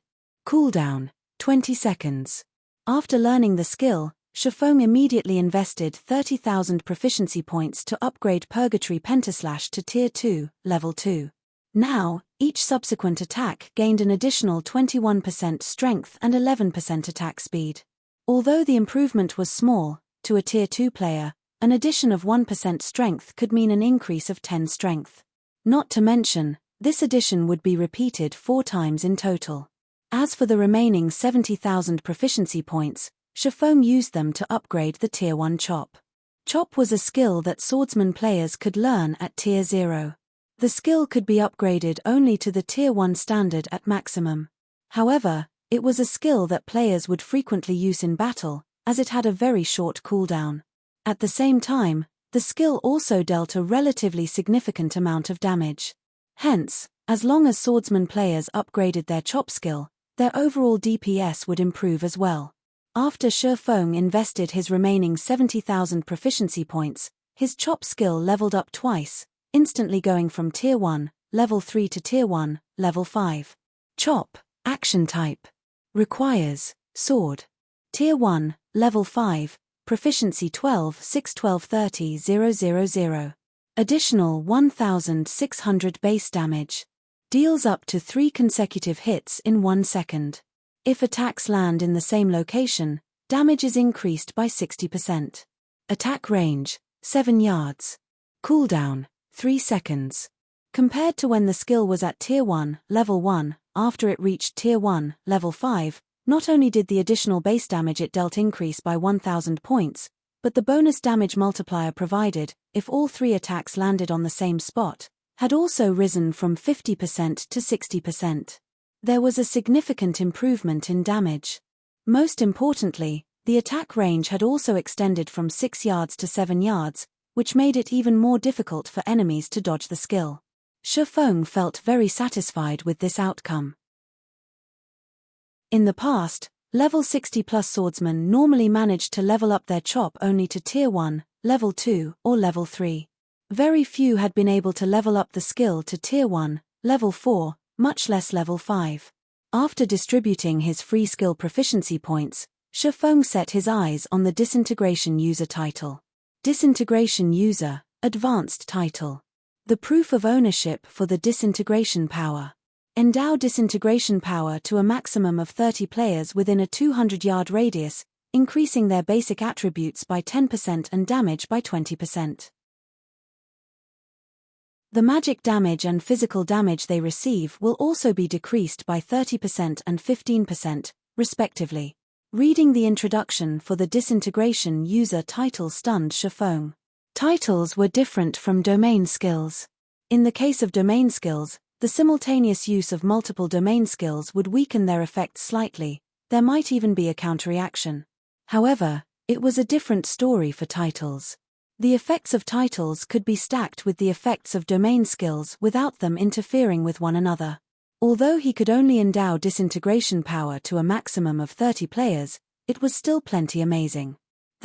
Cooldown, 20 seconds. After learning the skill, Shifeng immediately invested 30,000 proficiency points to upgrade Purgatory Pentaslash to Tier 2, level 2. Now, each subsequent attack gained an additional 21% strength and 11% attack speed. Although the improvement was small, to a Tier 2 player, an addition of 1% strength could mean an increase of 10 strength. Not to mention, this addition would be repeated 4 times in total. As for the remaining 70,000 proficiency points, Shifeng used them to upgrade the Tier 1 Chop. Chop was a skill that swordsman players could learn at Tier 0. The skill could be upgraded only to the Tier 1 standard at maximum. However, it was a skill that players would frequently use in battle, as it had a very short cooldown. At the same time, the skill also dealt a relatively significant amount of damage. Hence, as long as swordsman players upgraded their chop skill, their overall DPS would improve as well. After Shifeng invested his remaining 70,000 proficiency points, his chop skill leveled up twice, instantly going from Tier 1, level 3 to Tier 1, level 5. Chop, action type. Requires, sword. Tier 1, level 5, proficiency 12 6 12 30 000. Additional 1,600 base damage. Deals up to 3 consecutive hits in 1 second. If attacks land in the same location, damage is increased by 60%. Attack range, 7 yards. Cooldown, 3 seconds. Compared to when the skill was at Tier 1, level 1, after it reached Tier 1, level 5, not only did the additional base damage it dealt increase by 1,000 points, but the bonus damage multiplier provided, if all 3 attacks landed on the same spot, had also risen from 50% to 60%. There was a significant improvement in damage. Most importantly, the attack range had also extended from 6 yards to 7 yards, which made it even more difficult for enemies to dodge the skill. Shifeng felt very satisfied with this outcome. In the past, level 60+ swordsmen normally managed to level up their chop only to Tier 1, level 2, or level 3. Very few had been able to level up the skill to Tier 1, level 4, much less level 5. After distributing his free skill proficiency points, Shifeng set his eyes on the Disintegration User title. Disintegration User, Advanced title. The proof of ownership for the disintegration power. Endow disintegration power to a maximum of 30 players within a 200-yard radius, increasing their basic attributes by 10% and damage by 20%. The magic damage and physical damage they receive will also be decreased by 30% and 15%, respectively. Reading the introduction for the Disintegration User title stunned Shifeng. Titles were different from domain skills. In the case of domain skills, the simultaneous use of multiple domain skills would weaken their effects slightly, there might even be a counterreaction. However, it was a different story for titles. The effects of titles could be stacked with the effects of domain skills without them interfering with one another. Although he could only endow disintegration power to a maximum of 30 players, it was still plenty amazing.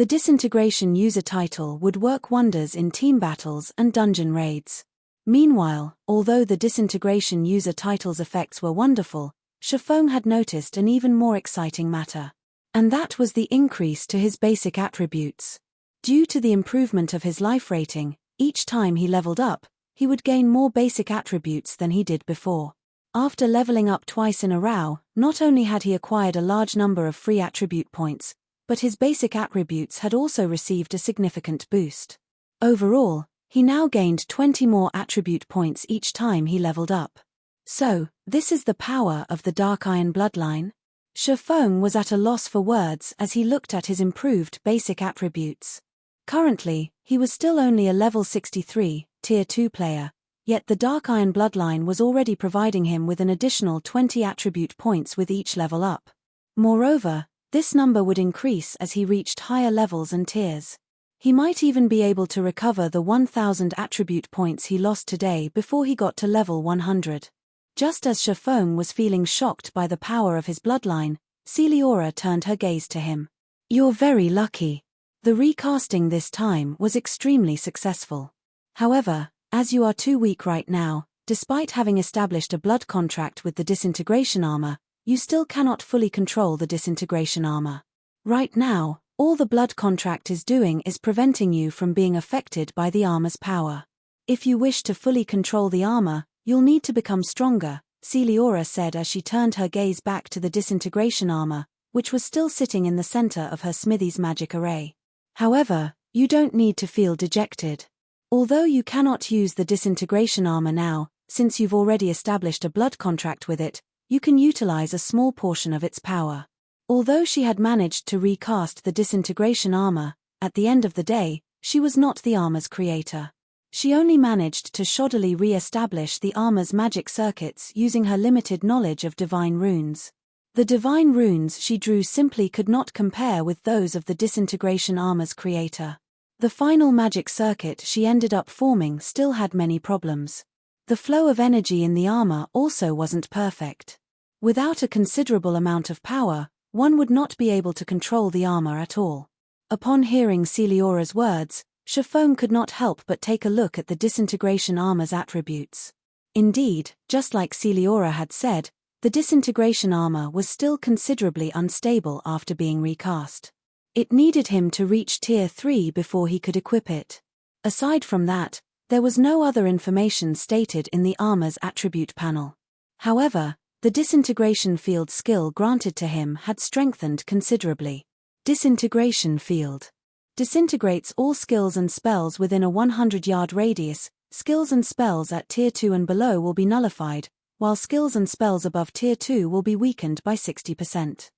The disintegration user title would work wonders in team battles and dungeon raids. Meanwhile, although the disintegration user title's effects were wonderful, Shifeng had noticed an even more exciting matter. And that was the increase to his basic attributes. Due to the improvement of his life rating, each time he leveled up, he would gain more basic attributes than he did before. After leveling up twice in a row, not only had he acquired a large number of free attribute points, but his basic attributes had also received a significant boost. Overall, he now gained 20 more attribute points each time he leveled up. So, this is the power of the Dark Iron bloodline? Shifeng was at a loss for words as he looked at his improved basic attributes. Currently, he was still only a level 63, Tier 2 player, yet the Dark Iron bloodline was already providing him with an additional 20 attribute points with each level up. Moreover, this number would increase as he reached higher levels and tiers. He might even be able to recover the 1000 attribute points he lost today before he got to level 100. Just as Shifeng was feeling shocked by the power of his bloodline, Celiora turned her gaze to him. "You're very lucky." The recasting this time was extremely successful. However, as you are too weak right now, despite having established a blood contract with the disintegration armor, you still cannot fully control the disintegration armor. Right now, all the blood contract is doing is preventing you from being affected by the armor's power. If you wish to fully control the armor, you'll need to become stronger, Celiora said as she turned her gaze back to the disintegration armor, which was still sitting in the center of her smithy's magic array. However, you don't need to feel dejected. Although you cannot use the disintegration armor now, since you've already established a blood contract with it, you can utilize a small portion of its power. Although she had managed to recast the disintegration armor, at the end of the day, she was not the armor's creator. She only managed to shoddily re-establish the armor's magic circuits using her limited knowledge of divine runes. The divine runes she drew simply could not compare with those of the disintegration armor's creator. The final magic circuit she ended up forming still had many problems. The flow of energy in the armor also wasn't perfect. Without a considerable amount of power, one would not be able to control the armor at all. Upon hearing Celiora's words, Shifeng could not help but take a look at the disintegration armor's attributes. Indeed, just like Celiora had said, the disintegration armor was still considerably unstable after being recast. It needed him to reach Tier 3 before he could equip it. Aside from that, there was no other information stated in the armor's attribute panel. However, the disintegration field skill granted to him had strengthened considerably. Disintegration field disintegrates all skills and spells within a 100-yard radius. Skills and spells at Tier 2 and below will be nullified, while skills and spells above Tier 2 will be weakened by 60%.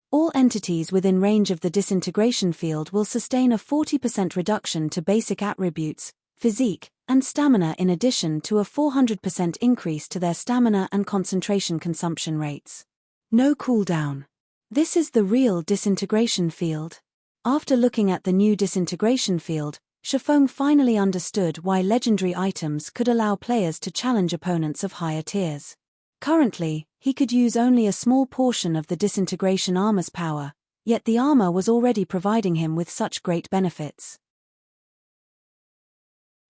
All entities within range of the disintegration field will sustain a 40% reduction to basic attributes, physique, and stamina in addition to a 400% increase to their stamina and concentration consumption rates. No cooldown. This is the real disintegration field. After looking at the new disintegration field, Shifeng finally understood why legendary items could allow players to challenge opponents of higher tiers. Currently, he could use only a small portion of the disintegration armor's power, yet the armor was already providing him with such great benefits.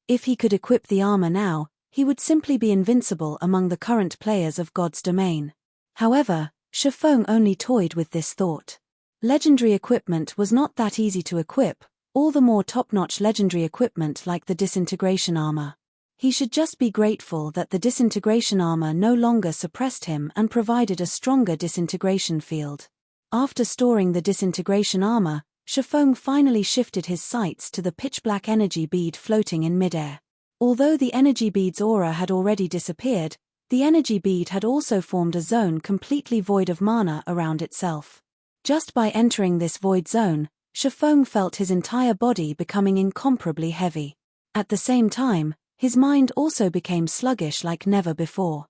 If he could equip the armor now, he would simply be invincible among the current players of God's domain. However, Shifeng only toyed with this thought. Legendary equipment was not that easy to equip, all the more top-notch legendary equipment like the disintegration armor. He should just be grateful that the disintegration armor no longer suppressed him and provided a stronger disintegration field. After storing the disintegration armor, Shifeng finally shifted his sights to the pitch-black energy bead floating in midair. Although the energy bead's aura had already disappeared, the energy bead had also formed a zone completely void of mana around itself. Just by entering this void zone, Shifeng felt his entire body becoming incomparably heavy. At the same time, his mind also became sluggish like never before.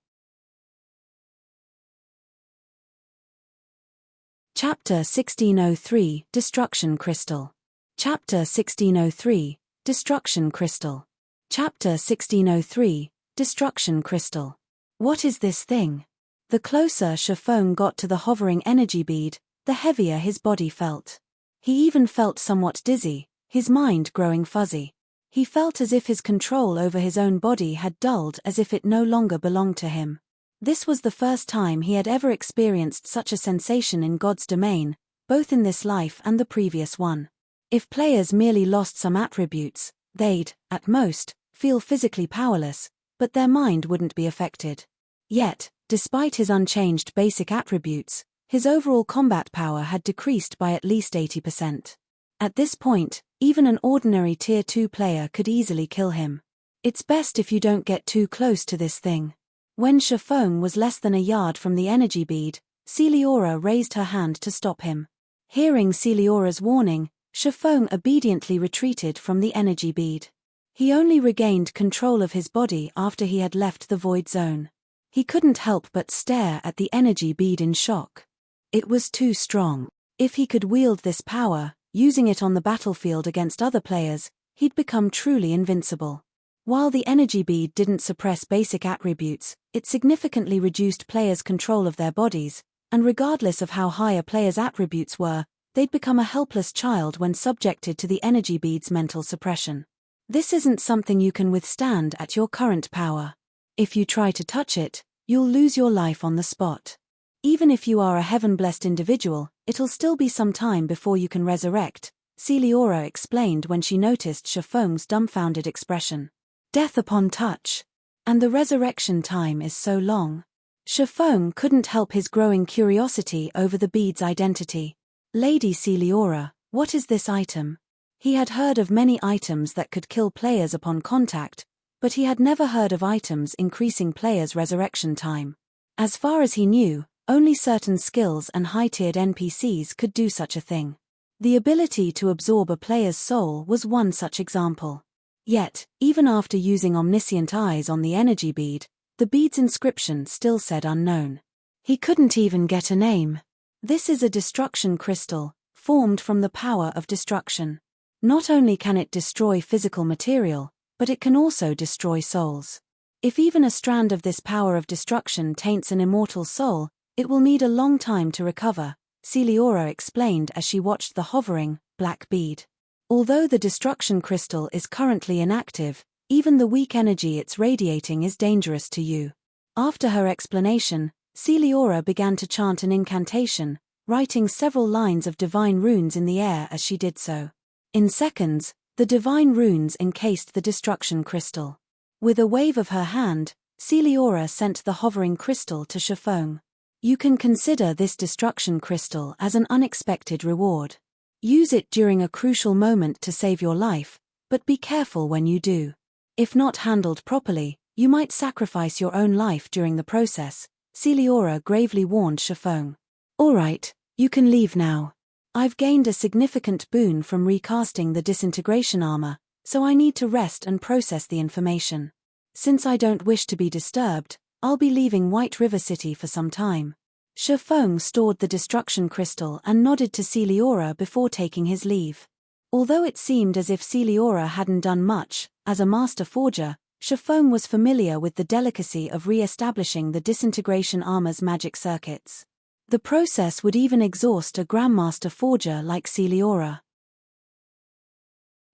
Chapter 1603, Destruction Crystal. Chapter 1603, Destruction Crystal. Chapter 1603, Destruction Crystal. What is this thing? The closer Shifeng got to the hovering energy bead, the heavier his body felt. He even felt somewhat dizzy, his mind growing fuzzy. He felt as if his control over his own body had dulled, as if it no longer belonged to him. This was the first time he had ever experienced such a sensation in God's domain, both in this life and the previous one. If players merely lost some attributes, they'd, at most, feel physically powerless, but their mind wouldn't be affected. Yet, despite his unchanged basic attributes, his overall combat power had decreased by at least 80%. At this point, even an ordinary Tier 2 player could easily kill him. It's best if you don't get too close to this thing. When Shifeng was less than a yard from the energy bead, Celiora raised her hand to stop him. Hearing Celiora's warning, Shifeng obediently retreated from the energy bead. He only regained control of his body after he had left the void zone. He couldn't help but stare at the energy bead in shock. It was too strong. If he could wield this power, using it on the battlefield against other players, he'd become truly invincible. While the energy bead didn't suppress basic attributes, it significantly reduced players' control of their bodies, and regardless of how high a player's attributes were, they'd become a helpless child when subjected to the energy bead's mental suppression. This isn't something you can withstand at your current power. If you try to touch it, you'll lose your life on the spot. Even if you are a heaven-blessed individual, it'll still be some time before you can resurrect, Celiora explained when she noticed Shifeng's dumbfounded expression. Death upon touch. And the resurrection time is so long. Shifeng couldn't help his growing curiosity over the bead's identity. Lady Celiora, what is this item? He had heard of many items that could kill players upon contact, but he had never heard of items increasing players' resurrection time. As far as he knew, only certain skills and high-tiered NPCs could do such a thing. The ability to absorb a player's soul was one such example. Yet, even after using omniscient eyes on the energy bead, the bead's inscription still said unknown. He couldn't even get a name. This is a destruction crystal, formed from the power of destruction. Not only can it destroy physical material, but it can also destroy souls. If even a strand of this power of destruction taints an immortal soul, it will need a long time to recover, Celiora explained as she watched the hovering, black bead. Although the destruction crystal is currently inactive, even the weak energy it's radiating is dangerous to you. After her explanation, Celiora began to chant an incantation, writing several lines of divine runes in the air as she did so. In seconds, the divine runes encased the destruction crystal. With a wave of her hand, Celiora sent the hovering crystal to Shifeng. You can consider this destruction crystal as an unexpected reward. Use it during a crucial moment to save your life, but be careful when you do. If not handled properly, you might sacrifice your own life during the process, Celiora gravely warned Shifeng. All right, you can leave now. I've gained a significant boon from recasting the disintegration armor, so I need to rest and process the information. Since I don't wish to be disturbed, I'll be leaving White River City for some time. Shifeng stored the destruction crystal and nodded to Celiora before taking his leave. Although it seemed as if Celiora hadn't done much, as a master forger, Shifeng was familiar with the delicacy of re-establishing the disintegration armor's magic circuits. The process would even exhaust a grandmaster forger like Celiora.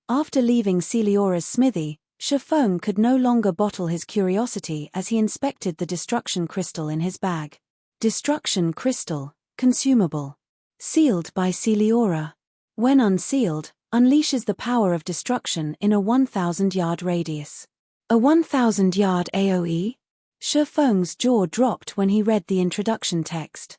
After leaving Celiora's smithy, Shifeng could no longer bottle his curiosity as he inspected the destruction crystal in his bag. Destruction crystal, consumable. Sealed by Celiora. When unsealed, unleashes the power of destruction in a 1,000-yard radius. A 1,000-yard AoE? Shifeng's jaw dropped when he read the introduction text.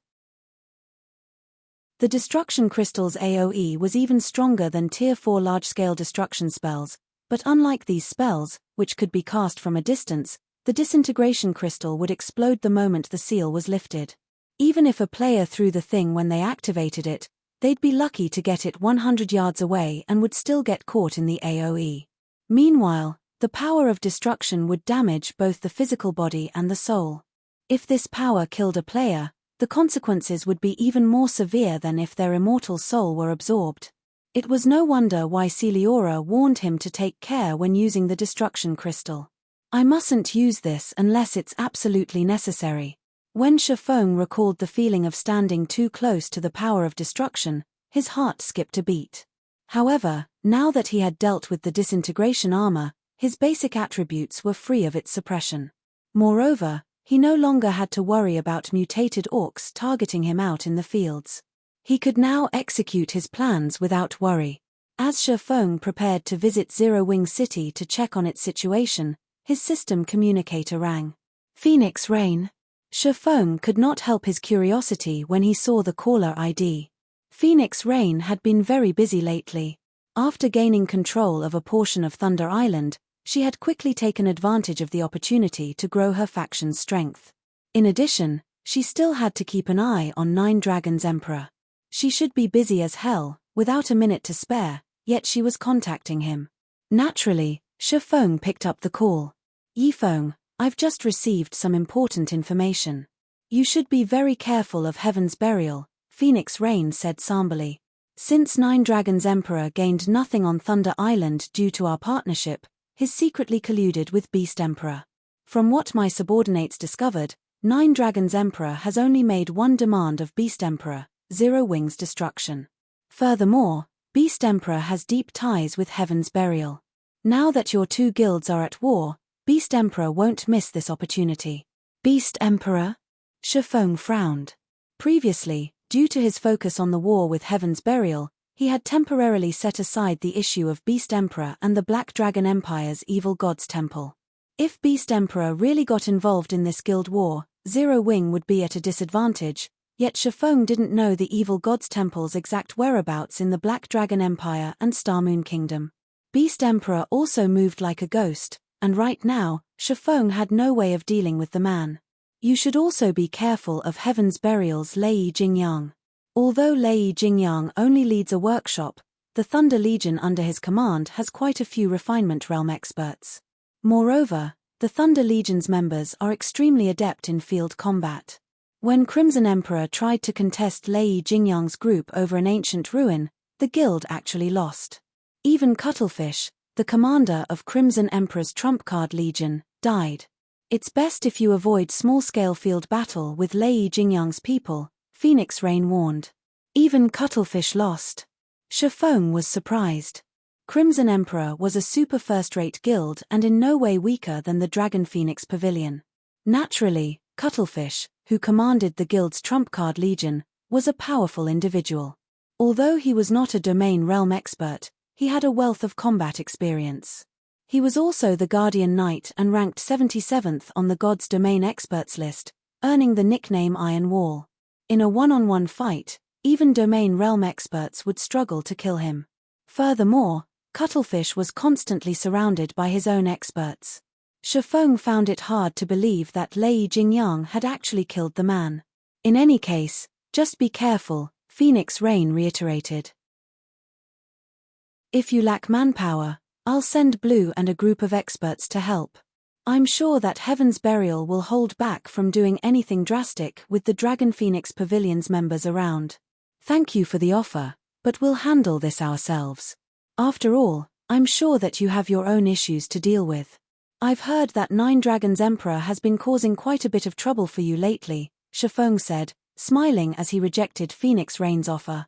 The destruction crystal's AoE was even stronger than Tier 4 large-scale destruction spells, but unlike these spells, which could be cast from a distance, the disintegration crystal would explode the moment the seal was lifted. Even if a player threw the thing when they activated it, they'd be lucky to get it 100 yards away and would still get caught in the AoE. Meanwhile, the power of destruction would damage both the physical body and the soul. If this power killed a player, the consequences would be even more severe than if their immortal soul were absorbed. It was no wonder why Celiora warned him to take care when using the destruction crystal. I mustn't use this unless it's absolutely necessary. When Shifeng recalled the feeling of standing too close to the power of destruction, his heart skipped a beat. However, now that he had dealt with the disintegration armor, his basic attributes were free of its suppression. Moreover, he no longer had to worry about mutated orcs targeting him out in the fields. He could now execute his plans without worry. As Shifeng prepared to visit Zero Wing City to check on its situation, his system communicator rang. Phoenix Rain. Shifeng could not help his curiosity when he saw the caller ID. Phoenix Rain had been very busy lately. After gaining control of a portion of Thunder Island, she had quickly taken advantage of the opportunity to grow her faction's strength. In addition, she still had to keep an eye on Nine Dragons Emperor. She should be busy as hell, without a minute to spare, yet she was contacting him. Naturally, Shifeng picked up the call. Yifeng, I've just received some important information. You should be very careful of Heaven's Burial, Phoenix Rain said somberly. Since Nine Dragons Emperor gained nothing on Thunder Island due to our partnership, he's secretly colluded with Beast Emperor. From what my subordinates discovered, Nine Dragons Emperor has only made one demand of Beast Emperor, Zero Wing's destruction. Furthermore, Beast Emperor has deep ties with Heaven's Burial. Now that your two guilds are at war, Beast Emperor won't miss this opportunity. Beast Emperor? Shifeng frowned. Previously, due to his focus on the war with Heaven's Burial, he had temporarily set aside the issue of Beast Emperor and the Black Dragon Empire's Evil Gods Temple. If Beast Emperor really got involved in this guild war, Zero Wing would be at a disadvantage, yet Shifeng didn't know the Evil Gods Temple's exact whereabouts in the Black Dragon Empire and Starmoon Kingdom. Beast Emperor also moved like a ghost, and right now, Shifeng had no way of dealing with the man. You should also be careful of Heaven's Burial's Lei Jingyang. Although Lei Jingyang only leads a workshop, the Thunder Legion under his command has quite a few refinement realm experts. Moreover, the Thunder Legion's members are extremely adept in field combat. When Crimson Emperor tried to contest Lei Jingyang's group over an ancient ruin, the guild actually lost. Even Cuttlefish, the commander of Crimson Emperor's Trump Card Legion, died. It's best if you avoid small-scale field battle with Lei Jingyang's people, Phoenix Rain warned. Even Cuttlefish lost. Shifeng was surprised. Crimson Emperor was a super first-rate guild and in no way weaker than the Dragon Phoenix Pavilion. Naturally, Cuttlefish, who commanded the guild's Trump Card Legion, was a powerful individual. Although he was not a domain realm expert, he had a wealth of combat experience. He was also the Guardian Knight and ranked 77th on the God's Domain Experts list, earning the nickname Iron Wall. In a one-on-one fight, even domain realm experts would struggle to kill him. Furthermore, Cuttlefish was constantly surrounded by his own experts. Shifeng found it hard to believe that Lei Jingyang had actually killed the man. In any case, just be careful, Phoenix Rain reiterated. If you lack manpower, I'll send Blue and a group of experts to help. I'm sure that Heaven's Burial will hold back from doing anything drastic with the Dragon Phoenix Pavilion's members around. Thank you for the offer, but we'll handle this ourselves. After all, I'm sure that you have your own issues to deal with. I've heard that Nine Dragons Emperor has been causing quite a bit of trouble for you lately, Shifeng said, smiling as he rejected Phoenix Rain's offer.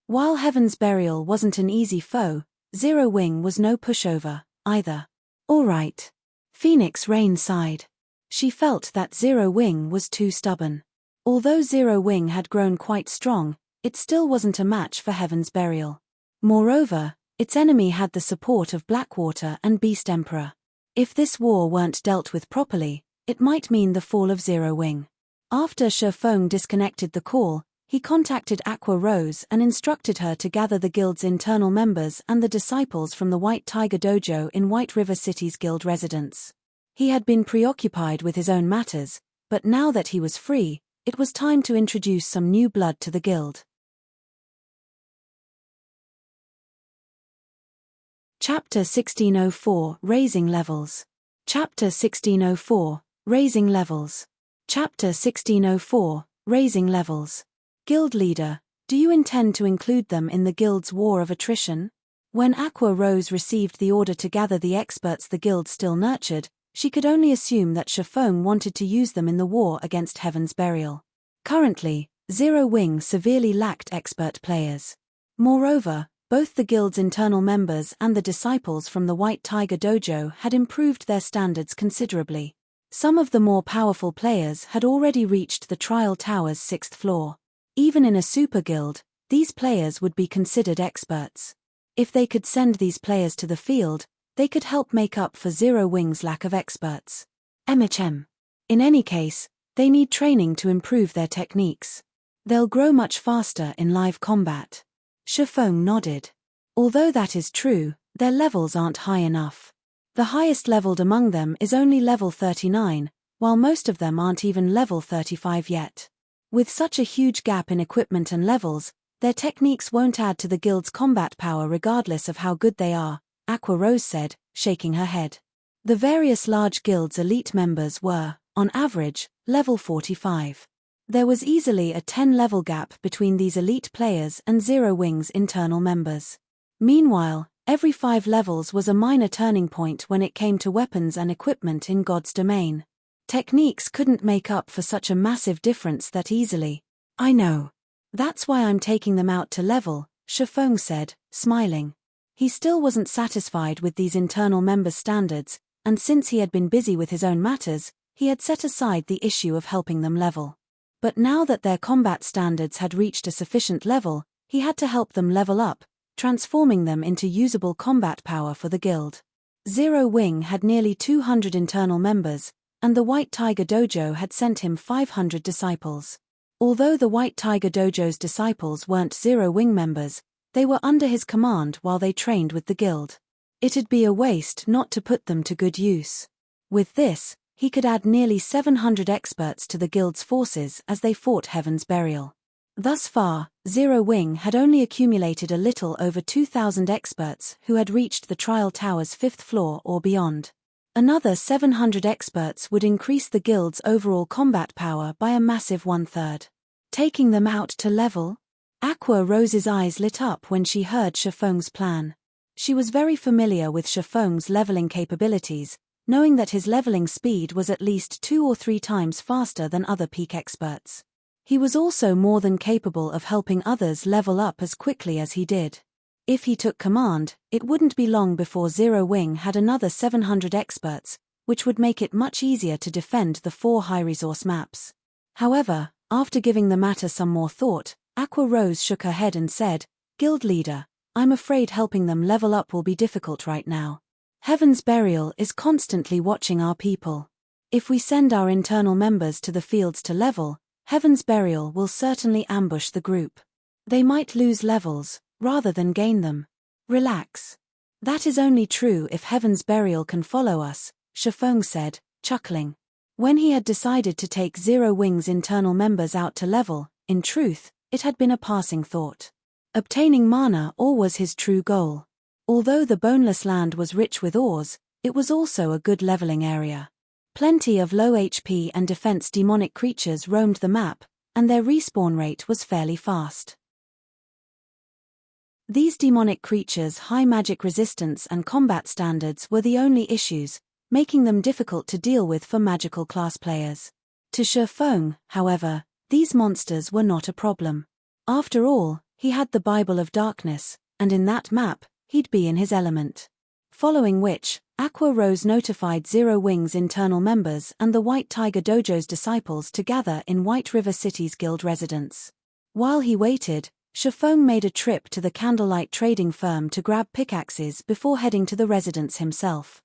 While Heaven's Burial wasn't an easy foe, Zero Wing was no pushover, either. All right. Phoenix Rain sighed. She felt that Zero Wing was too stubborn. Although Zero Wing had grown quite strong, it still wasn't a match for Heaven's Burial. Moreover, its enemy had the support of Blackwater and Beast Emperor. If this war weren't dealt with properly, it might mean the fall of Zero Wing. After Shifeng disconnected the call, he contacted Aqua Rose and instructed her to gather the guild's internal members and the disciples from the White Tiger Dojo in White River City's guild residence. He had been preoccupied with his own matters, but now that he was free, it was time to introduce some new blood to the guild. Chapter 1604 Raising Levels. Chapter 1604 Raising Levels. Chapter 1604 Raising Levels. Guild Leader, do you intend to include them in the guild's war of attrition? When Aqua Rose received the order to gather the experts the guild still nurtured, she could only assume that Shifeng wanted to use them in the war against Heaven's Burial. Currently, Zero Wing severely lacked expert players. Moreover, both the guild's internal members and the disciples from the White Tiger Dojo had improved their standards considerably. Some of the more powerful players had already reached the Trial Tower's 6th floor. Even in a super guild, these players would be considered experts. If they could send these players to the field, they could help make up for Zero Wing's lack of experts. MHM. In any case, they need training to improve their techniques. They'll grow much faster in live combat. Shifeng nodded. Although that is true, their levels aren't high enough. The highest leveled among them is only level 39, while most of them aren't even level 35 yet. With such a huge gap in equipment and levels, their techniques won't add to the guild's combat power regardless of how good they are, Aqua Rose said, shaking her head. The various large guilds' elite members were, on average, level 45. There was easily a 10-level gap between these elite players and Zero Wing's internal members. Meanwhile, every 5 levels was a minor turning point when it came to weapons and equipment in God's domain. Techniques couldn't make up for such a massive difference that easily. I know. That's why I'm taking them out to level, Shifeng said, smiling. He still wasn't satisfied with these internal members' standards, and since he had been busy with his own matters, he had set aside the issue of helping them level. But now that their combat standards had reached a sufficient level, he had to help them level up, transforming them into usable combat power for the guild. Zero Wing had nearly 200 internal members, and the White Tiger Dojo had sent him 500 disciples. Although the White Tiger Dojo's disciples weren't Zero Wing members, they were under his command while they trained with the guild. It'd be a waste not to put them to good use. With this, he could add nearly 700 experts to the guild's forces as they fought Heaven's Burial. Thus far, Zero Wing had only accumulated a little over 2,000 experts who had reached the Trial Tower's 5th floor or beyond. Another 700 experts would increase the guild's overall combat power by a massive 1/3. Taking them out to level? Aqua Rose's eyes lit up when she heard Shifeng's plan. She was very familiar with Shifeng's leveling capabilities, knowing that his leveling speed was at least 2 or 3 times faster than other peak experts. He was also more than capable of helping others level up as quickly as he did. If he took command, it wouldn't be long before Zero Wing had another 700 experts, which would make it much easier to defend the 4 high-resource maps. However, after giving the matter some more thought, Aqua Rose shook her head and said, "Guild leader, I'm afraid helping them level up will be difficult right now. Heaven's Burial is constantly watching our people. If we send our internal members to the fields to level, Heaven's Burial will certainly ambush the group. They might lose levels, rather than gain them. Relax. That is only true if Heaven's Burial can follow us," Shifeng said, chuckling. When he had decided to take Zero Wing's internal members out to level, in truth, it had been a passing thought. Obtaining mana ore was his true goal. Although the Boneless Land was rich with ores, it was also a good leveling area. Plenty of low HP and defense demonic creatures roamed the map, and their respawn rate was fairly fast. These demonic creatures' high magic resistance and combat standards were the only issues, making them difficult to deal with for magical class players. To Shifeng, however, these monsters were not a problem. After all, he had the Bible of Darkness, and in that map, he'd be in his element. Following which, Aqua Rose notified Zero Wing's internal members and the White Tiger Dojo's disciples to gather in White River City's guild residence. While he waited, Shifeng made a trip to the candlelight trading firm to grab pickaxes before heading to the residence himself.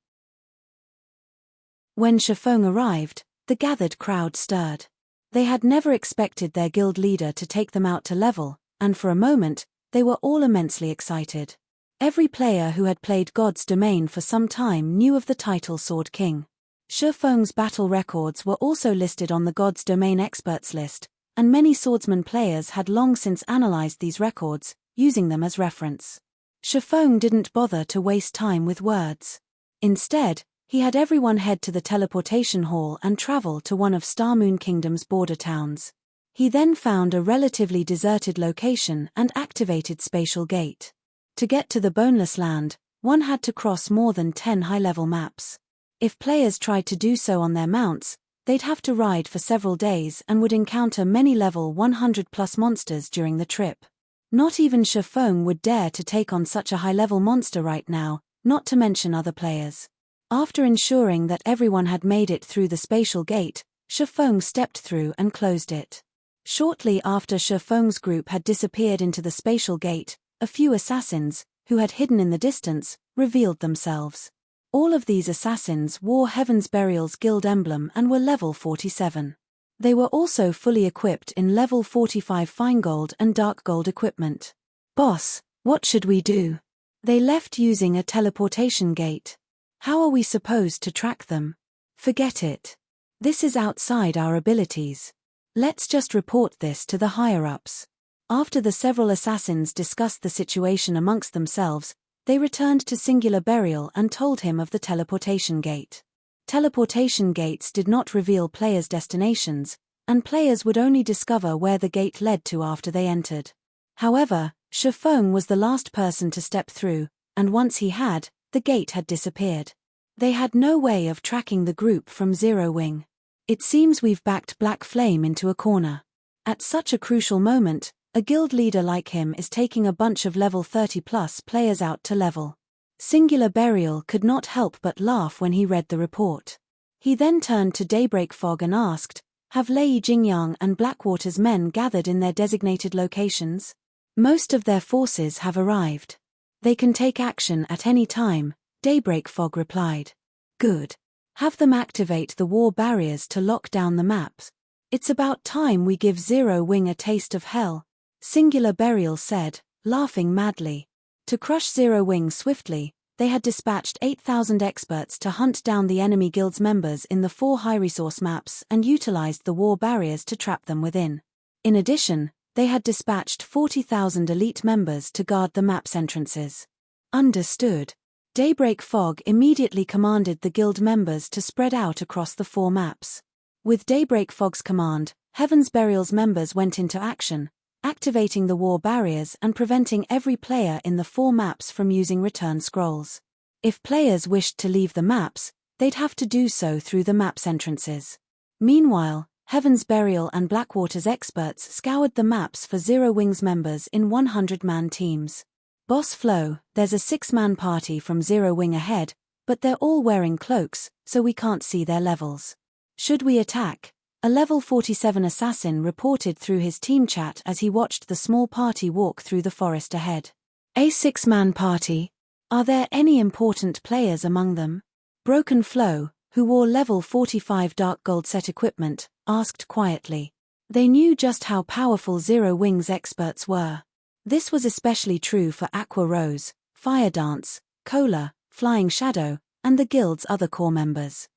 When Shifeng arrived, the gathered crowd stirred. They had never expected their guild leader to take them out to level, and for a moment, they were all immensely excited. Every player who had played God's Domain for some time knew of the title Sword King. Shifeng's battle records were also listed on the God's Domain experts list, and many swordsman players had long since analyzed these records, using them as reference. Shifeng didn't bother to waste time with words. Instead, he had everyone head to the teleportation hall and travel to one of Starmoon Kingdom's border towns. He then found a relatively deserted location and activated Spatial Gate. To get to the Boneless Land, one had to cross more than 10 high-level maps. If players tried to do so on their mounts, They'd have to ride for several days and would encounter many level 100+ monsters during the trip. Not even Shifeng would dare to take on such a high-level monster right now, not to mention other players. After ensuring that everyone had made it through the spatial gate, Shifeng stepped through and closed it. Shortly after Shifeng's group had disappeared into the spatial gate, a few assassins, who had hidden in the distance, revealed themselves. All of these assassins wore Heaven's Burial's guild emblem and were level 47. They were also fully equipped in level 45 fine gold and dark gold equipment. "Boss, what should we do? They left using a teleportation gate. How are we supposed to track them?" "Forget it. This is outside our abilities. Let's just report this to the higher-ups." After the several assassins discussed the situation amongst themselves, they returned to Singular Burial and told him of the teleportation gate. Teleportation gates did not reveal players' destinations, and players would only discover where the gate led to after they entered. However, Shifeng was the last person to step through, and once he had, the gate had disappeared. They had no way of tracking the group from Zero Wing. "It seems we've backed Black Flame into a corner. At such a crucial moment, a guild leader like him is taking a bunch of level 30+ players out to level." Singular Burial could not help but laugh when he read the report. He then turned to Daybreak Fog and asked, "Have Lei Jingyang and Blackwater's men gathered in their designated locations?" "Most of their forces have arrived. They can take action at any time," Daybreak Fog replied. "Good. Have them activate the war barriers to lock down the maps. It's about time we give Zero Wing a taste of hell," Singular Burial said, laughing madly. To crush Zero Wing swiftly, they had dispatched 8,000 experts to hunt down the enemy guild's members in the 4 high-resource maps and utilized the war barriers to trap them within. In addition, they had dispatched 40,000 elite members to guard the map's entrances. "Understood." Daybreak Fog immediately commanded the guild members to spread out across the 4 maps. With Daybreak Fog's command, Heaven's Burial's members went into action, activating the war barriers and preventing every player in the 4 maps from using return scrolls. If players wished to leave the maps, they'd have to do so through the map's entrances. Meanwhile, Heaven's Burial and Blackwater's experts scoured the maps for Zero Wing's members in 100-man teams. "Boss Flo, there's a 6-man party from Zero Wing ahead, but they're all wearing cloaks, so we can't see their levels. Should we attack?" A level 47 assassin reported through his team chat as he watched the small party walk through the forest ahead. "A 6-man party? Are there any important players among them?" Broken Flow, who wore level 45 dark gold set equipment, asked quietly. They knew just how powerful Zero Wing's experts were. This was especially true for Aqua Rose, Fire Dance, Cola, Flying Shadow, and the guild's other core members.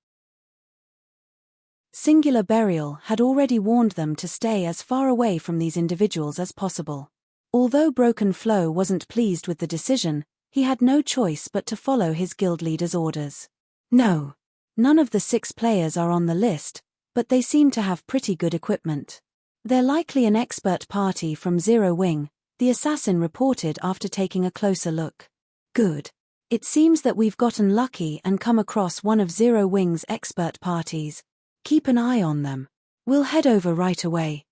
Singular Burial had already warned them to stay as far away from these individuals as possible. Although Broken Flow wasn't pleased with the decision, he had no choice but to follow his guild leader's orders. "No. None of the 6 players are on the list, but they seem to have pretty good equipment. They're likely an expert party from Zero Wing," the assassin reported after taking a closer look. "Good. It seems that we've gotten lucky and come across one of Zero Wing's expert parties. Keep an eye on them. We'll head over right away."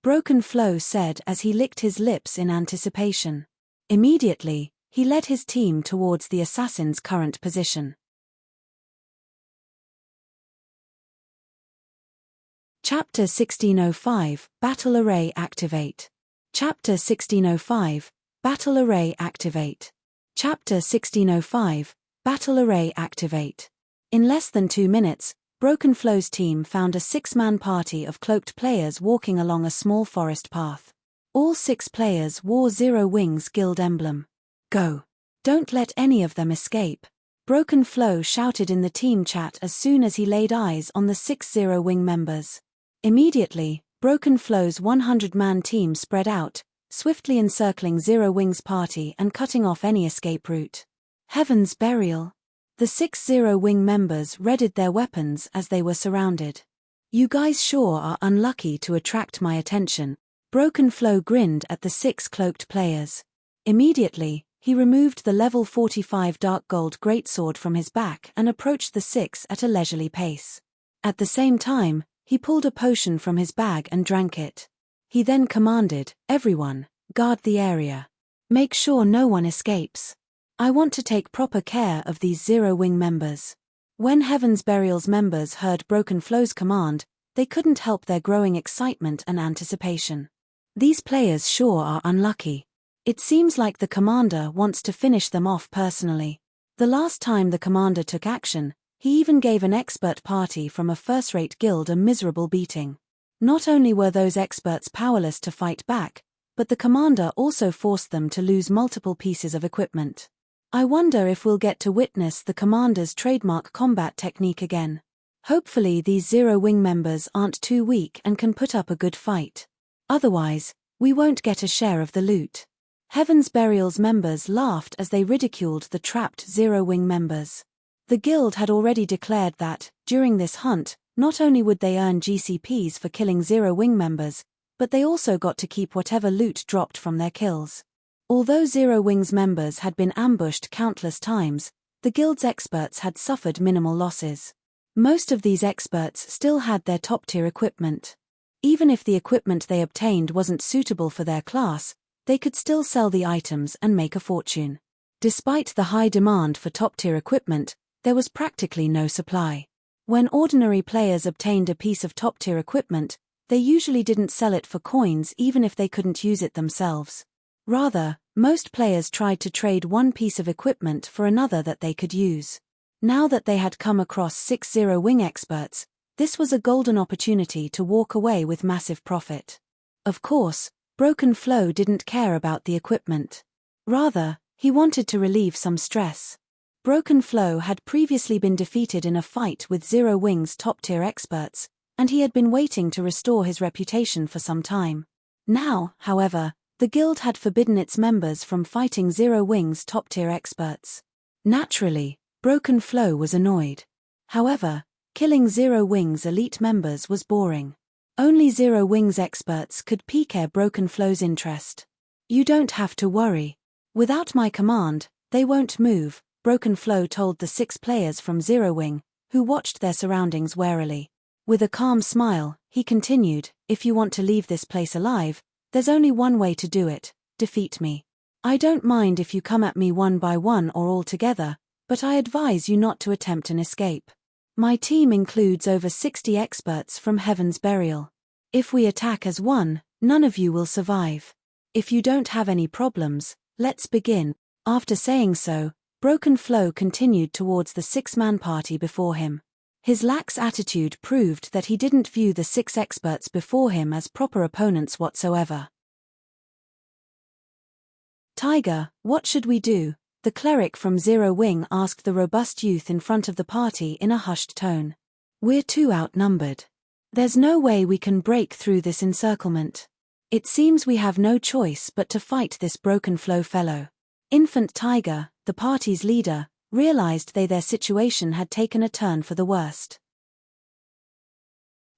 Broken Flow said as he licked his lips in anticipation. Immediately, he led his team towards the assassin's current position. Chapter 1605, Battle Array Activate. Chapter 1605, Battle Array Activate. Chapter 1605, Battle Array Activate. In less than 2 minutes, Broken Flow's team found a 6-man party of cloaked players walking along a small forest path. All 6 players wore Zero Wing's guild emblem. "Go. Don't let any of them escape," Broken Flow shouted in the team chat as soon as he laid eyes on the 6 Zero Wing members. Immediately, Broken Flow's 100-man team spread out, swiftly encircling Zero Wing's party and cutting off any escape route. Heaven's Burial. The 6 Zero Wing members readied their weapons as they were surrounded. "You guys sure are unlucky to attract my attention," Broken Flow grinned at the 6 cloaked players. Immediately, He removed the level 45 dark gold greatsword from his back and approached the six at a leisurely pace. At the same time, he pulled a potion from his bag and drank it. He then commanded, "Everyone, guard the area. Make sure no one escapes. I want to take proper care of these Zero-Wing members." When Heaven's Burial's members heard Broken Flow's command, they couldn't help their growing excitement and anticipation. These players sure are unlucky. It seems like the commander wants to finish them off personally. The last time the commander took action, he even gave an expert party from a first-rate guild a miserable beating. Not only were those experts powerless to fight back, but the commander also forced them to lose multiple pieces of equipment. I wonder if we'll get to witness the commander's trademark combat technique again. Hopefully these Zero-Wing members aren't too weak and can put up a good fight. Otherwise, we won't get a share of the loot. Heaven's Burial's members laughed as they ridiculed the trapped Zero-Wing members. The guild had already declared that, during this hunt, not only would they earn GCPs for killing Zero-Wing members, but they also got to keep whatever loot dropped from their kills. Although Zero-Wing's members had been ambushed countless times, the guild's experts had suffered minimal losses. Most of these experts still had their top-tier equipment. Even if the equipment they obtained wasn't suitable for their class, they could still sell the items and make a fortune. Despite the high demand for top-tier equipment, there was practically no supply. When ordinary players obtained a piece of top-tier equipment, they usually didn't sell it for coins even if they couldn't use it themselves. Rather, most players tried to trade one piece of equipment for another that they could use. Now that they had come across 6 Zero-Wing experts, this was a golden opportunity to walk away with massive profit. Of course, Broken Flow didn't care about the equipment. Rather, he wanted to relieve some stress. Broken Flow had previously been defeated in a fight with Zero-Wing's top-tier experts, and he had been waiting to restore his reputation for some time. Now, however, the guild had forbidden its members from fighting Zero-Wing's top-tier experts. Naturally, Broken Flow was annoyed. However, killing Zero-Wing's elite members was boring. Only Zero-Wing's experts could pique Broken Flow's interest. "You don't have to worry. Without my command, they won't move," Broken Flow told the 6 players from Zero-Wing, who watched their surroundings warily. With a calm smile, he continued, "If you want to leave this place alive, there's only one way to do it: defeat me. I don't mind if you come at me one by one or all together, but I advise you not to attempt an escape. My team includes over 60 experts from Heaven's Burial. If we attack as one, none of you will survive. If you don't have any problems, let's begin." After saying so, Broken Flow continued towards the 6-man party before him. His lax attitude proved that he didn't view the 6 experts before him as proper opponents whatsoever. "Tiger, what should we do?" the cleric from Zero-Wing asked the robust youth in front of the party in a hushed tone. "We're too outnumbered. There's no way we can break through this encirclement. It seems we have no choice but to fight this Broken Flow fellow." Infant Tiger, the party's leader, realized their situation had taken a turn for the worst.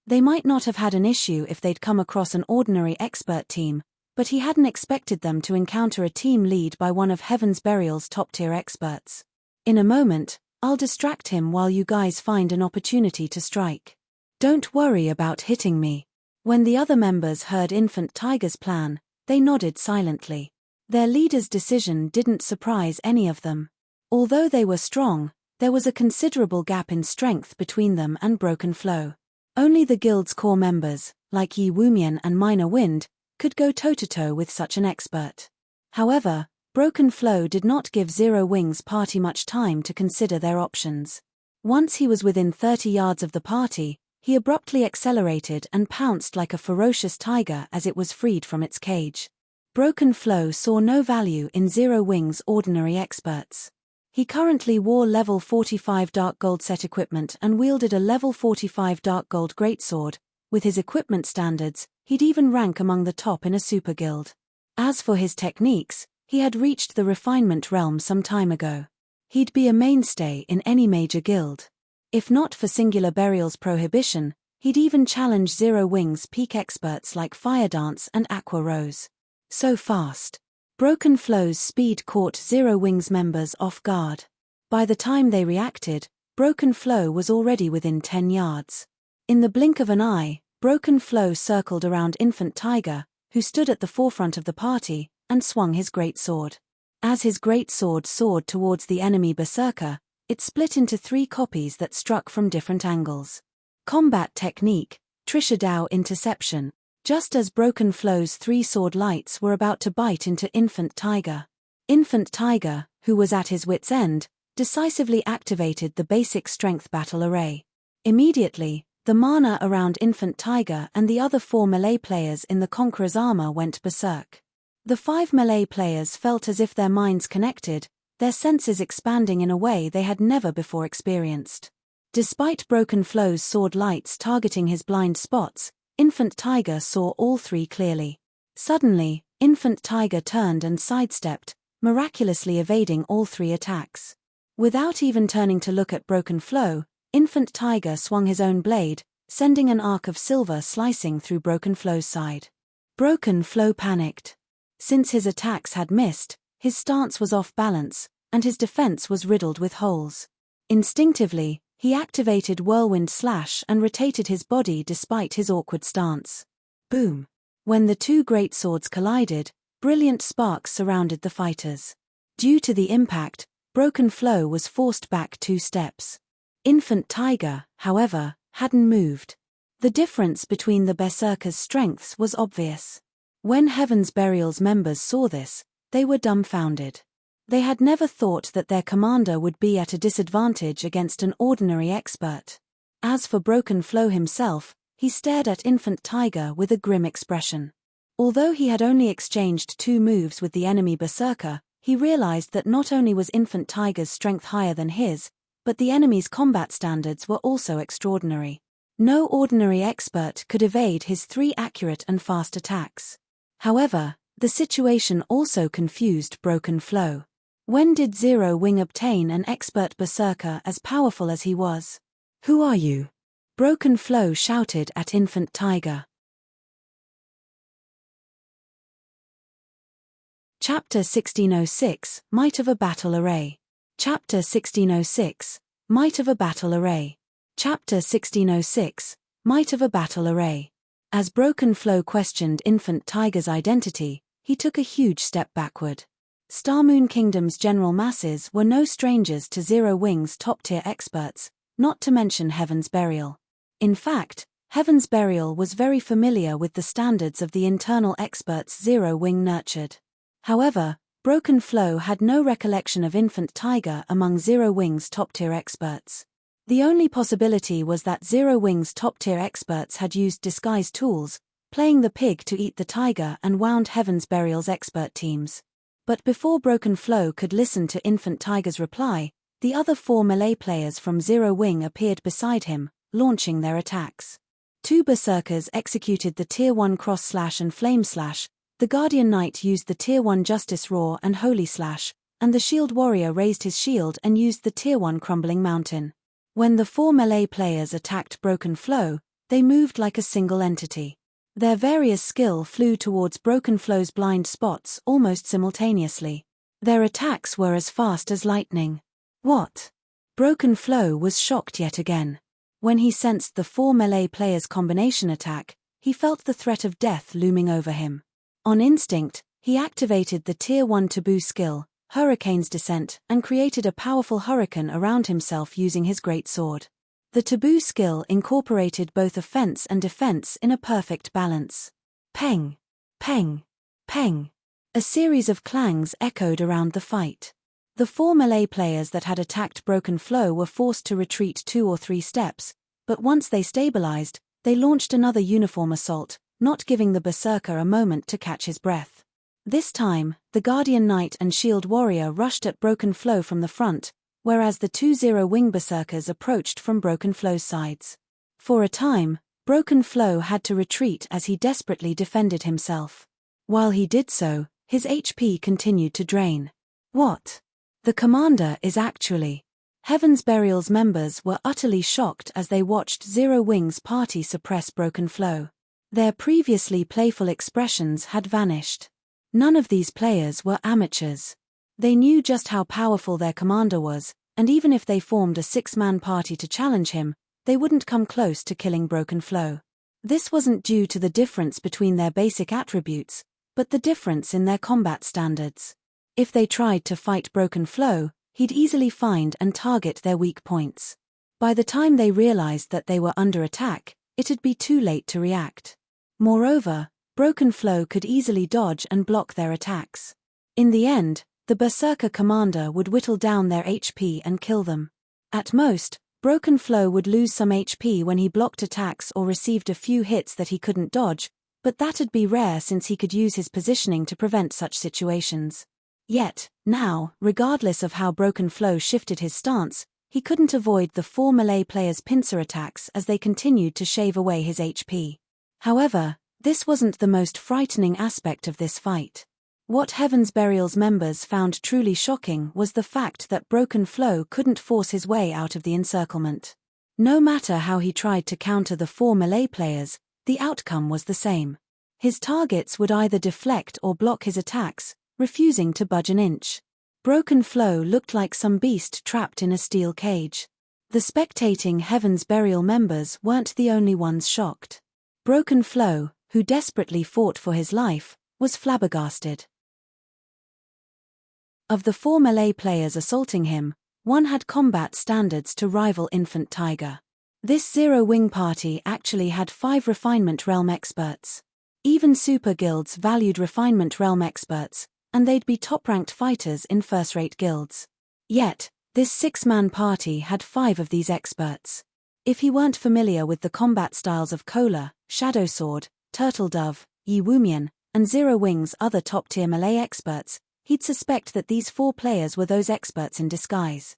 They might not have had an issue if they'd come across an ordinary expert team, but he hadn't expected them to encounter a team lead by one of Heaven's Burial's top-tier experts. "In a moment, I'll distract him while you guys find an opportunity to strike. Don't worry about hitting me." When the other members heard Infant Tiger's plan, they nodded silently. Their leader's decision didn't surprise any of them. Although they were strong, there was a considerable gap in strength between them and Broken Flow. Only the guild's core members, like Yi Wumian and Minor Wind, could go toe-to-toe with such an expert. However, Broken Flow did not give Zero-Wing's party much time to consider their options. Once he was within 30 yards of the party, he abruptly accelerated and pounced like a ferocious tiger as it was freed from its cage. Broken Flow saw no value in Zero-Wing's ordinary experts. He currently wore level 45 dark gold set equipment and wielded a level 45 dark gold greatsword. With his equipment standards, he'd even rank among the top in a super guild. As for his techniques, he had reached the refinement realm some time ago. He'd be a mainstay in any major guild. If not for Singular Burial's prohibition, he'd even challenge Zero-Wing's peak experts like Fire Dance and Aqua Rose. So fast. Broken Flow's speed caught Zero Wing's members off guard. By the time they reacted, Broken Flow was already within 10 yards. In the blink of an eye, Broken Flow circled around Infant Tiger, who stood at the forefront of the party, and swung his great sword. As his great sword soared towards the enemy berserker, it split into 3 copies that struck from different angles. Combat technique, Trisha Dow interception. Just as Broken Flow's 3 sword lights were about to bite into Infant Tiger, who was at his wit's end, decisively activated the basic strength battle array. Immediately, the mana around Infant Tiger and the other 4 melee players in the Conqueror's armor went berserk. The 5 melee players felt as if their minds connected, their senses expanding in a way they had never before experienced. Despite Broken Flow's sword lights targeting his blind spots, Infant Tiger saw all 3 clearly. Suddenly, Infant Tiger turned and sidestepped, miraculously evading all 3 attacks. Without even turning to look at Broken Flow, Infant Tiger swung his own blade, sending an arc of silver slicing through Broken Flow's side. Broken Flow panicked. Since his attacks had missed, his stance was off balance, and his defense was riddled with holes. Instinctively, he activated Whirlwind Slash and rotated his body despite his awkward stance. Boom! When the 2 great swords collided, brilliant sparks surrounded the fighters. Due to the impact, Broken Flow was forced back 2 steps. Infant Tiger, however, hadn't moved. The difference between the berserkers' strengths was obvious. When Heaven's Burial's members saw this, they were dumbfounded. They had never thought that their commander would be at a disadvantage against an ordinary expert. As for Broken Flow himself, he stared at Infant Tiger with a grim expression. Although he had only exchanged 2 moves with the enemy berserker, he realized that not only was Infant Tiger's strength higher than his, but the enemy's combat standards were also extraordinary. No ordinary expert could evade his 3 accurate and fast attacks. However, the situation also confused Broken Flow. When did Zero Wing obtain an expert berserker as powerful as he was? "Who are you?" Broken Flow shouted at Infant Tiger. Chapter 1606, Might of a Battle Array. Chapter 1606, Might of a Battle Array. Chapter 1606, Might of a Battle Array. As Broken Flow questioned Infant Tiger's identity, he took a huge step backward. Starmoon Kingdom's general masses were no strangers to Zero Wing's top-tier experts, not to mention Heaven's Burial. In fact, Heaven's Burial was very familiar with the standards of the internal experts Zero Wing nurtured. However, Broken Flow had no recollection of Infant Tiger among Zero Wing's top-tier experts. The only possibility was that Zero Wing's top-tier experts had used disguise tools, playing the pig to eat the tiger and wound Heaven's Burial's expert teams. But before Broken Flow could listen to Infant Tiger's reply, the other 4 melee players from Zero Wing appeared beside him, launching their attacks. 2 berserkers executed the Tier 1 Cross Slash and Flame Slash, the Guardian Knight used the Tier 1 Justice Roar and Holy Slash, and the Shield Warrior raised his shield and used the Tier 1 Crumbling Mountain. When the 4 melee players attacked Broken Flow, they moved like a single entity. Their various skill flew towards Broken Flow's blind spots almost simultaneously. Their attacks were as fast as lightning. What? Broken Flow was shocked yet again. When he sensed the 4 melee players' combination attack, he felt the threat of death looming over him. On instinct, he activated the Tier 1 Taboo skill, Hurricane's Descent, and created a powerful hurricane around himself using his great sword. The Taboo skill incorporated both offense and defense in a perfect balance. Peng! Peng! Peng! A series of clangs echoed around the fight. The 4 melee players that had attacked Broken Flow were forced to retreat 2 or 3 steps, but once they stabilized, they launched another uniform assault, not giving the berserker a moment to catch his breath. This time, the Guardian Knight and Shield Warrior rushed at Broken Flow from the front, whereas the 2 Zero Wing berserkers approached from Broken Flow's sides. For a time, Broken Flow had to retreat as he desperately defended himself. While he did so, his HP continued to drain. What? The commander is actually... Heaven's Burial's members were utterly shocked as they watched Zero Wing's party suppress Broken Flow. Their previously playful expressions had vanished. None of these players were amateurs. They knew just how powerful their commander was, and even if they formed a 6-man party to challenge him, they wouldn't come close to killing Broken Flow. This wasn't due to the difference between their basic attributes, but the difference in their combat standards. If they tried to fight Broken Flow, he'd easily find and target their weak points. By the time they realized that they were under attack, it'd be too late to react. Moreover, Broken Flow could easily dodge and block their attacks. In the end, the Berserker commander would whittle down their HP and kill them. At most, Broken Flow would lose some HP when he blocked attacks or received a few hits that he couldn't dodge, but that'd be rare since he could use his positioning to prevent such situations. Yet, now, regardless of how Broken Flow shifted his stance, he couldn't avoid the 4 melee players' pincer attacks as they continued to shave away his HP. However, this wasn't the most frightening aspect of this fight. What Heaven's Burial's members found truly shocking was the fact that Broken Flow couldn't force his way out of the encirclement. No matter how he tried to counter the 4 melee players, the outcome was the same. His targets would either deflect or block his attacks, refusing to budge an inch. Broken Flow looked like some beast trapped in a steel cage. The spectating Heaven's Burial members weren't the only ones shocked. Broken Flow, who desperately fought for his life, was flabbergasted. Of the 4 melee players assaulting him, one had combat standards to rival Infant Tiger. This Zero-Wing party actually had 5 Refinement Realm experts. Even super guilds valued Refinement Realm experts, and they'd be top-ranked fighters in first-rate guilds. Yet, this 6-man party had 5 of these experts. If he weren't familiar with the combat styles of Kola, Shadow Sword, Turtle Dove, Yi Wumian, and Zero Wing's other top-tier melee experts, he'd suspect that these 4 players were those experts in disguise.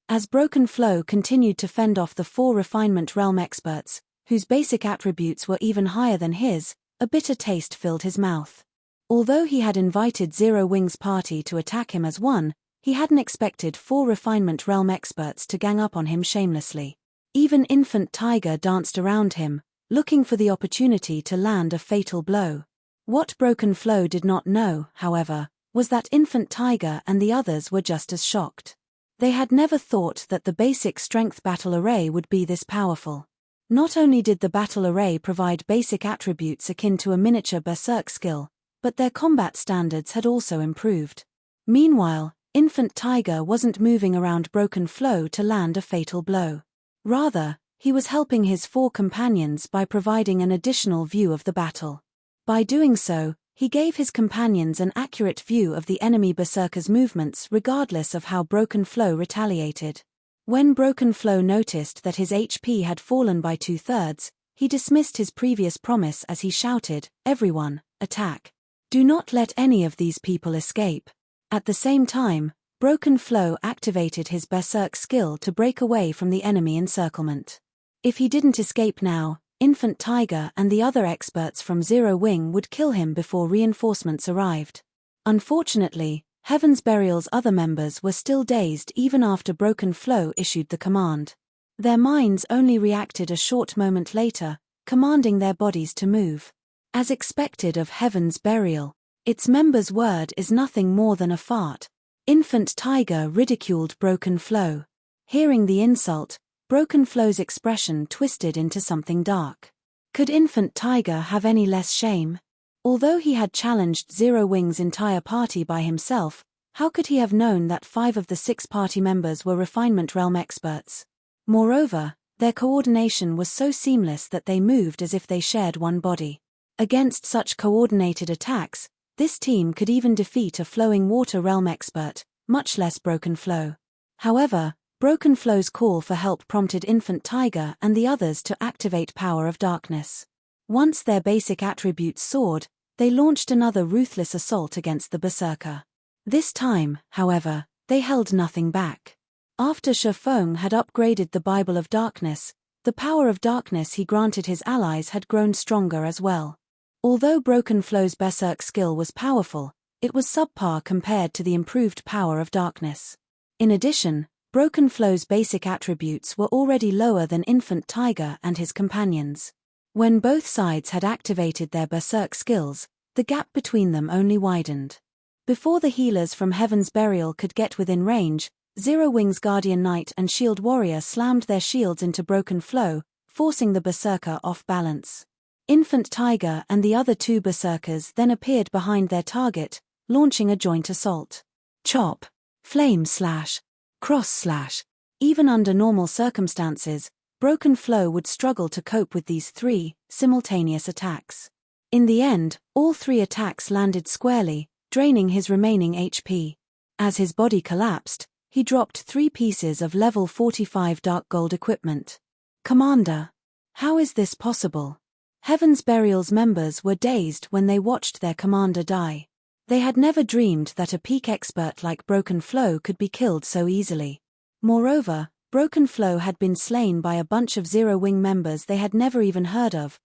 As Broken Flow continued to fend off the 4 Refinement Realm experts, whose basic attributes were even higher than his, a bitter taste filled his mouth. Although he had invited Zero Wing's party to attack him as one, he hadn't expected 4 Refinement Realm experts to gang up on him shamelessly. Even Infant Tiger danced around him, looking for the opportunity to land a fatal blow. What Broken Flow did not know, however, was that Infant Tiger and the others were just as shocked. They had never thought that the basic strength battle array would be this powerful. Not only did the battle array provide basic attributes akin to a miniature berserk skill, but their combat standards had also improved. Meanwhile, Infant Tiger wasn't moving around Broken Flow to land a fatal blow. Rather, he was helping his 4 companions by providing an additional view of the battle. By doing so, he gave his companions an accurate view of the enemy berserker's movements regardless of how Broken Flow retaliated. When Broken Flow noticed that his HP had fallen by 2/3, he dismissed his previous promise as he shouted, "Everyone, attack. Do not let any of these people escape." At the same time, Broken Flow activated his berserk skill to break away from the enemy encirclement. If he didn't escape now, Infant Tiger and the other experts from Zero Wing would kill him before reinforcements arrived. Unfortunately, Heaven's Burial's other members were still dazed even after Broken Flow issued the command. Their minds only reacted a short moment later, commanding their bodies to move. As expected of Heaven's Burial, its members' word is nothing more than a fart. Infant Tiger ridiculed Broken Flow. Hearing the insult, Broken Flow's expression twisted into something dark. Could Infant Tiger have any less shame? Although he had challenged Zero Wing's entire party by himself, how could he have known that 5 of the 6 party members were Refinement Realm experts? Moreover, their coordination was so seamless that they moved as if they shared one body. Against such coordinated attacks, this team could even defeat a Flowing Water Realm expert, much less Broken Flow. However, Broken Flow's call for help prompted Infant Tiger and the others to activate Power of Darkness. Once their basic attributes soared, they launched another ruthless assault against the Berserker. This time, however, they held nothing back. After Shifeng had upgraded the Bible of Darkness, the power of darkness he granted his allies had grown stronger as well. Although Broken Flow's berserk skill was powerful, it was subpar compared to the improved power of darkness. In addition, Broken Flow's basic attributes were already lower than Infant Tiger and his companions. When both sides had activated their berserk skills, the gap between them only widened. Before the healers from Heaven's Burial could get within range, Zero Wing's Guardian Knight and Shield Warrior slammed their shields into broken flow, forcing the berserker off balance. Infant Tiger and the other two berserkers then appeared behind their target, launching a joint assault. Chop, flame slash, cross slash. Even under normal circumstances, Broken Flow would struggle to cope with these three simultaneous attacks. In the end, all three attacks landed squarely, draining his remaining HP. As his body collapsed, he dropped 3 pieces of level 45 dark gold equipment. Commander, how is this possible? Heaven's Burial's members were dazed when they watched their commander die. They had never dreamed that a peak expert like Broken Flow could be killed so easily. Moreover, Broken Flow had been slain by a bunch of Zero Wing members they had never even heard of.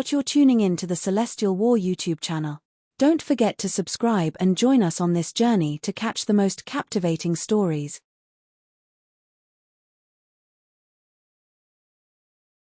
You're tuning in to the Celestial War YouTube channel. Don't forget to subscribe and join us on this journey to catch the most captivating stories.